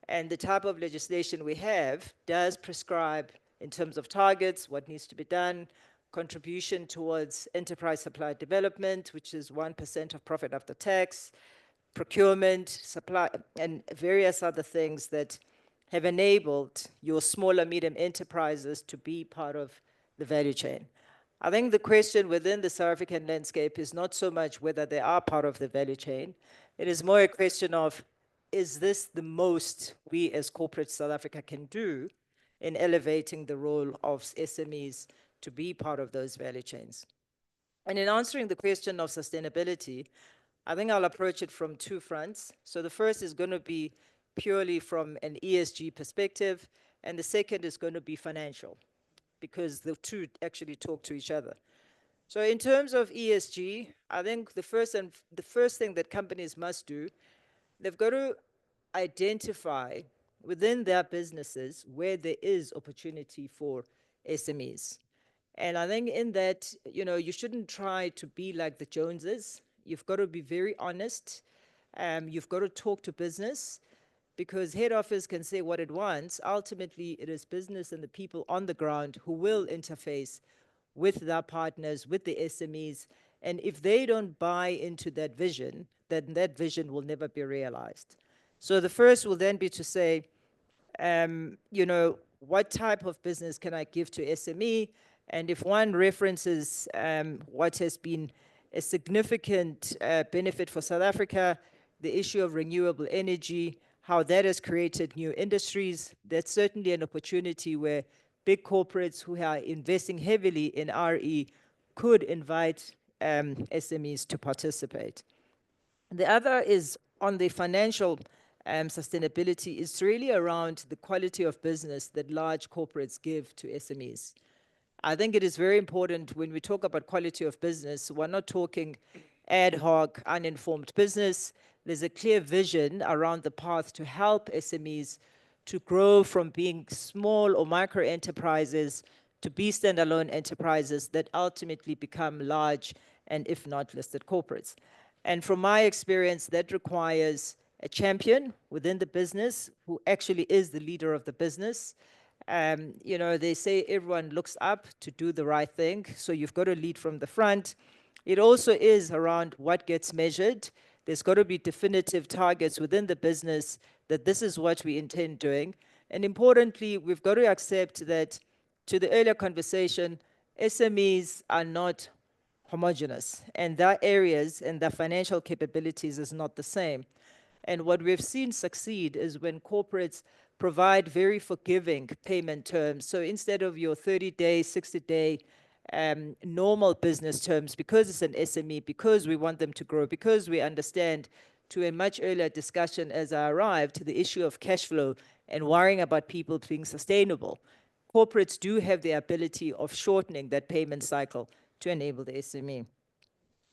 And the type of legislation we have does prescribe, in terms of targets, what needs to be done, contribution towards enterprise supply development, which is 1% of profit after tax, procurement, supply, and various other things that have enabled your smaller medium enterprises to be part of the value chain. I think the question within the South African landscape is not so much whether they are part of the value chain. It is more a question of, is this the most we as corporate South Africa can do in elevating the role of SMEs to be part of those value chains? And in answering the question of sustainability, I think I'll approach it from two fronts. So the first is going to be purely from an ESG perspective, and the second is going to be financial, because the two actually talk to each other. So in terms of ESG, I think the first thing that companies must do, they've got to identify within their businesses where there is opportunity for SMEs. And I think in that, you shouldn't try to be like the Joneses. You've got to be very honest. You've got to talk to business, because head office can say what it wants. Ultimately, it is business and the people on the ground who will interface with their partners, with the SMEs. And if they don't buy into that vision, then that vision will never be realized. So the first will then be to say, what type of business can I give to SME? And if one references what has been a significant benefit for South Africa, the issue of renewable energy, how that has created new industries, that's certainly an opportunity where big corporates who are investing heavily in RE could invite SMEs to participate. The other is on the financial sustainability. It's really around the quality of business that large corporates give to SMEs. I think it is very important when we talk about quality of business, we're not talking ad hoc, uninformed business. There's a clear vision around the path to help SMEs to grow from being small or micro enterprises to be standalone enterprises that ultimately become large and, if not, listed corporates. And from my experience, that requires a champion within the business who actually is the leader of the business. They say everyone looks up to do the right thing, so you've got to lead from the front. It also is around what gets measured. There's got to be definitive targets within the business that this is what we intend doing. And importantly, we've got to accept that, to the earlier conversation, SMEs are not homogeneous, and their areas and their financial capabilities is not the same. And what we've seen succeed is when corporates provide very forgiving payment terms. So instead of your 30-day, 60-day normal business terms, because it's an SME, because we want them to grow, because we understand, to a much earlier discussion as I arrived, the issue of cash flow and worrying about people being sustainable. Corporates do have the ability of shortening that payment cycle to enable the SME.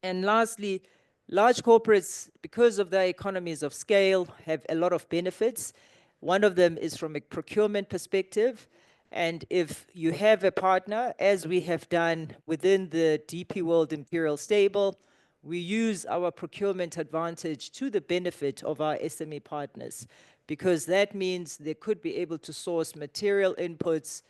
And lastly, large corporates, because of their economies of scale, have a lot of benefits. One of them is from a procurement perspective. And if you have a partner, as we have done within the DP World Imperial Stable, we use our procurement advantage to the benefit of our SME partners, because that means they could be able to source material inputs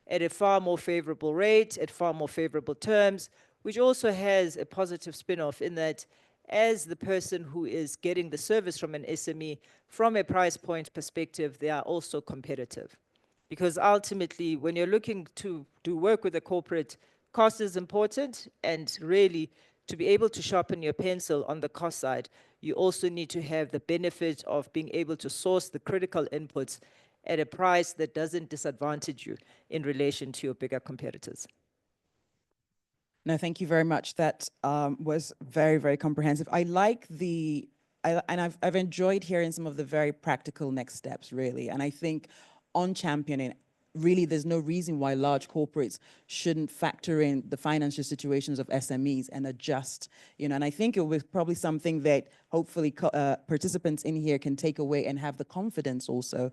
at a far more favorable rate, at far more favorable terms, which also has a positive spin-off in that as the person who is getting the service from an SME, from a price point perspective, they are also competitive. Because ultimately, when you're looking to do work with a corporate, cost is important, and really, to be able to sharpen your pencil on the cost side, you also need to have the benefit of being able to source the critical inputs at a price that doesn't disadvantage you in relation to your bigger competitors. No, thank you very much. That was very, very comprehensive. I like I've enjoyed hearing some of the very practical next steps, really. And I think on championing, really, there's no reason why large corporates shouldn't factor in the financial situations of SMEs and adjust, and I think it was probably something that hopefully participants in here can take away and have the confidence also,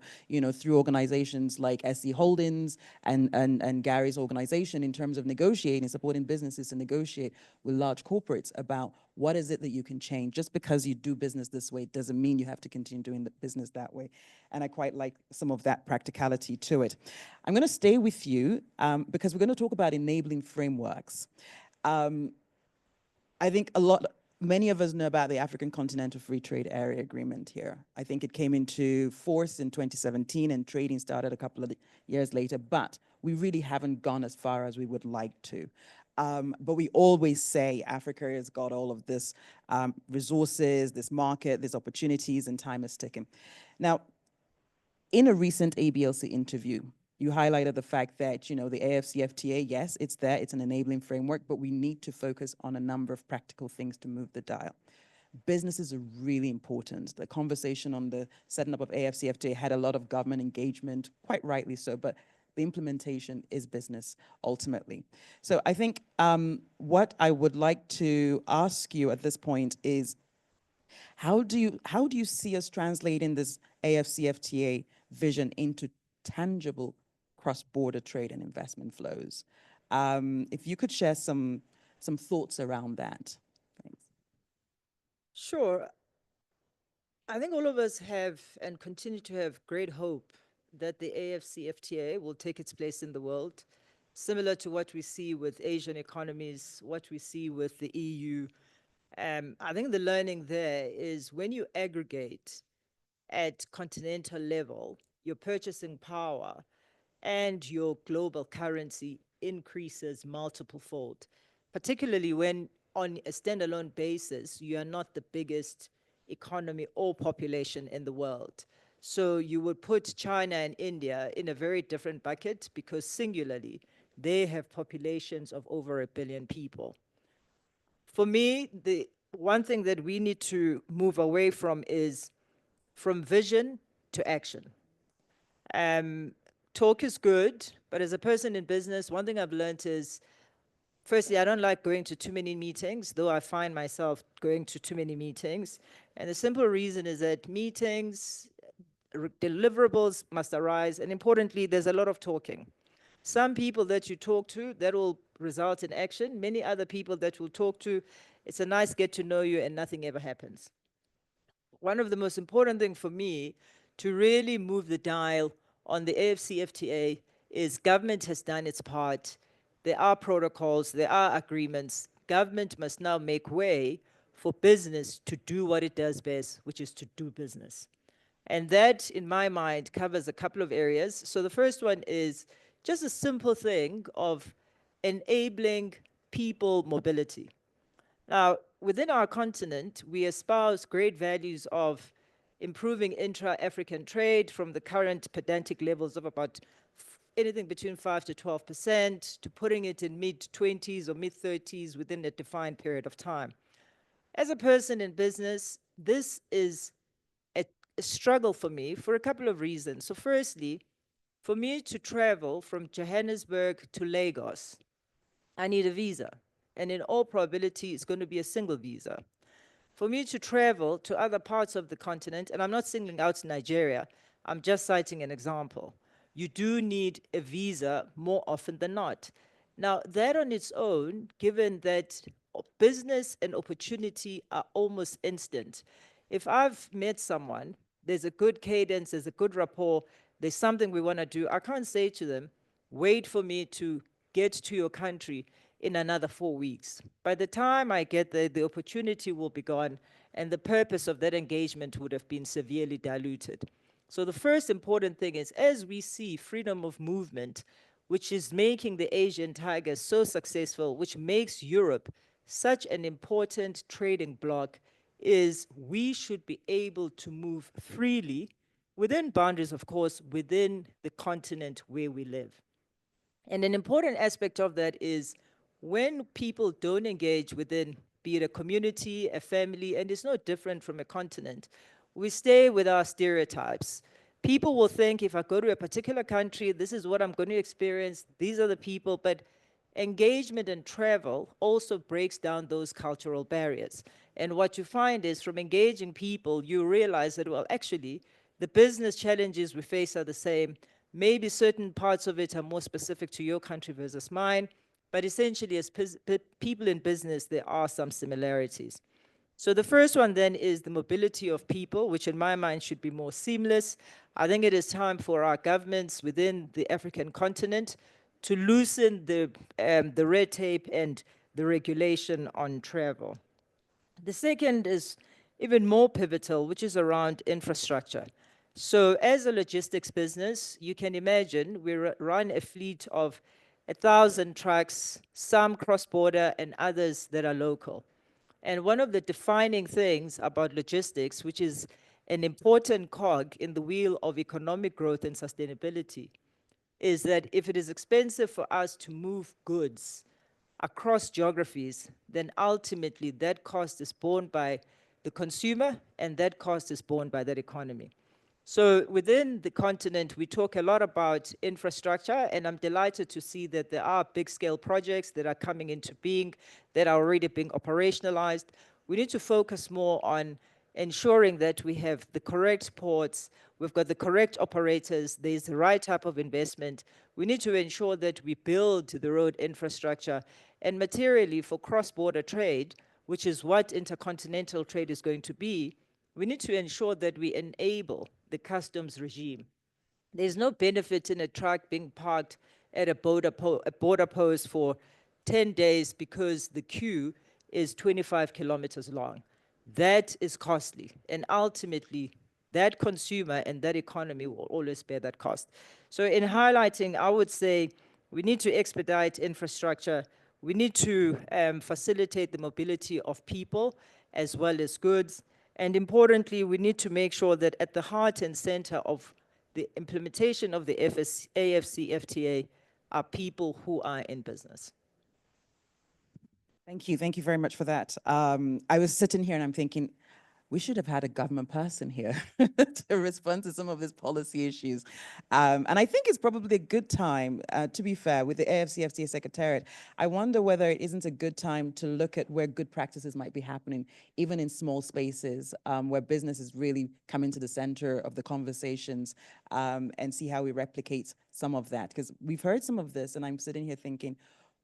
through organizations like SC Holdings and Gary's organization in terms of negotiating, supporting businesses to negotiate with large corporates about What is it that you can change? Just because you do business this way doesn't mean you have to continue doing the business that way. And I quite like some of that practicality to it. I'm going to stay with you because we're going to talk about enabling frameworks. I think many of us know about the African Continental Free Trade Area Agreement here. I think it came into force in 2017 and trading started a couple of years later, but we really haven't gone as far as we would like to. But we always say Africa has got all of this resources, this market, these opportunities, and time is ticking. Now, in a recent ABLC interview, you highlighted the fact that, you know, the AFCFTA, yes, it's there, it's an enabling framework, but we need to focus on a number of practical things to move the dial. Businesses are really important. The conversation on the setting up of AFCFTA had a lot of government engagement, quite rightly so, but the implementation is business ultimately. So I think what I would like to ask you at this point is, how do you see us translating this AFCFTA vision into tangible cross-border trade and investment flows? If you could share some thoughts around that. Thanks. Sure. I think all of us have and continue to have great hope that the AFCFTA will take its place in the world, similar to what we see with Asian economies, what we see with the EU. I think the learning there is when you aggregate at continental level, your purchasing power and your global currency increases multiple fold, particularly when on a standalone basis, you are not the biggest economy or population in the world. So you would put China and India in a very different bucket because singularly, they have populations of over 1 billion people. For me, the one thing that we need to move away from is from vision to action. Talk is good, but as a person in business, one thing I've learned is, firstly, I don't like going to too many meetings, though I find myself going to too many meetings. And the simple reason is that meetings, deliverables must arise, and importantly, there's a lot of talking. Some people that you talk to, that will result in action. Many other people that you'll talk to, it's a nice get to know you and nothing ever happens. One of the most important things for me to really move the dial on the AFCFTA is government has done its part. There are protocols, there are agreements. Government must now make way for business to do what it does best, which is to do business. And that, in my mind, covers a couple of areas. So the first one is just a simple thing of enabling people mobility. Now, within our continent, we espouse great values of improving intra-African trade from the current pedantic levels of about anything between 5 to 12% to putting it in mid-20s or mid-30s within a defined period of time. As a person in business, this is a struggle for me for a couple of reasons. So firstly, for me to travel from Johannesburg to Lagos, I need a visa. And in all probability, it's going to be a single visa. For me to travel to other parts of the continent, and I'm not singling out Nigeria, I'm just citing an example. You do need a visa more often than not. Now, that on its own, given that business and opportunity are almost instant. If I've met someone, there's a good cadence, there's a good rapport, there's something we want to do, I can't say to them, wait for me to get to your country in another 4 weeks. By the time I get there, the opportunity will be gone, and the purpose of that engagement would have been severely diluted. So the first important thing is, as we see freedom of movement, which is making the Asian tiger so successful, which makes Europe such an important trading bloc, is we should be able to move freely within boundaries, of course, within the continent where we live. And an important aspect of that is when people don't engage within, be it a community, a family, and it's no different from a continent, we stay with our stereotypes. People will think if I go to a particular country, this is what I'm going to experience, these are the people, but engagement and travel also breaks down those cultural barriers. And what you find is from engaging people, you realize that, well, actually, the business challenges we face are the same. Maybe certain parts of it are more specific to your country versus mine, but essentially as people in business, there are some similarities. So the first one then is the mobility of people, which in my mind should be more seamless. I think it is time for our governments within the African continent to loosen the red tape and the regulation on travel. The second is even more pivotal, which is around infrastructure. So as a logistics business, you can imagine we run a fleet of 1,000 trucks, some cross-border and others that are local. And one of the defining things about logistics, which is an important cog in the wheel of economic growth and sustainability, is that if it is expensive for us to move goods across geographies, then ultimately that cost is borne by the consumer and that cost is borne by that economy. So within the continent, we talk a lot about infrastructure, and I'm delighted to see that there are big scale projects that are coming into being, that are already being operationalized. We need to focus more on ensuring that we have the correct ports, we've got the correct operators, there's the right type of investment. We need to ensure that we build the road infrastructure, and materially for cross-border trade, which is what intercontinental trade is going to be, we need to ensure that we enable the customs regime. There's no benefit in a truck being parked at a border post for 10 days because the queue is 25 kilometers long. That is costly, and ultimately, that consumer and that economy will always bear that cost. So in highlighting, I would say we need to expedite infrastructure. We need to facilitate the mobility of people as well as goods. And importantly, we need to make sure that at the heart and center of the implementation of the AFCFTA are people who are in business. Thank you. Thank you very much for that. I was sitting here and I'm thinking, we should have had a government person here to respond to some of these policy issues. And I think it's probably a good time, to be fair, with the AFCFTA Secretariat, I wonder whether it isn't a good time to look at where good practices might be happening, even in small spaces, where businesses really come into the center of the conversations, and see how we replicate some of that. Because we've heard some of this, and I'm sitting here thinking,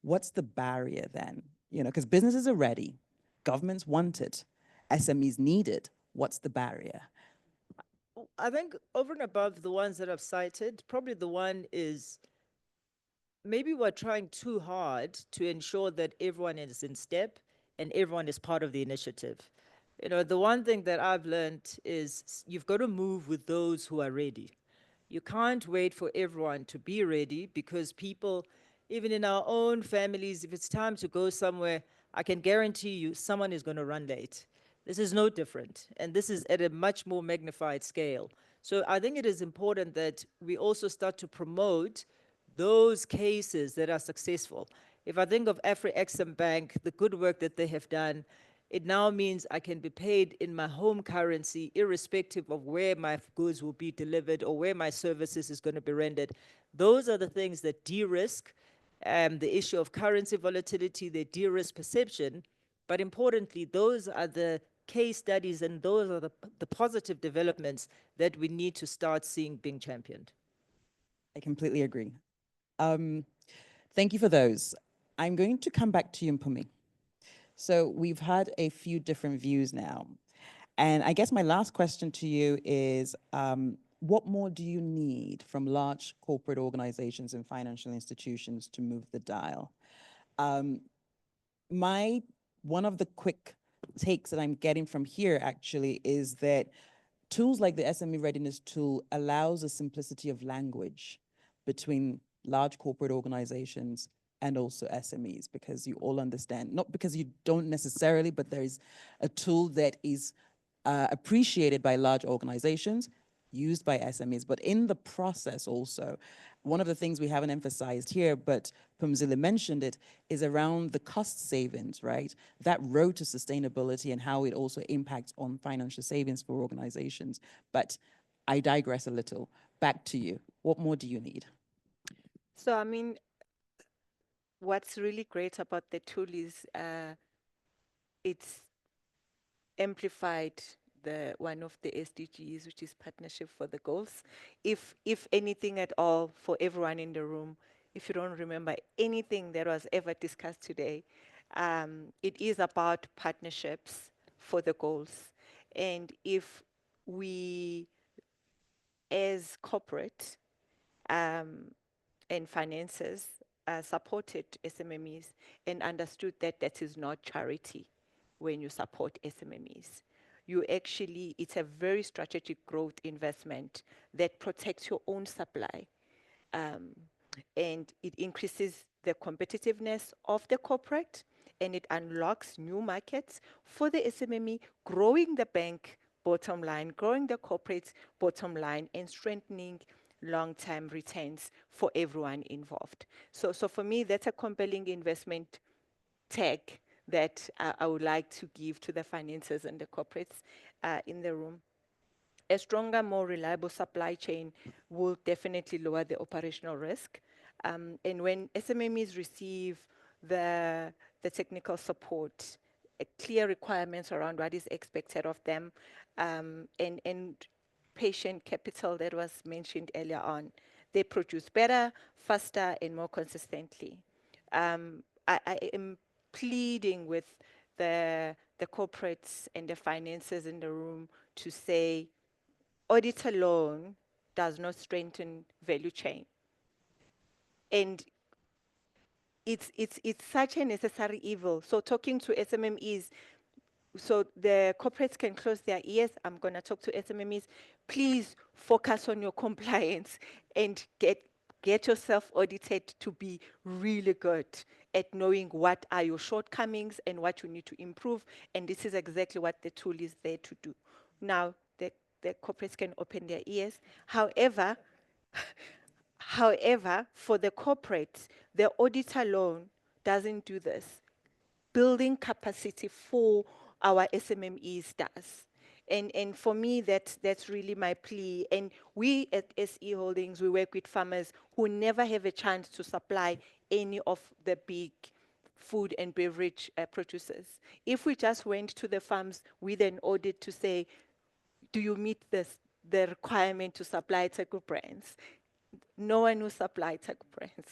what's the barrier then? You know, because businesses are ready, governments want it, SMEs need it. What's the barrier? I think over and above the ones that I've cited, probably the one is maybe we're trying too hard to ensure that everyone is in step and everyone is part of the initiative. You know, the one thing that I've learned is you've got to move with those who are ready. You can't wait for everyone to be ready because people, even in our own families, if it's time to go somewhere, I can guarantee you someone is going to run late. This is no different, and this is at a much more magnified scale. So I think it is important that we also start to promote those cases that are successful. If I think of Afri-Exim Bank, the good work that they have done, it now means I can be paid in my home currency, irrespective of where my goods will be delivered or where my services is going to be rendered. Those are the things that de-risk the issue of currency volatility, they de-risk perception, but importantly, those are the case studies and those are the positive developments that we need to start seeing being championed. I completely agree. Thank you for those. I'm going to come back to you, Mpumi. So we've had a few different views now. And I guess my last question to you is, what more do you need from large corporate organizations and financial institutions to move the dial? One of the quick takes that I'm getting from here actually is that tools like the SME Readiness Tool allows a simplicity of language between large corporate organizations and also SMEs, because you all understand, not because you don't necessarily, but there is a tool that is appreciated by large organizations, used by SMEs, but in the process also, one of the things we haven't emphasized here, but Phumzile mentioned it, is around the cost savings, right? That road to sustainability and how it also impacts on financial savings for organizations. But I digress a little. Back to you. What more do you need? So, I mean, what's really great about the tool is it's amplified one of the SDGs, which is partnership for the goals. If anything at all, for everyone in the room, if you don't remember anything that was ever discussed today, it is about partnerships for the goals. And if we, as corporate and finances, supported SMMEs and understood that that is not charity when you support SMMEs. You actually, it's a very strategic growth investment that protects your own supply. And it increases the competitiveness of the corporate, and it unlocks new markets for the SMME, growing the bank bottom line, growing the corporate's bottom line, and strengthening long-term returns for everyone involved. So for me, that's a compelling investment tag that I would like to give to the finances and the corporates in the room. A stronger, more reliable supply chain will definitely lower the operational risk. And when SMMEs receive the technical support, clear requirements around what is expected of them, and patient capital that was mentioned earlier on, they produce better, faster, and more consistently. I am pleading with the corporates and the finances in the room to say, audit alone does not strengthen value chain. And it's such a necessary evil. So talking to SMMEs, so the corporates can close their ears. I'm going to talk to SMMEs. Please focus on your compliance and get yourself audited to be really good at knowing what are your shortcomings and what you need to improve. And this is exactly what the tool is there to do. Now, the corporates can open their ears. However, for the corporates, the audit alone doesn't do this. Building capacity for our SMMEs does. And for me, that's really my plea. And we at SE Holdings, we work with farmers who never have a chance to supply any of the big food and beverage producers. If we just went to the farms with an audit to say, do you meet the requirement to supply Taco brands? No one will supply Taco brands.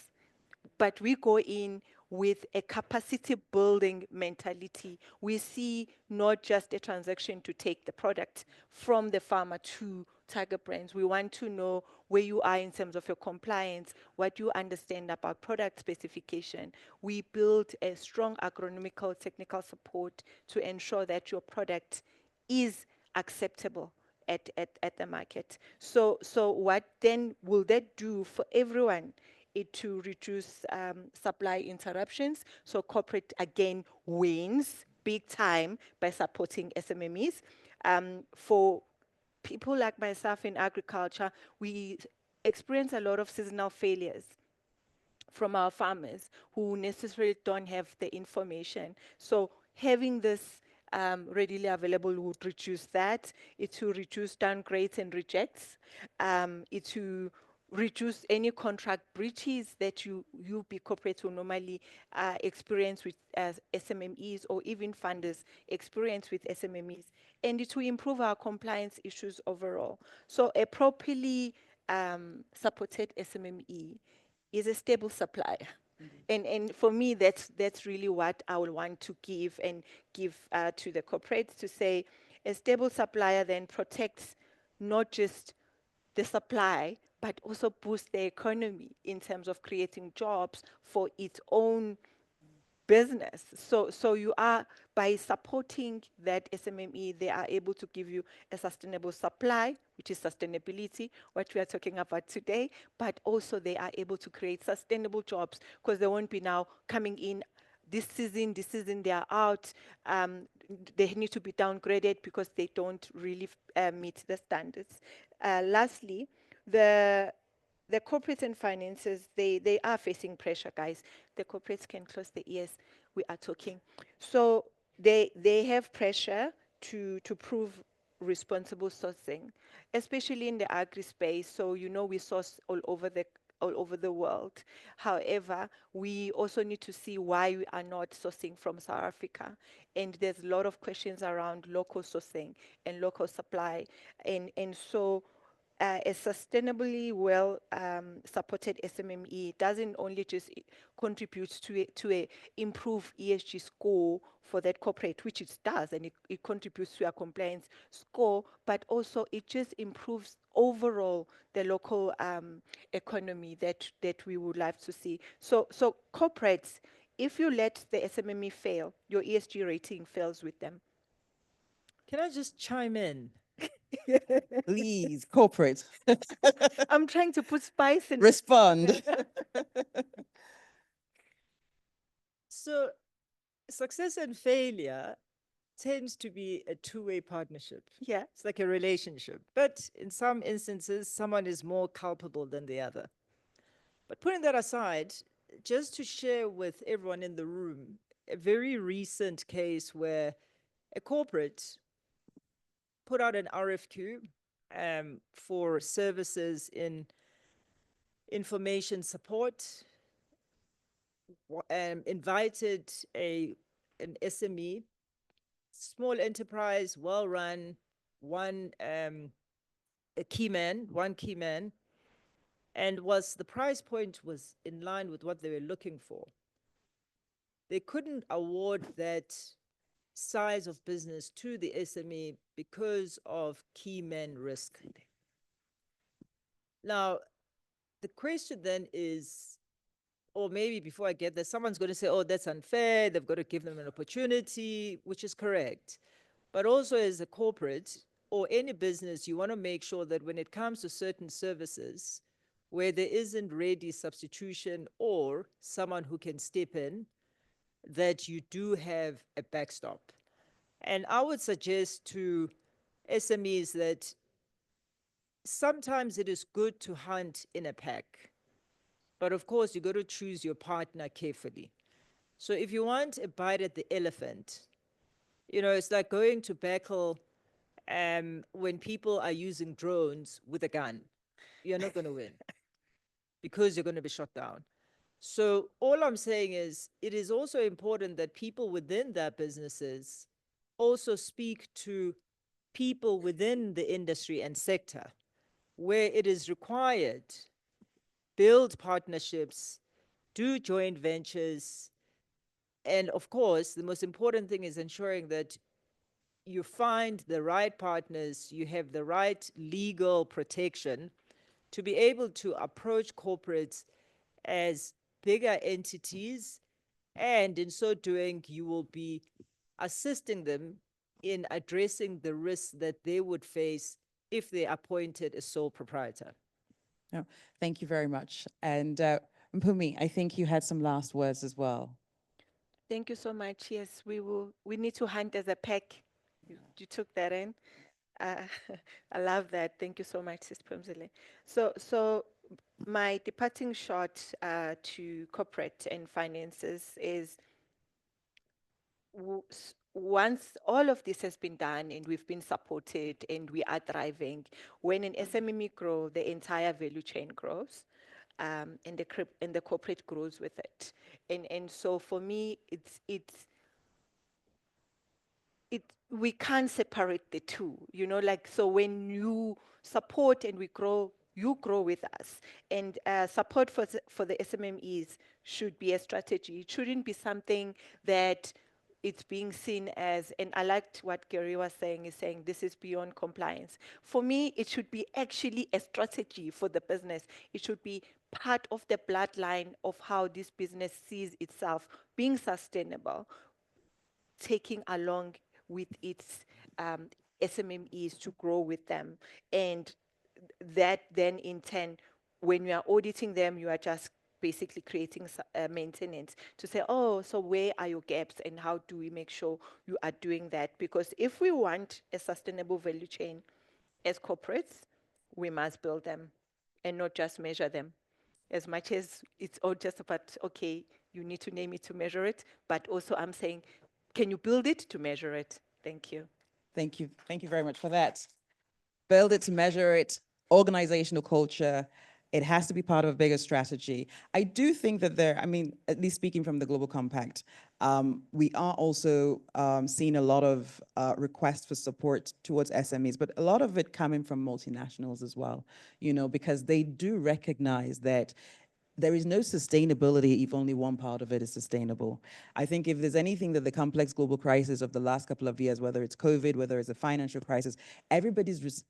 But we go in with a capacity building mentality. We see not just a transaction to take the product from the farmer to Tiger Brands. We want to know where you are in terms of your compliance, what you understand about product specification. We build a strong agronomical technical support to ensure that your product is acceptable at the market. So what then will that do for everyone? It to reduce supply interruptions. So corporate again wins big time by supporting SMMEs. For people like myself in agriculture, we experience a lot of seasonal failures from our farmers who necessarily don't have the information. So having this readily available would reduce that. It will reduce downgrades and rejects. It will reduce any contract breaches that you big corporates will normally experience with SMMEs or even funders experience with SMMEs. And it will improve our compliance issues overall. So a properly supported SMME is a stable supplier. And for me, that's really what I would want to give to the corporates, to say a stable supplier then protects not just the supply, but also boosts the economy in terms of creating jobs for its own business. So you are, by supporting that SMME, they are able to give you a sustainable supply, which is sustainability, what we are talking about today, but also they are able to create sustainable jobs because they won't be now coming in this season, they are out. They need to be downgraded because they don't really meet the standards. Lastly, the corporates and finances, they are facing pressure, guys. The corporates can close their ears. We are talking. So they have pressure to prove responsible sourcing, especially in the agri space. So we source all over the world. However, we also need to see why we are not sourcing from South Africa. And there's a lot of questions around local sourcing and local supply. And so a sustainably well supported SMME doesn't only just contribute to a improved ESG score for that corporate, which it does, and it contributes to a compliance score, but also it just improves overall the local economy that we would like to see. So corporates, if you let the SMME fail, your ESG rating fails with them. Can I just chime in? Please, corporate. I'm trying to put spice in. Respond. So success and failure tends to be a two-way partnership. Yeah. It's like a relationship. But in some instances, someone is more culpable than the other. But putting that aside, just to share with everyone in the room, a very recent case where a corporate put out an RFQ for services in information support, invited an SME, small enterprise, well-run, one key man, and the price point was in line with what they were looking for. They couldn't award that size of business to the SME because of key man risk. Now, the question then is, or maybe before I get there, someone's going to say, oh, that's unfair, they've got to give them an opportunity, which is correct. But also as a corporate or any business, you want to make sure that when it comes to certain services where there isn't ready substitution or someone who can step in, that you do have a backstop. And I would suggest to SMEs that sometimes it is good to hunt in a pack. But of course, you got to choose your partner carefully. So if you want a bite at the elephant, you know, it's like going to battle when people are using drones with a gun. You're not going to win because you're going to be shot down. So all I'm saying is it is also important that people within their businesses also speak to people within the industry and sector where it is required, build partnerships, do joint ventures. And of course, the most important thing is ensuring that you find the right partners, you have the right legal protection to be able to approach corporates as bigger entities. And in so doing, you will be assisting them in addressing the risks that they would face if they appointed a sole proprietor. No, thank you very much. And Mpumi, I think you had some last words as well. Thank you so much. Yes, we need to hunt as a pack. You took that in. I love that. Thank you so much, Sis Pumzile. So my departing shot to corporate and finances is once all of this has been done and we've been supported and we are thriving, when an SME grows, the entire value chain grows. And the corporate grows with it. And so for me, we can't separate the two, you know, like, so when you support and we grow, you grow with us. And support for the SMMEs should be a strategy. It shouldn't be something that it's being seen as, and I liked what Gary was saying, is saying this is beyond compliance. For me, it should be actually a strategy for the business. It should be part of the bloodline of how this business sees itself being sustainable, taking along with its SMMEs to grow with them. And that then in turn, when you are auditing them, you are just basically creating maintenance to say, oh, so where are your gaps and how do we make sure you are doing that? Because if we want a sustainable value chain as corporates, we must build them and not just measure them. As much as it's all just about, okay, you need to name it to measure it, but also I'm saying, can you build it to measure it? Thank you. Thank you. Thank you very much for that. Build it to measure it, organizational culture. It has to be part of a bigger strategy. I do think that at least speaking from the Global Compact, We are also seeing a lot of requests for support towards SMEs, but a lot of it coming from multinationals as well, you know, because they do recognize that there is no sustainability if only one part of it is sustainable. I think if there's anything that the complex global crisis of the last couple of years, whether it's COVID, whether it's a financial crisis, everybody's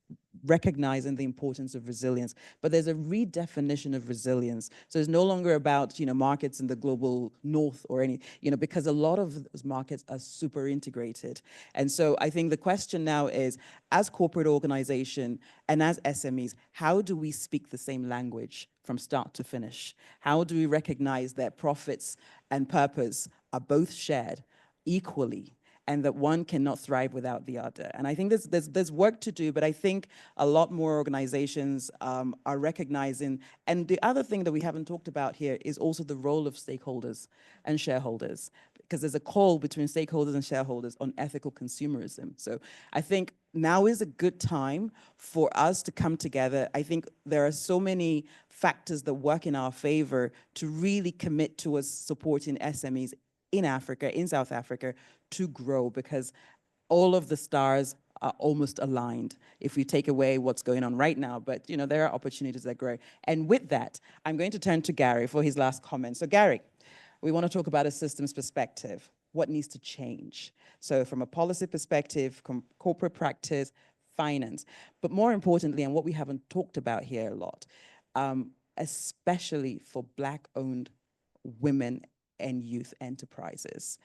recognizing the importance of resilience, but there's a redefinition of resilience. So it's no longer about, you know, markets in the global north or any, you know, because a lot of those markets are super integrated. And so I think the question now is, as corporate organization and as SMEs, how do we speak the same language from start to finish? How do we recognize that profits and purpose are both shared equally, and that one cannot thrive without the other? And I think there's work to do, but I think a lot more organizations are recognizing. And the other thing that we haven't talked about here is also the role of stakeholders and shareholders, because there's a call between stakeholders and shareholders on ethical consumerism. So I think now is a good time for us to come together. I think there are so many factors that work in our favor to really commit towards supporting SMEs in Africa, in South Africa, to grow, because all of the stars are almost aligned if we take away what's going on right now. But, you know, there are opportunities that grow. And with that, I'm going to turn to Gary for his last comment. So Gary, we want to talk about a systems perspective. What needs to change? So from a policy perspective, corporate practice, finance, but more importantly, and what we haven't talked about here a lot, especially for Black-owned women and youth enterprises.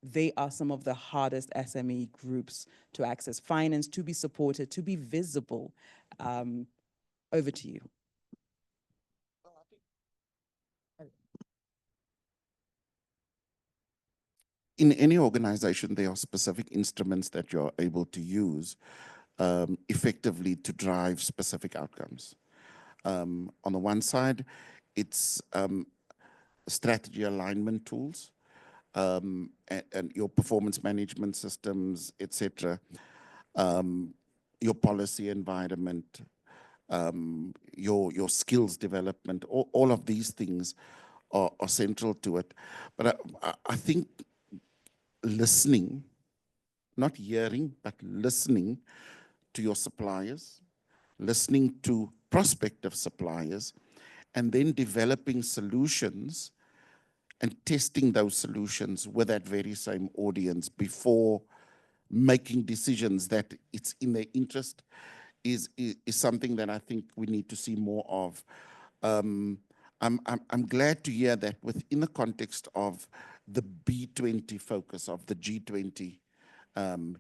They are some of the hardest SME groups to access finance, to be supported, to be visible. Over to you. In any organization, there are specific instruments that you're able to use effectively to drive specific outcomes. On the one side, it's strategy alignment tools and your performance management systems, etc. Your policy environment, your skills development, all of these things are central to it. But I think listening, not hearing, but listening to your suppliers, listening to prospective suppliers, and then developing solutions and testing those solutions with that very same audience before making decisions that it's in their interest is something that I think we need to see more of. I'm glad to hear that within the context of the B20 focus of the G20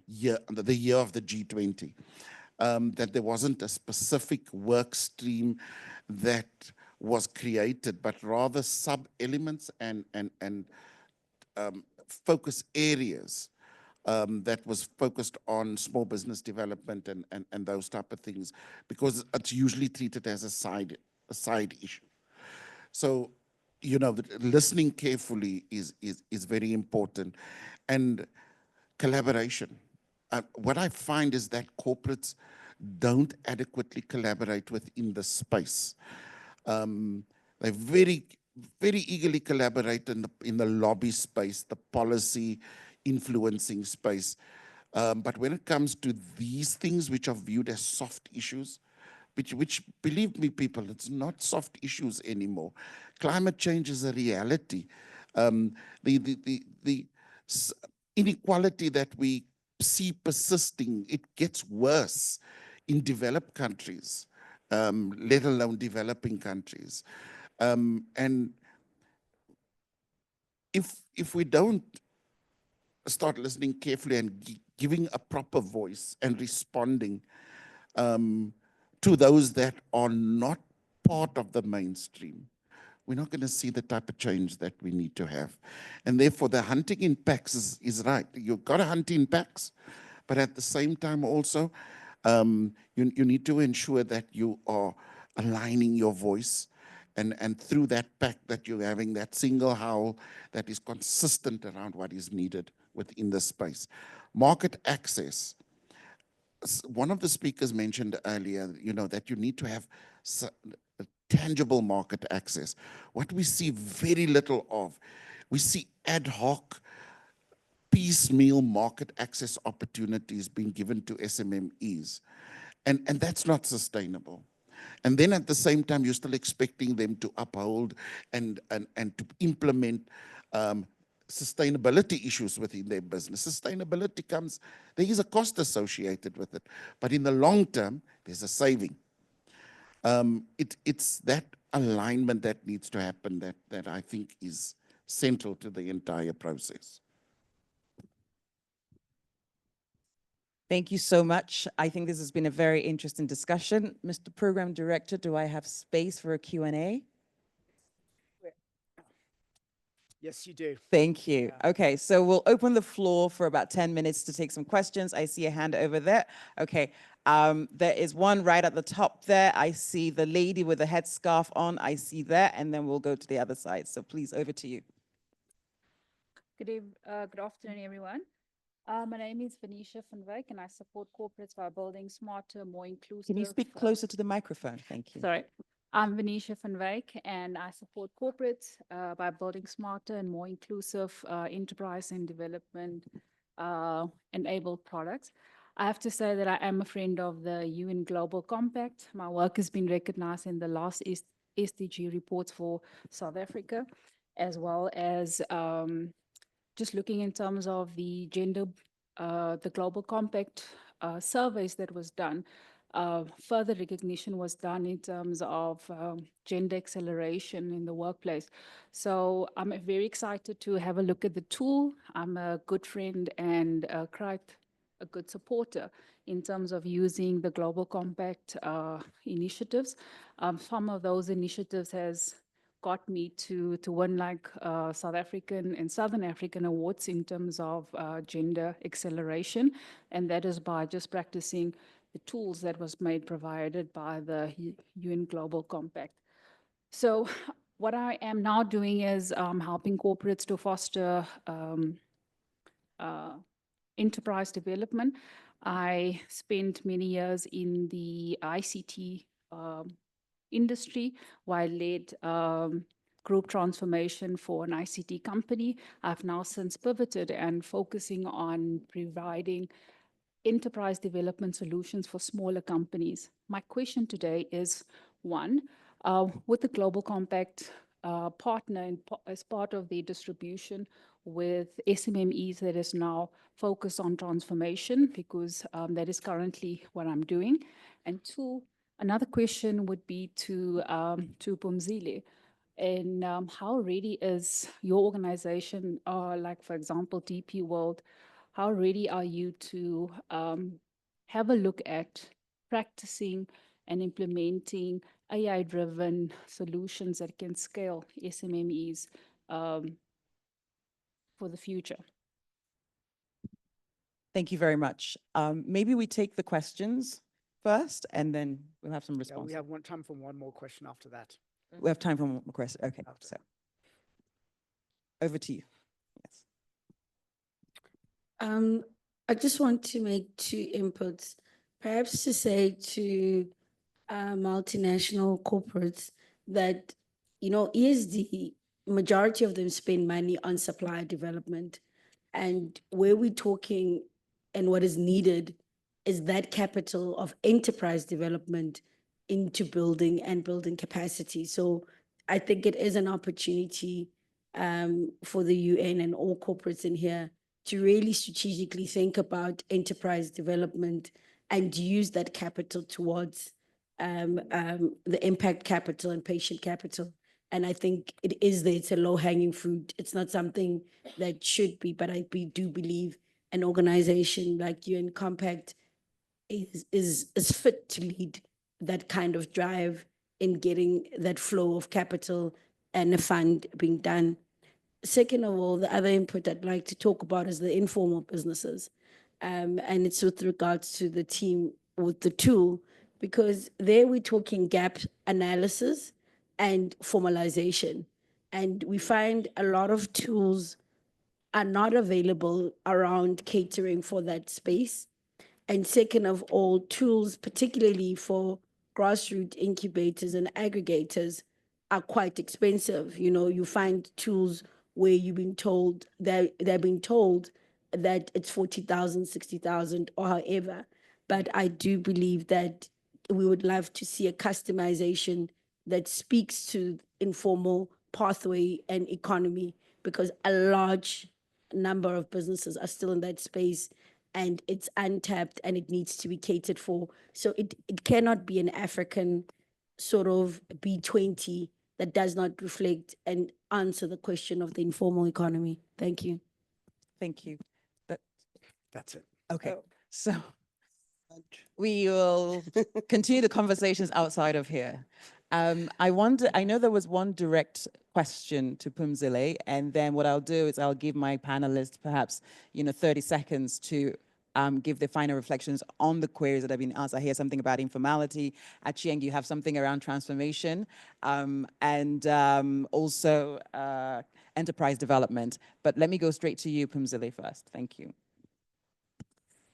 year, the year of the G20, that there wasn't a specific work stream that was created, but rather sub-elements and focus areas that was focused on small business development and those type of things, because it's usually treated as a side issue. So, you know, listening carefully is very important, and collaboration. What I find is that corporates don't adequately collaborate within the space. They very eagerly collaborate in the lobby space, the policy influencing space. But when it comes to these things which are viewed as soft issues, which believe me, people, it's not soft issues anymore. Climate change is a reality. The inequality that we see persisting, it gets worse in developed countries, let alone developing countries. And if we don't start listening carefully and giving a proper voice and responding to those that are not part of the mainstream, we're not going to see the type of change that we need to have. And therefore, the hunting in packs is right. You've got to hunt in packs, but at the same time also, you need to ensure that you are aligning your voice, and through that pack that you're having that single howl that is consistent around what is needed within the space. Market access. One of the speakers mentioned earlier, you know, that you need to have tangible market access. What we see very little of We see ad hoc, piecemeal market access opportunities being given to SMMEs. And that's not sustainable. And then at the same time, you're still expecting them to uphold and to implement sustainability issues within their business. Sustainability comes, there is a cost associated with it, but in the long term, there's a saving. It's that alignment that needs to happen that I think is central to the entire process. Thank you so much. I think this has been a very interesting discussion. Mr. Program Director, do I have space for a Q&A? Yes, you do. Thank you. Okay, so we'll open the floor for about 10 minutes to take some questions. I see a hand over there. Okay, there is one right at the top there. I see the lady with the headscarf on. I see that, and then we'll go to the other side. So please, over to you. Good afternoon, everyone. My name is Venetia van Wyk, and I support corporates by building smarter, more inclusive. Can you speak closer to the microphone? Thank you. Sorry. I'm Venetia van Wyk, and I support corporates by building smarter and more inclusive enterprise and development enabled products. I have to say that I am a friend of the UN Global Compact. My work has been recognized in the last SDG reports for South Africa, as well as just looking in terms of the the Global Compact surveys that was done. Further recognition was done in terms of gender acceleration in the workplace. So I'm very excited to have a look at the tool. I'm a good friend and quite a good supporter in terms of using the Global Compact initiatives. Some of those initiatives has got me to win like South African and Southern African awards in terms of gender acceleration. And that is by just practicing the tools that was provided by the UN Global Compact. So what I am now doing is helping corporates to foster enterprise development. I spent many years in the ICT industry, where I led group transformation for an ICT company. I've now since pivoted and focusing on providing enterprise development solutions for smaller companies. My question today is, one, with the Global Compact partner as part of the distribution with SMMEs that is now focused on transformation, because that is currently what I'm doing. And two, another question would be to Pumzile. And how ready is your organization, like for example, DP World, how ready are you to have a look at practicing and implementing AI-driven solutions that can scale SMMEs for the future? Thank you very much. Maybe we take the questions first, and then we'll have some responses. Yeah, we have time for one more question after that. We have time for one more question. Okay, so over to you. Yes. I just want to make two inputs, perhaps to say to multinational corporates that, you know, ESD, majority of them spend money on supplier development. And where we're talking and what is needed is that capital of enterprise development into building capacity. So I think it is an opportunity for the UN and all corporates in here to really strategically think about enterprise development and use that capital towards the impact capital and patient capital. And I think it is there, it's a low-hanging fruit. It's not something that should be, but I do believe an organization like UN Compact is fit to lead that kind of drive in getting that flow of capital and a fund being done. Second of all, the other input I'd like to talk about is the informal businesses. And it's with regards to the team with the tool, because there we're talking gap analysis and formalization. And we find a lot of tools are not available around catering for that space. And second of all, tools, particularly for grassroots incubators and aggregators, are quite expensive. You know, you find tools where you've been told that they're being told that it's 40,000, 60,000 or however. But I do believe that we would love to see a customization that speaks to informal pathway and economy, because a large number of businesses are still in that space and it's untapped and it needs to be catered for. So it cannot be an African sort of B20 that does not reflect and answer the question of the informal economy. Thank you. Thank you. That's it. Okay, so we will continue the conversations outside of here. I know there was one direct question to Pumzile, and then what I'll do is I'll give my panelists perhaps, 30 seconds to give their final reflections on the queries that have been asked. I hear something about informality. Achieng, you have something around transformation, and also enterprise development. But let me go straight to you, Pumzile, first. Thank you.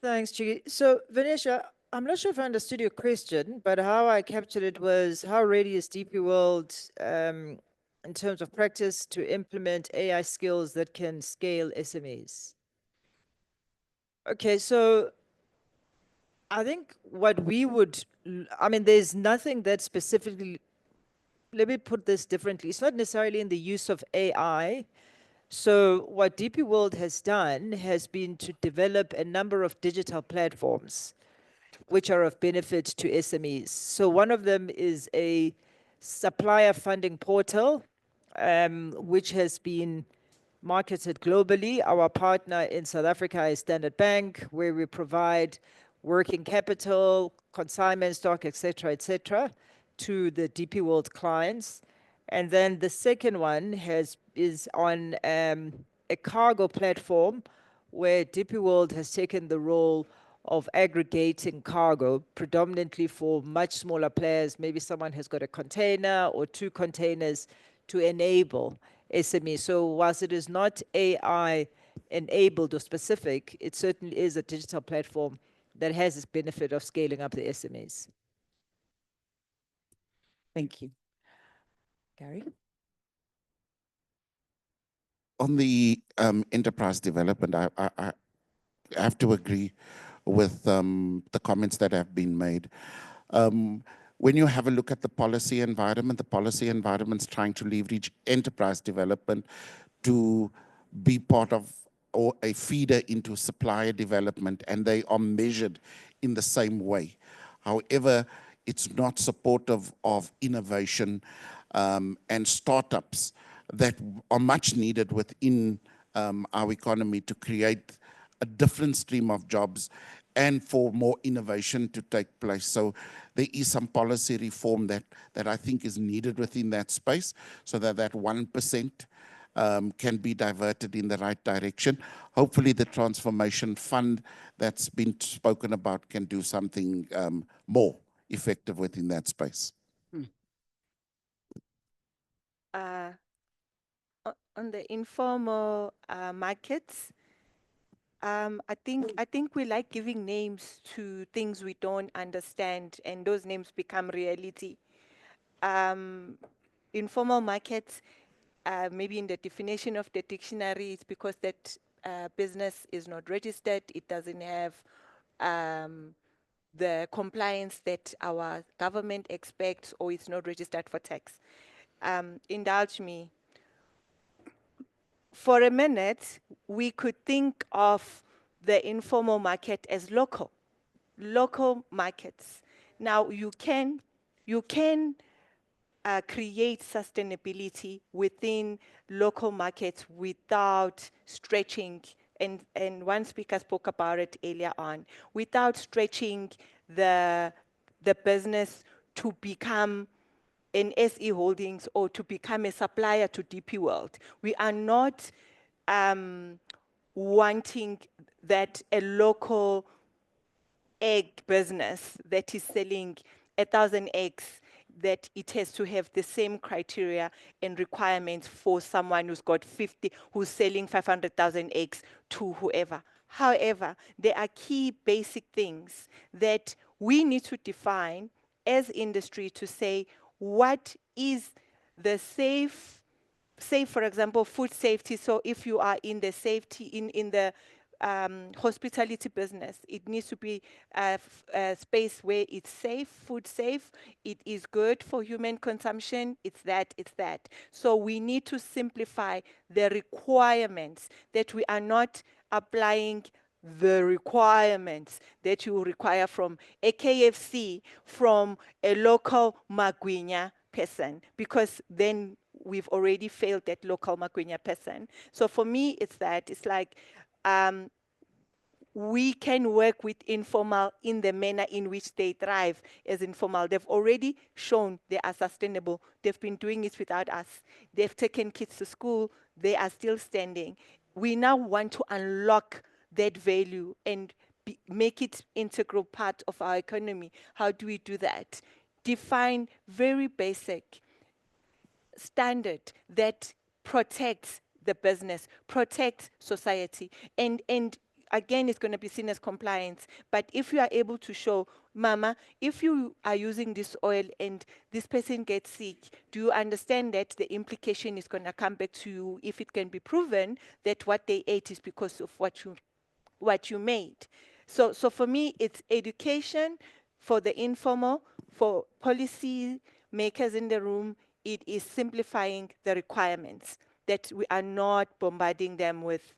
Thanks, Chigi. So, Venetia, I'm not sure if I understood your question, but how I captured it was how ready is DP World in terms of practice to implement AI skills that can scale SMEs? Okay, so I think what we would, there's nothing that specifically, let me put this differently. It's not necessarily in the use of AI. So what DP World has done has been to develop a number of digital platforms which are of benefit to SMEs. So one of them is a supplier funding portal, which has been marketed globally. Our partner in South Africa is Standard Bank, where we provide working capital, consignment stock, et cetera, to the DP World clients. And then the second one is on a cargo platform where DP World has taken the role of aggregating cargo, predominantly for much smaller players. Maybe someone has got a container or 2 containers to enable SME. So whilst it is not AI enabled or specific, it certainly is a digital platform that has this benefit of scaling up the SMEs. Thank you. Gary? On the enterprise development, I have to agree with the comments that have been made. When you have a look at the policy environment's trying to leverage enterprise development to be part of or a feeder into supplier development, and they are measured in the same way. However, it's not supportive of innovation and startups that are much needed within our economy to create a different stream of jobs and for more innovation to take place. So there is some policy reform that I think is needed within that space, so that 1% can be diverted in the right direction. Hopefully the transformation fund that's been spoken about can do something more effective within that space. On the informal markets, I think we like giving names to things we don't understand, and those names become reality. Informal markets, maybe in the definition of the dictionary, it's because that business is not registered, it doesn't have the compliance that our government expects, or it's not registered for tax. Indulge me. For a minute, we could think of the informal market as local markets. Now, you can create sustainability within local markets without stretching, and one speaker spoke about it earlier on, without stretching the business to become an SE Holdings or to become a supplier to DP World. We are not wanting that a local egg business that is selling 1,000 eggs, that it has to have the same criteria and requirements for someone who's got 50, who's selling 500,000 eggs to whoever. However, there are key basic things that we need to define as industry to say what is the safe say, for example, food safety. So if you are in the safety, in the hospitality business, it needs to be a space where it's safe, food safe, it is good for human consumption, it's that. So we need to simplify the requirements, that we are not applying the requirements that you require from a KFC, from a local Magwinya person, because then we've already failed that local Magwinya person. So for me, it's that, it's like, we can work with informal in the manner in which they thrive as informal. They've already shown they are sustainable. They've been doing it without us. They've taken kids to school. They are still standing. We now want to unlock that value and make it integral part of our economy. How do we do that? Define very basic standard that protects the business, protects society, and again, it's going to be seen as compliance. But if you are able to show, Mama, if you are using this oil and this person gets sick, do you understand that the implication is going to come back to you if it can be proven that what they ate is because of what you made? So for me, it's education for the informal, for policy makers in the room. It is simplifying the requirements, that we are not bombarding them with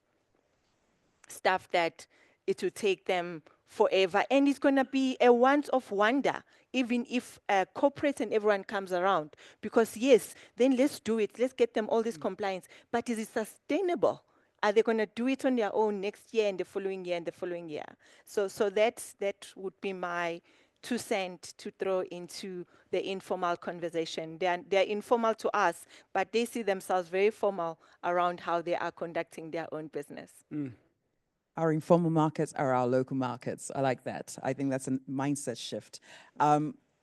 stuff that it will take them forever. And it's going to be a once-off wonder, even if corporate and everyone comes around. Because yes, then let's do it. Let's get them all this compliance. But is it sustainable? Are they going to do it on their own next year and the following year and the following year? So that would be my 2 cents to throw into the informal conversation. They're informal to us, but they see themselves very formal around how they are conducting their own business. Our informal markets are our local markets. I like that. I think that's a mindset shift.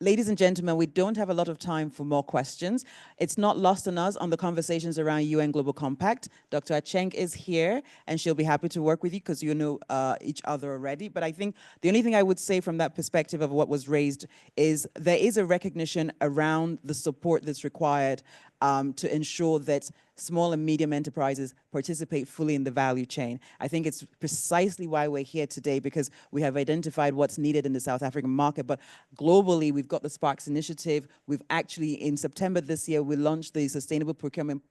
Ladies and gentlemen, we don't have a lot of time for more questions. It's not lost on us on the conversations around UN Global Compact. Dr. Acheng is here, and she'll be happy to work with you because you know each other already. But I think the only thing I would say from that perspective of what was raised is there is a recognition around the support that's required to ensure that small and medium enterprises participate fully in the value chain. I think it's precisely why we're here today, because we have identified what's needed in the South African market. But globally, we've got the Sparks Initiative. We've actually, in September this year, we launched the Sustainable Procurement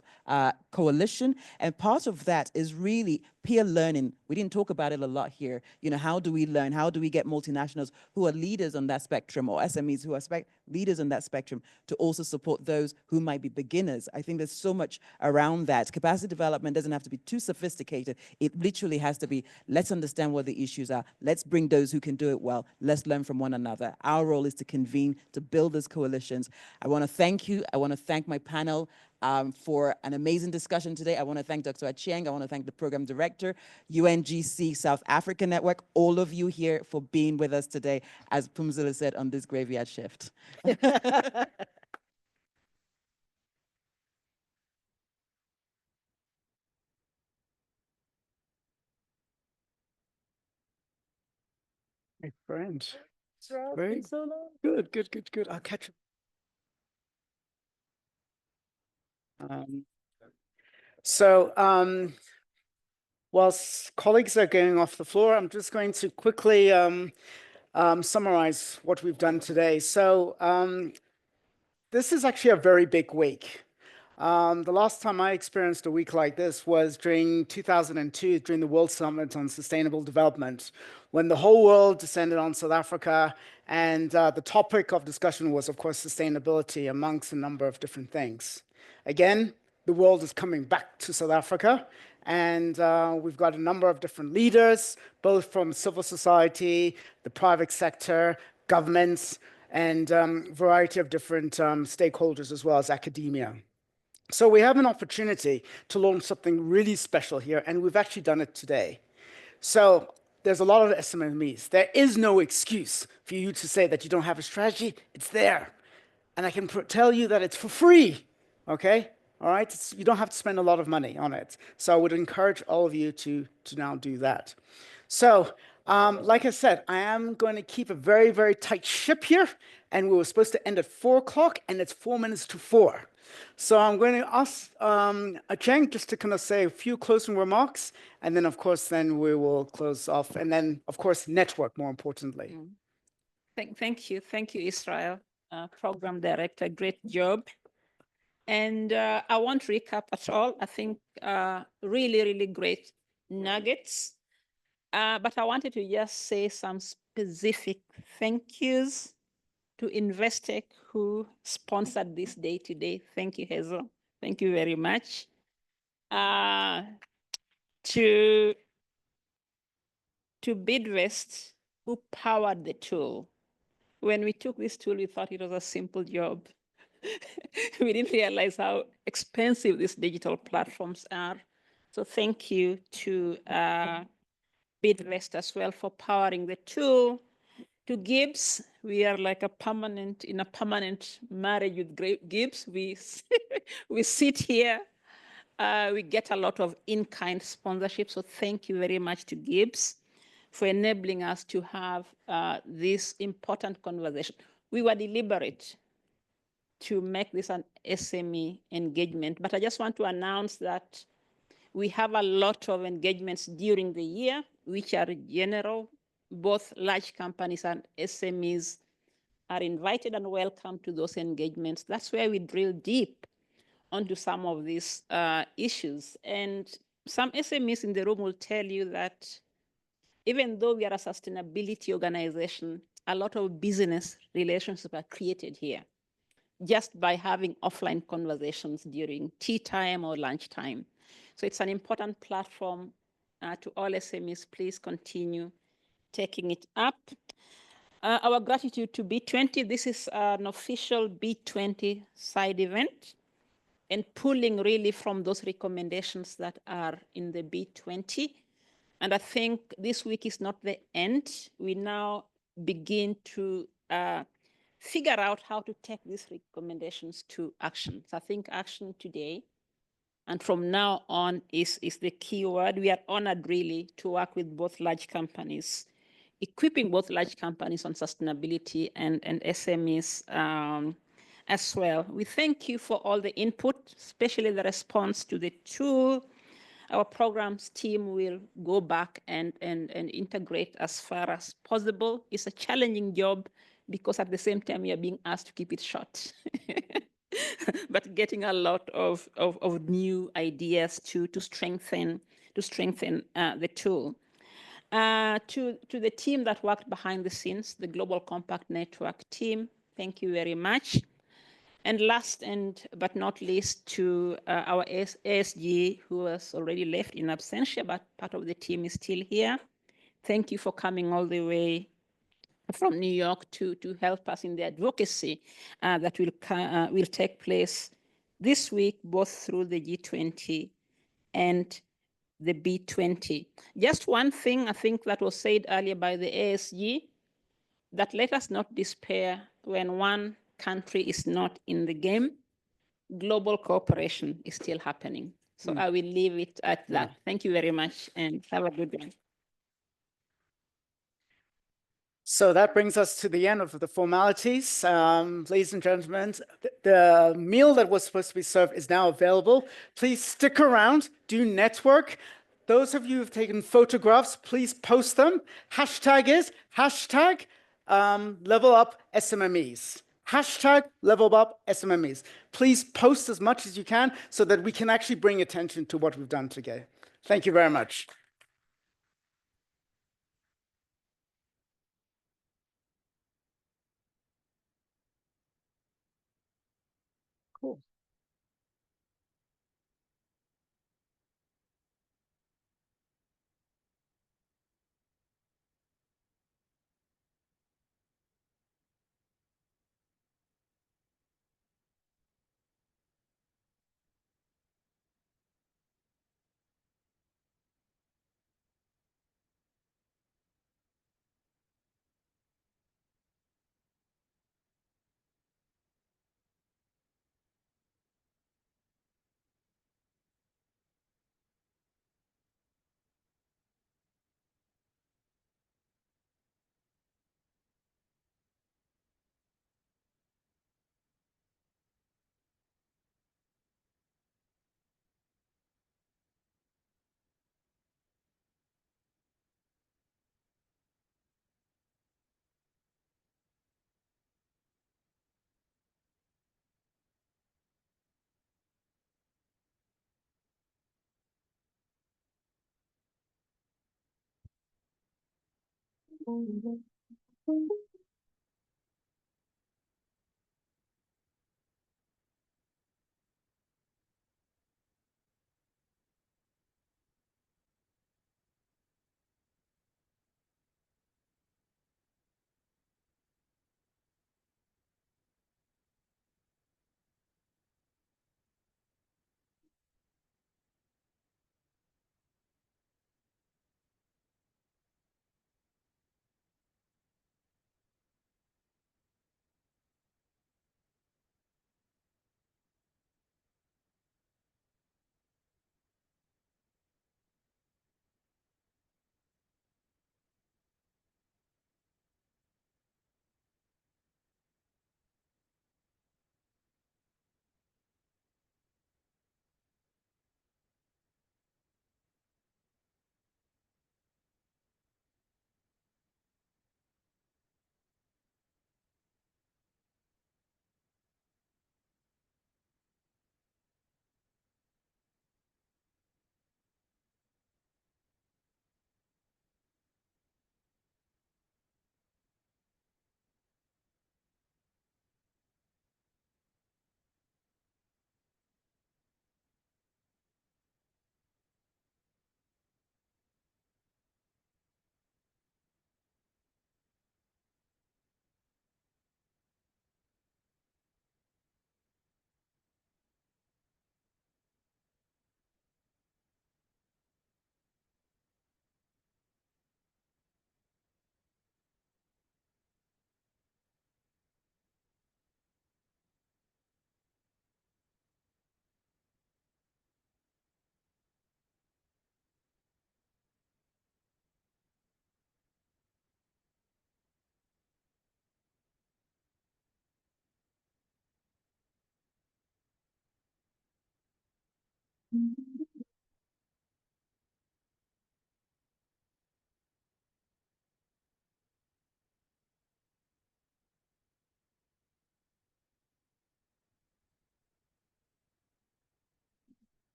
Coalition. And part of that is really peer learning. We didn't talk about it a lot here. You know, how do we learn? How do we get multinationals who are leaders on that spectrum, or SMEs who are leaders on that spectrum, to also support those who might be beginners? I think there's so much around that. Capacity development doesn't have to be too sophisticated. It literally has to be, let's understand what the issues are. Let's bring those who can do it well. Let's learn from one another. Our role is to convene, to build these coalitions. I want to thank you. I want to thank my panel for an amazing discussion today. I want to thank Dr. Acheng. I want to thank the program director, UNGC South Africa Network, all of you here for being with us today, as Pumzile said, on this graveyard shift. My friend. It's Very been so long. Good. I'll catch up. Whilst colleagues are going off the floor, I'm just going to quickly summarize what we've done today. So this is actually a very big week. The last time I experienced a week like this was during 2002, during the World Summit on Sustainable Development, when the whole world descended on South Africa, and the topic of discussion was, of course, sustainability amongst a number of different things. Again, the world is coming back to South Africa, and we've got a number of different leaders, both from civil society, the private sector, governments, and a variety of different stakeholders, as well as academia. So we have an opportunity to launch something really special here, and we've actually done it today. So there's a lot of SMEs. There is no excuse for you to say that you don't have a strategy. It's there. And I can tell you that it's for free, okay? All right? You don't have to spend a lot of money on it. So I would encourage all of you to now do that. So like I said, I am going to keep a very, very tight ship here, and we were supposed to end at 4 o'clock, and it's 4 minutes to 4. So I'm going to ask Cheng just to kind of say a few closing remarks, and then of course, then we will close off, and then of course, network more importantly. Thank you, Israel, program director, great job. And I won't recap at all. I think really great nuggets. But I wanted to just say some specific thank yous to Investec who sponsored this day today. Thank you, Hazel. Thank you very much. To Bidvest who powered the tool. When we took this tool, we thought it was a simple job. We didn't realize how expensive these digital platforms are. So thank you to Bidvest as well for powering the tool. To Gibbs, we are like in a permanent marriage with Gibbs. We sit here. We get a lot of in-kind sponsorship. So thank you very much to Gibbs for enabling us to have this important conversation. We were deliberate to make this an SME engagement, but I just want to announce that we have a lot of engagements during the year, which are general. Both large companies and SMEs are invited and welcome to those engagements. That's where we drill deep onto some of these issues. And some SMEs in the room will tell you that even though we are a sustainability organization, a lot of business relationships are created here just by having offline conversations during tea time or lunchtime. So it's an important platform to all SMEs. Please continue taking it up. Our gratitude to B20. This is an official B20 side event and pulling really from those recommendations that are in the B20. And I think this week is not the end. We now begin to figure out how to take these recommendations to action. So I think action today and from now on is the key word. We are honored really to work with both large companies, equipping both large companies on sustainability and SMEs as well. We thank you for all the input, especially the response to the tool. Our programs team will go back and integrate as far as possible. It's a challenging job because at the same time, we are being asked to keep it short. But getting a lot of new ideas to strengthen the tool. To the team that worked behind the scenes, the Global Compact Network team, thank you very much. And last but not least, to our ASG, who has already left in absentia, but part of the team is still here. Thank you for coming all the way from New York to help us in the advocacy that will take place this week, both through the G20 and the B20. Just one thing I think that was said earlier by the ASG, that let us not despair when one country is not in the game. Global cooperation is still happening. So I will leave it at that. Thank you very much and have a good one. So that brings us to the end of the formalities. Ladies and gentlemen, the meal that was supposed to be served is now available. Please stick around, do network. Those of you who've taken photographs, please post them. Hashtag is hashtag level up SMMEs. Hashtag level up SMMEs. Please post as much as you can so that we can actually bring attention to what we've done today. Thank you very much. Cool.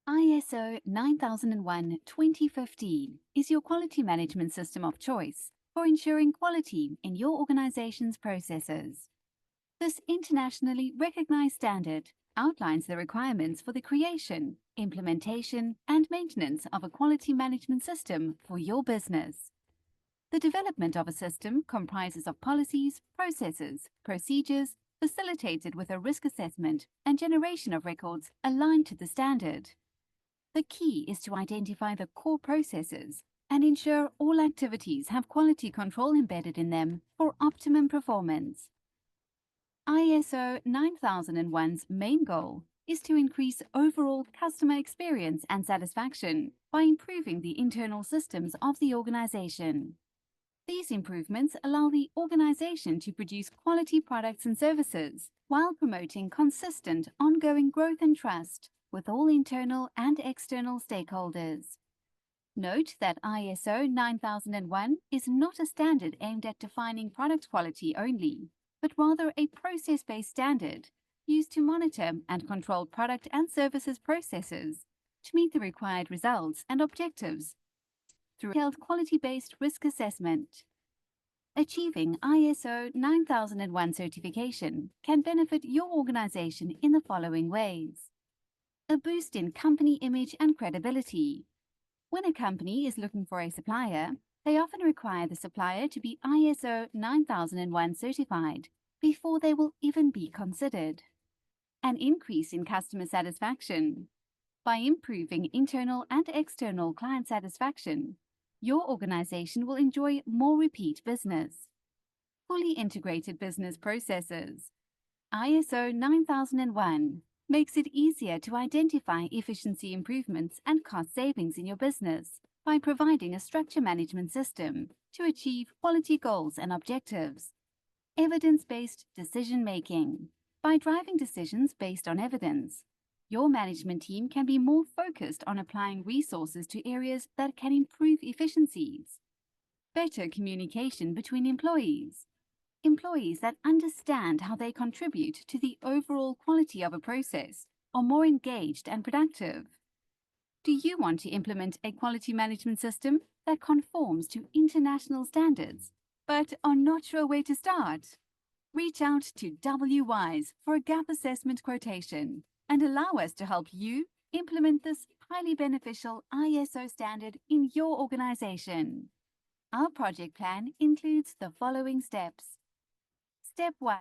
ISO 9001:2015 is your quality management system of choice for ensuring quality in your organization's processes. This internationally recognized standard outlines the requirements for the creation, implementation, and maintenance of a quality management system for your business. The development of a system comprises of policies, processes, procedures, facilitated with a risk assessment and generation of records aligned to the standard. The key is to identify the core processes and ensure all activities have quality control embedded in them for optimum performance. ISO 9001's main goal is to increase overall customer experience and satisfaction by improving the internal systems of the organization. These improvements allow the organization to produce quality products and services while promoting consistent, ongoing growth and trust with all internal and external stakeholders. Note that ISO 9001 is not a standard aimed at defining product quality only, but rather a process-based standard used to monitor and control product and services processes to meet the required results and objectives through detailed quality-based risk assessment. Achieving ISO 9001 certification can benefit your organization in the following ways. A boost in company image and credibility. When a company is looking for a supplier, They often require the supplier to be ISO 9001 certified before they will even be considered. An increase in customer satisfaction. By improving internal and external client satisfaction, your organization will enjoy more repeat business. Fully integrated business processes. ISO 9001 makes it easier to identify efficiency improvements and cost savings in your business by providing a structure management system to achieve quality goals and objectives. Evidence-based decision-making. By driving decisions based on evidence, your management team can be more focused on applying resources to areas that can improve efficiencies. Better communication between employees. Employees that understand how they contribute to the overall quality of a process are more engaged and productive. Do you want to implement a quality management system that conforms to international standards, but are not sure where to start? Reach out to WWise for a gap assessment quotation and allow us to help you implement this highly beneficial ISO standard in your organization. Our project plan includes the following steps. Step 1.